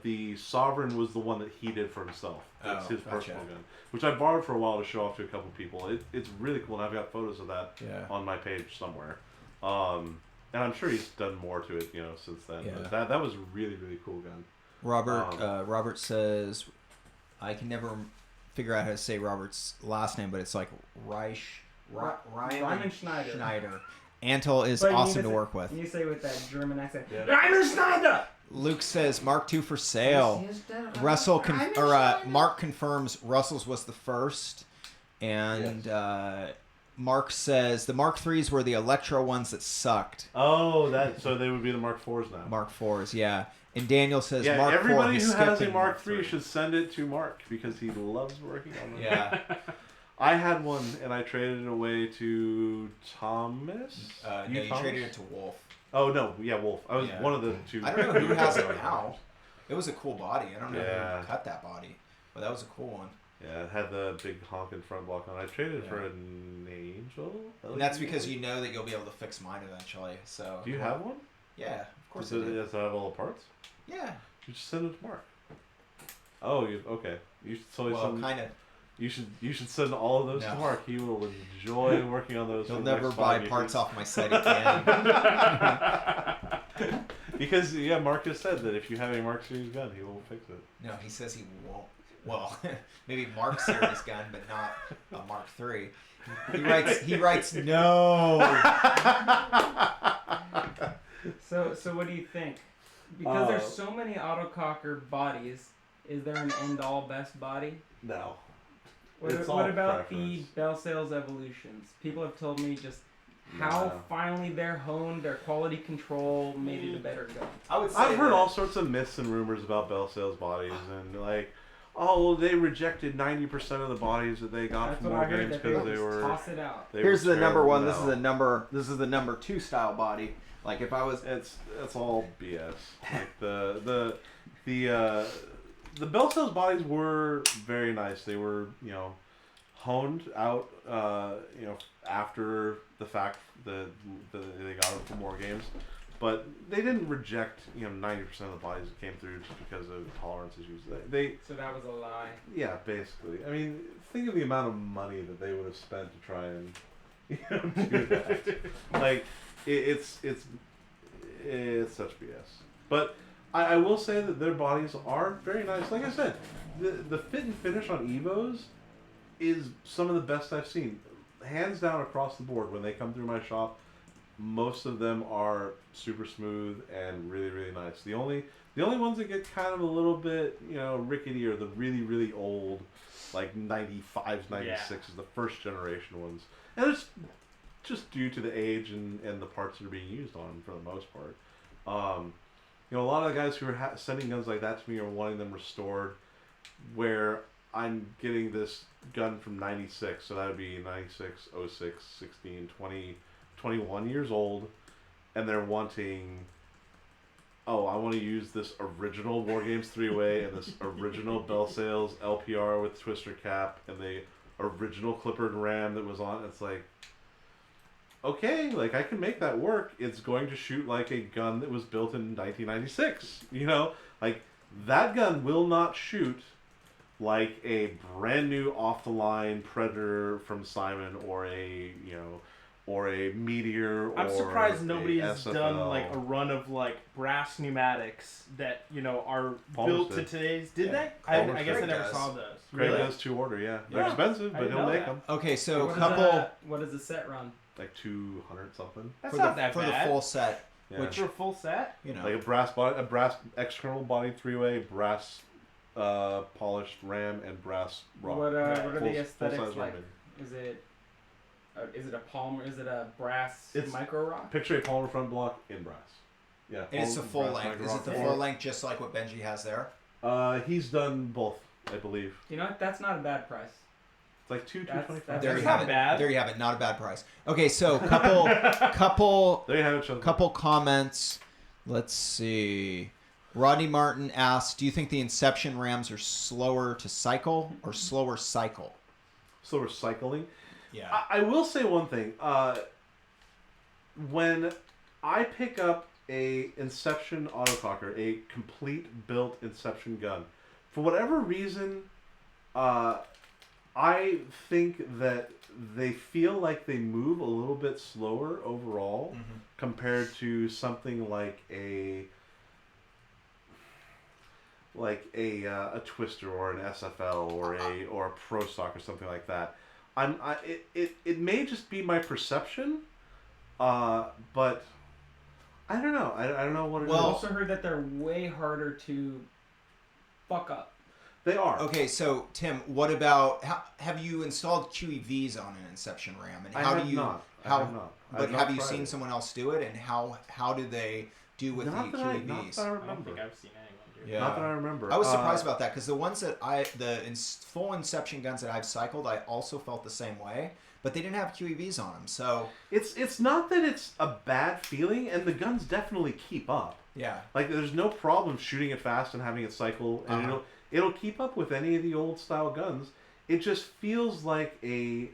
the Sovereign was the one that he did for himself. It's his personal gun, which I borrowed for a while to show off to a couple people. It's really cool, and I've got photos of that on my page somewhere. And I'm sure he's done more to it, since then. Yeah. But that was a really, really cool gun. Robert says, I can never figure out how to say Robert's last name, but it's like Ryman Schneider. Antle is awesome to work with. You say with that German accent. Yeah. Ryman Schneider! Luke says Mark II for sale. Mark confirms Russell's was the first, and Mark says the Mark IIIs were the Electro ones that sucked. Oh, so they would be the Mark IVs now. Mark IVs, yeah. And Daniel says Mark IV. Everybody who has a Mark III should send it to Mark because he loves working on them. Yeah. I had one and I traded it away to Thomas. You traded it to Wolf. Oh no, Wolf. I was one of the two. I don't know who has it now. It was a cool body. I don't know who cut that body, but that was a cool one. Yeah, it had the big honking front block on. I traded it for an Angel. And that's because you know that you'll be able to fix mine eventually. So. Do you have one? Yeah, of course. Does it have all the parts? Yeah. You just send it to Mark. Oh, okay. You should kind of. You should send all of those to Mark. He will enjoy working on those. He'll never buy parts off my site again. Because Mark has said that if you have a Mark series gun, he will fix it. No, he says he won't. Well, maybe Mark series gun, but not a Mark III. He writes no. So what do you think? Because there's so many autococker bodies, is there an end-all best body? No. What about the Bell Sales Evolutions? People have told me just how finally they're honed, their quality control made it a better gun. I've heard all sorts of myths and rumors about Bell Sales bodies, and they rejected 90% of the bodies that they got from war games because they were. Toss it out. Here's the number one. This is the number 2 style body. Like if I was, it's all BS. Like the Bell Sales bodies were very nice. They were honed out after the fact that they got them from war games, but they didn't reject 90% of the bodies that came through just because of tolerance issues. So that was a lie. Yeah, basically. I mean, think of the amount of money that they would have spent to try and do that. Like it's such BS. But I will say that their bodies are very nice. Like I said, the fit and finish on Evos is some of the best I've seen. Hands down across the board. When they come through my shop, most of them are super smooth and really, really nice. The only ones that get kind of a little bit, rickety are the really, really old, like 95s, 96 is the first generation ones. And it's just due to the age and the parts that are being used on them for the most part. A lot of the guys who are sending guns like that to me are wanting them restored, where I'm getting this gun from 96, so that would be 96, 06, 16, 20, 21 years old, and they're wanting, I want to use this original War Games 3-way and this original Bell Sales LPR with twister cap and the original clippered ram that was on. It's like, okay, like I can make that work. It's going to shoot like a gun that was built in 1996. Like that gun will not shoot like a brand new off the line Predator from Simon or a Meteor. I'm surprised nobody has SFL. done like a run of like brass pneumatics that are built to today's. Did they? I guess I never saw those. Craig Really? does to order. Yeah, they're expensive, but he'll make them. Okay, so What does the set run? Like 200 something. That's not that for bad. the full set. Yeah. Which for a full set? Like a brass external body 3-way, brass polished ram, and brass rock. What are the Full-size aesthetics like? Roman. Is it Is it a Palmer? Is it a brass It's- micro rock? Picture a Palmer front block in brass. Yeah. And it's a full brass length. micro Is rock it the floor. full length just like what Benji has there? He's done both, I believe. You know what? That's not a bad price. It's like That's- 225. There That's you not have it. bad. There you have it. Not a bad price. Okay, so couple There you have it. Sean. couple comments. Let's see. Rodney Martin asks, "Do you think the Inception Rams are slower to cycle or slower cycle?" So we're cycling. Yeah. I will say one thing. When I pick up a Inception Autococker, a complete built Inception gun, for whatever reason, I think that they feel like they move a little bit slower overall compared to something like a Twister or an SFL or a Pro Stock or something like that. It may just be my perception, but I don't know. I don't know what it is. I also heard that they're way harder to fuck up. They are. Okay, so Tim, what about have you installed QEVs on an Inception RAM, and I how have do you not. I how have not. I but have have not you tried seen it. someone else do it, and how do they do with Not the that I QEVs? remember. I don't think I've seen anyone do it. Yeah. Not that I remember. I was surprised about that because the ones that full Inception guns that I've cycled, I also felt the same way, but they didn't have QEVs on them. So It's not that it's a bad feeling, and the guns definitely keep up. yeah, Like there's no problem shooting it fast and having it cycle, and it'll keep up with any of the old style guns. It just feels like a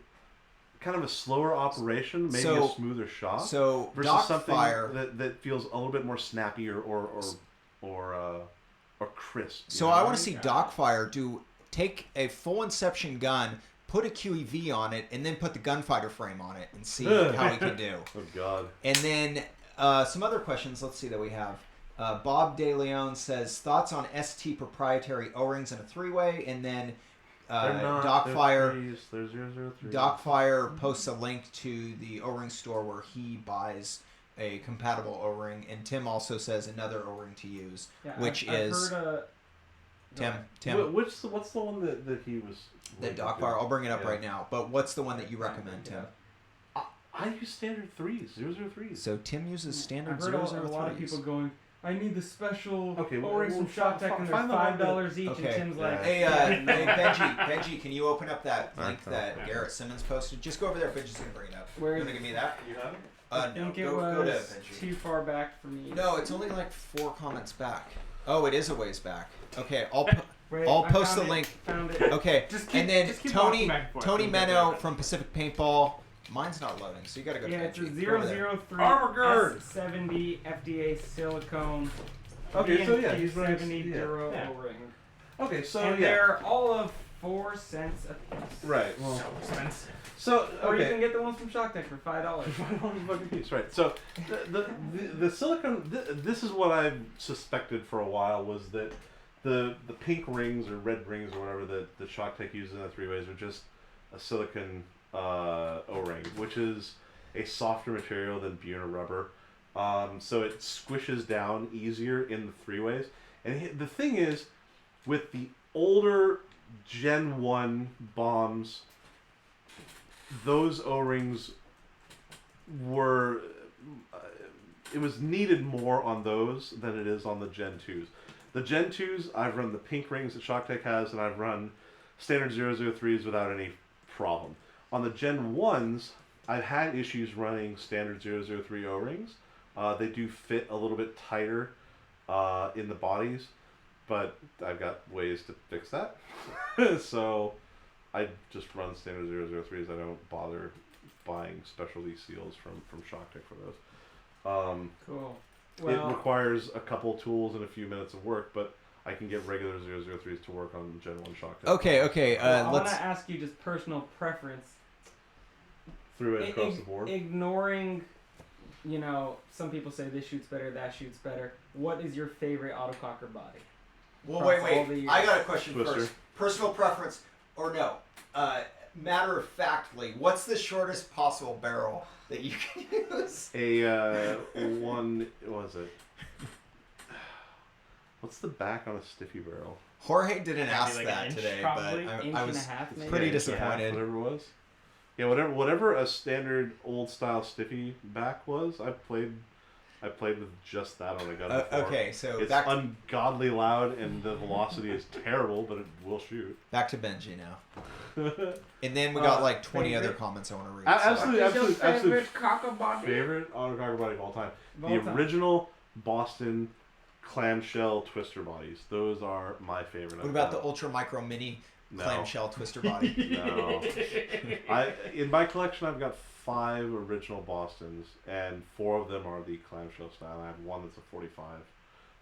kind of a slower operation, maybe a smoother shot. So versus something Dockfire that feels a little bit more snappy or crisp. you So know? I want to see Dockfire take a full Inception gun, put a QEV on it, and then put the gunfighter frame on it and see how he can do. Oh God. And then some other questions. Let's see that we have. Bob De Leon says thoughts on ST proprietary O-rings in a three-way, and then They're not. Dockfire. They're 003. Dockfire posts a link to the O-ring store where he buys a compatible O-ring, and Tim also says another O-ring to use, Yeah, which I've is heard, Tim. What's the one that he was? The Dockfire. I'll bring it up right now. But what's the one that you recommend, Tim? I use standard 003s. So Tim uses standard I've heard a lot of 003s. people going, I need the special Okay, O-rings well, from Shock Tech, and they're find the one $5 each. Okay. And Tim's like, Hey, Benji, can you open up that link that Garrett Simmons posted? Just go over there. Benji's gonna bring it up. Where You is wanna it? give me that? You have it? I No. think it Go to was Benji. too far back for me. No, it's only like 4 comments back. Oh, it is a ways back. Okay, I'll Wait, I'll I post found the it, link. Found it. Okay, Just keep- and then just keep Tony walking back and forth. Tony We'll get Menno there. from Pacific Paintball. Mine's not loading, so you gotta go to Yeah, it's a Benji. Go over there. 003 Armor guard. S70 FDA silicone. Okay, so yeah, he's running- 70 yeah. Duro Yeah. O-ring. Okay, so And yeah. they're all of 4 cents a piece. Right. Well. Expensive. So Or you okay. can get the ones from Shock Tech for $5. Fucking piece, right? So the silicone. This is what I've suspected for a while was that the pink rings or red rings or whatever that the Shock Tech uses in the three-ways are just a silicone O-ring, which is a softer material than Buna rubber. So it squishes down easier in the three-ways. And the thing is, with the older Gen 1 bombs, those O-rings were... it was needed more on those than it is on the Gen 2s. The Gen 2s, I've run the pink rings that Shock Tech has, and I've run standard 003s without any problem. On the Gen 1s, I've had issues running standard 003 O-rings. They do fit a little bit tighter in the bodies, but I've got ways to fix that. So I just run standard 003s. I don't bother buying specialty seals from Shock Tech for those. Cool. It Well, requires a couple tools and a few minutes of work, but I can get regular 003s to work on Gen 1 Shock Tech. Okay. I want Let's. to ask you just personal preference. Through it across the board. Ignoring, some people say this shoots better, that shoots better. What is your favorite autococker body? Well, across all wait. the I got a question Twister. first. Personal preference, or no? Matter of factly, what's the shortest possible barrel that you can use? One, what was it? What's the back on a stiffy barrel? Jorge didn't Maybe ask like that an inch, today, probably. but Inch I and was a half, maybe? pretty Inch and a half, disappointed. whatever it was. Yeah, whatever a standard old style stiffy back was, I played with just that on a gun before. Okay, so it's ungodly loud and the velocity is terrible, but it will shoot. Back to Benji now. And then we got like 20 other comments I want to read. Absolute favorite cocker body? favorite autococker body of all time. Of The all time. original Boston clamshell twister bodies. Those are my favorite. What about the Ultra Micro Mini clamshell twister body? No. In my collection, I've got 5 original Bostons, and 4 of them are the clamshell style. I have one that's a 45,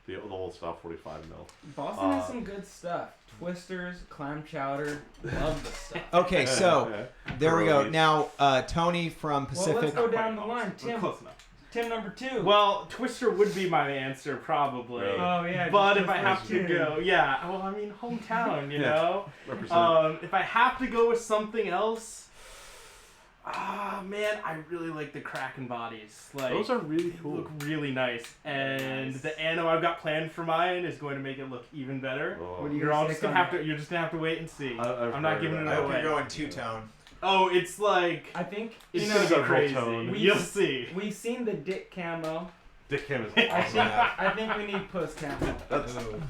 the old style 45 mil. Boston has some good stuff. Twisters, clam chowder, love the stuff. Okay, so there we go. Pierogies. Now, Tony from Well, Pacific. let's go down the line. Tim, Close enough. Tim number 2. Well, Twister would be my answer probably. Really? Oh yeah. But just if I have to Twister. go, yeah. Well, I mean, hometown, you Yeah. know. Represent. If I have to go with something else, man, I really like the Kraken bodies. Like Those are really they cool. look really nice, and Nice. the anno I've got planned for mine is going to make it look even better. Oh. What do you You're all gonna just stick gonna on have to. You're just gonna have to wait and see. I've I'm not heard giving of it that. I hope away. you're going two-tone. Oh, it's like I think it's you gonna know, be Full crazy. tone. You'll see. we've seen the Dick camo. Dick Cam is I awesome. think I think we need Puss camo.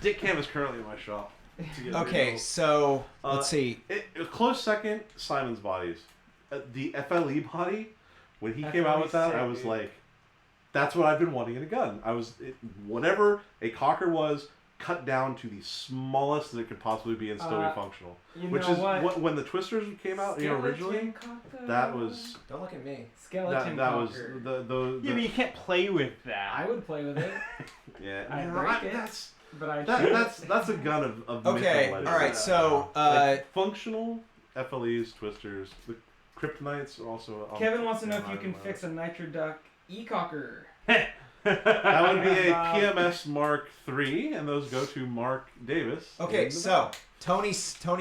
Dick Cam is currently in my shop. to get Okay, rid so let's Uh, see. A close second, Simon's bodies. The FLE body, when he came out with that, FLE I was sick, like, that's what I've been wanting in a gun. Whatever a cocker was, cut down to the smallest that it could possibly be and still be functional. You Which know is what? when the Twisters came out, originally, Skeleton cocker. that was Don't look at me. Skeleton that was cocker. the Yeah, but you can't play with that. I would play with it, yeah. I'd Yeah, break it. That's but I that's a gun of Okay, myth and all right. legend. So, Like, functional FLEs, Twisters, the Kryptonites are also. Kevin wants to know if you on can my fix a Nitro Duck e-cocker. That would be a Bob. PMS Mark III, and those go to Mark Davis. okay, in the so Tony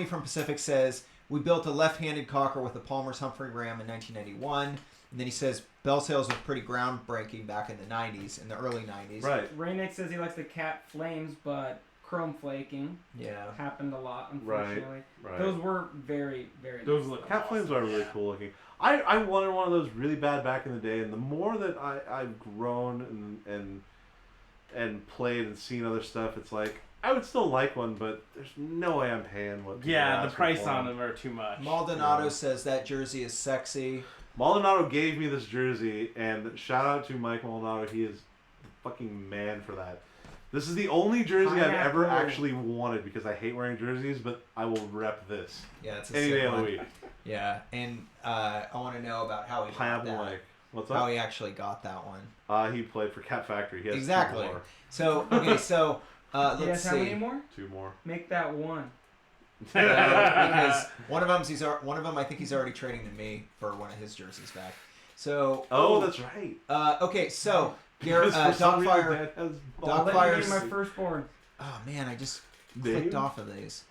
from Pacific says we built a left-handed cocker with a Palmer's Humphrey ram in 1991, and then he says bell sales were pretty groundbreaking back in the 90s, in the early 90s. back. Right. Raynick says he likes the cat flames, but chrome flaking Yeah. happened a lot, unfortunately. Right. Those were very, very Those nice. look Cat flames are really cool looking. I wanted one of those really bad back in the day, and the more that I've grown and played and seen other stuff, it's like I would still like one, but there's no way I'm paying what. people are Yeah, the asking price for on them are too much. Maldonado says that jersey is sexy. Maldonado gave me this jersey, and shout out to Mike Maldonado. He is the fucking man for that. This is the only jersey I've ever Pineapple. actually wanted because I hate wearing jerseys, but I will rep this Yeah, it's a any sick day of the one. week. Yeah, and I want to know about how he got Pineapple that. Mike. What's How up? he actually got that one. He played for Cat Factory. He has Exactly. two more. So okay, so Do you let's guys have any see. more? 2 more. Make that one. Because one of them I think he's already trading to me for one of his jerseys back. So Oh, that's right. okay, so Garrett, Because for some reason Dogfire. Dad has I'll let Dogfire- you be my firstborn. Oh man, I just Dave? clicked off of these.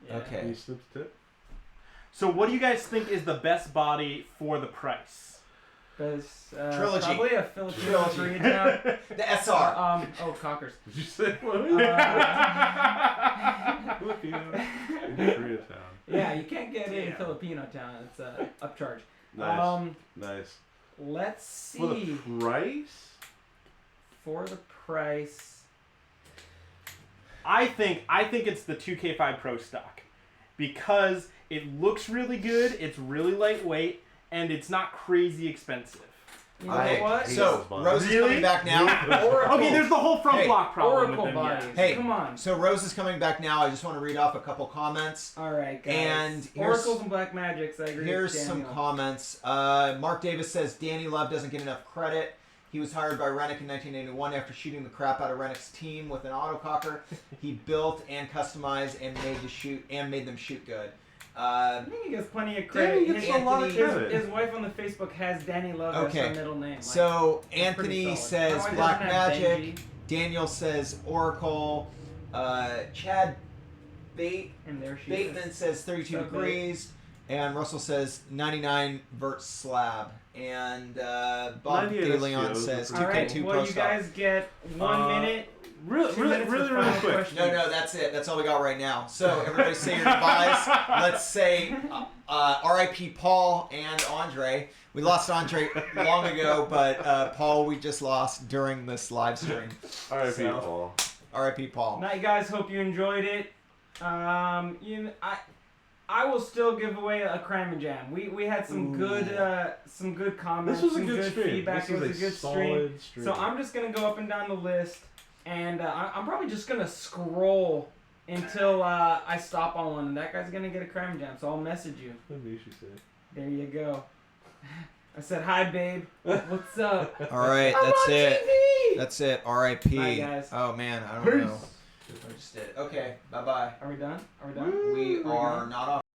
Yeah. Okay. You snipped it? So, what do you guys think is the best body for the price? Best, Trilogy. Probably a Filipino Trilogy. Koreatown. The SR. Oh, cockers. Did you say what? Filipino in Koreatown. Yeah, you can't get it in Yeah. Filipino town. It's upcharge. Nice. Nice. Let's see. For the price? For the price. I think it's the 2K5 Pro stock because it looks really good, it's really lightweight, and it's not crazy expensive. You know what? So Really? Rose is coming back now. Oracle. Okay, there's the whole front Hey, block problem Oracle with them. bodies. Yeah. Hey, Come on. So Rose is coming back now. I just want to read off a couple comments. All right, guys. And here's- Oracles and Black Magics. I agree. Here's with some Daniel. comments. Mark Davis says Danny Love doesn't get enough credit. He was hired by Rennick in 1981 after shooting the crap out of Rennick's team with an autococker. He built and customized and made them shoot good. I think he gets plenty of Danny credit. gets His, a lot of Anthony- credit. his wife on the Facebook has Danny Love as Okay. her middle name. Like, So pretty Anthony solid. says Oh, he Black doesn't have Magic. Benji Daniel says Oracle. Chad And there she Bateman is. says 32 What's up, degrees. And Russell says 99 vert slab. And Bob 98 De Leon STOs says are All pretty right. 2K2 Well, Pro you stock. guys get 1 minute. Really, 2 really, minutes really, for really final quick. questions. No, that's it. That's all we got right now. So everybody say your goodbyes. Let's say R.I.P. Paul and Andre. We lost Andre long ago, but Paul we just lost during this live stream. R.I.P. So, Paul. R.I.P. Paul. Night, guys. Hope you enjoyed it. I will still give away a Crime and Jam. We had some good comments. This was a some good stream. feedback. This It was a good solid stream. So I'm just gonna go up and down the list, and I'm probably just gonna scroll until I stop on one, and that guy's gonna get a Crime and Jam. So I'll message you. What did she say? There you go. I said hi, babe. What's up? All right, I'm that's on it. TV. That's it. R.I.P. Bye, guys. Oh man, I don't know. I just did. Okay, bye bye. Are we done? Are we done? We are not off.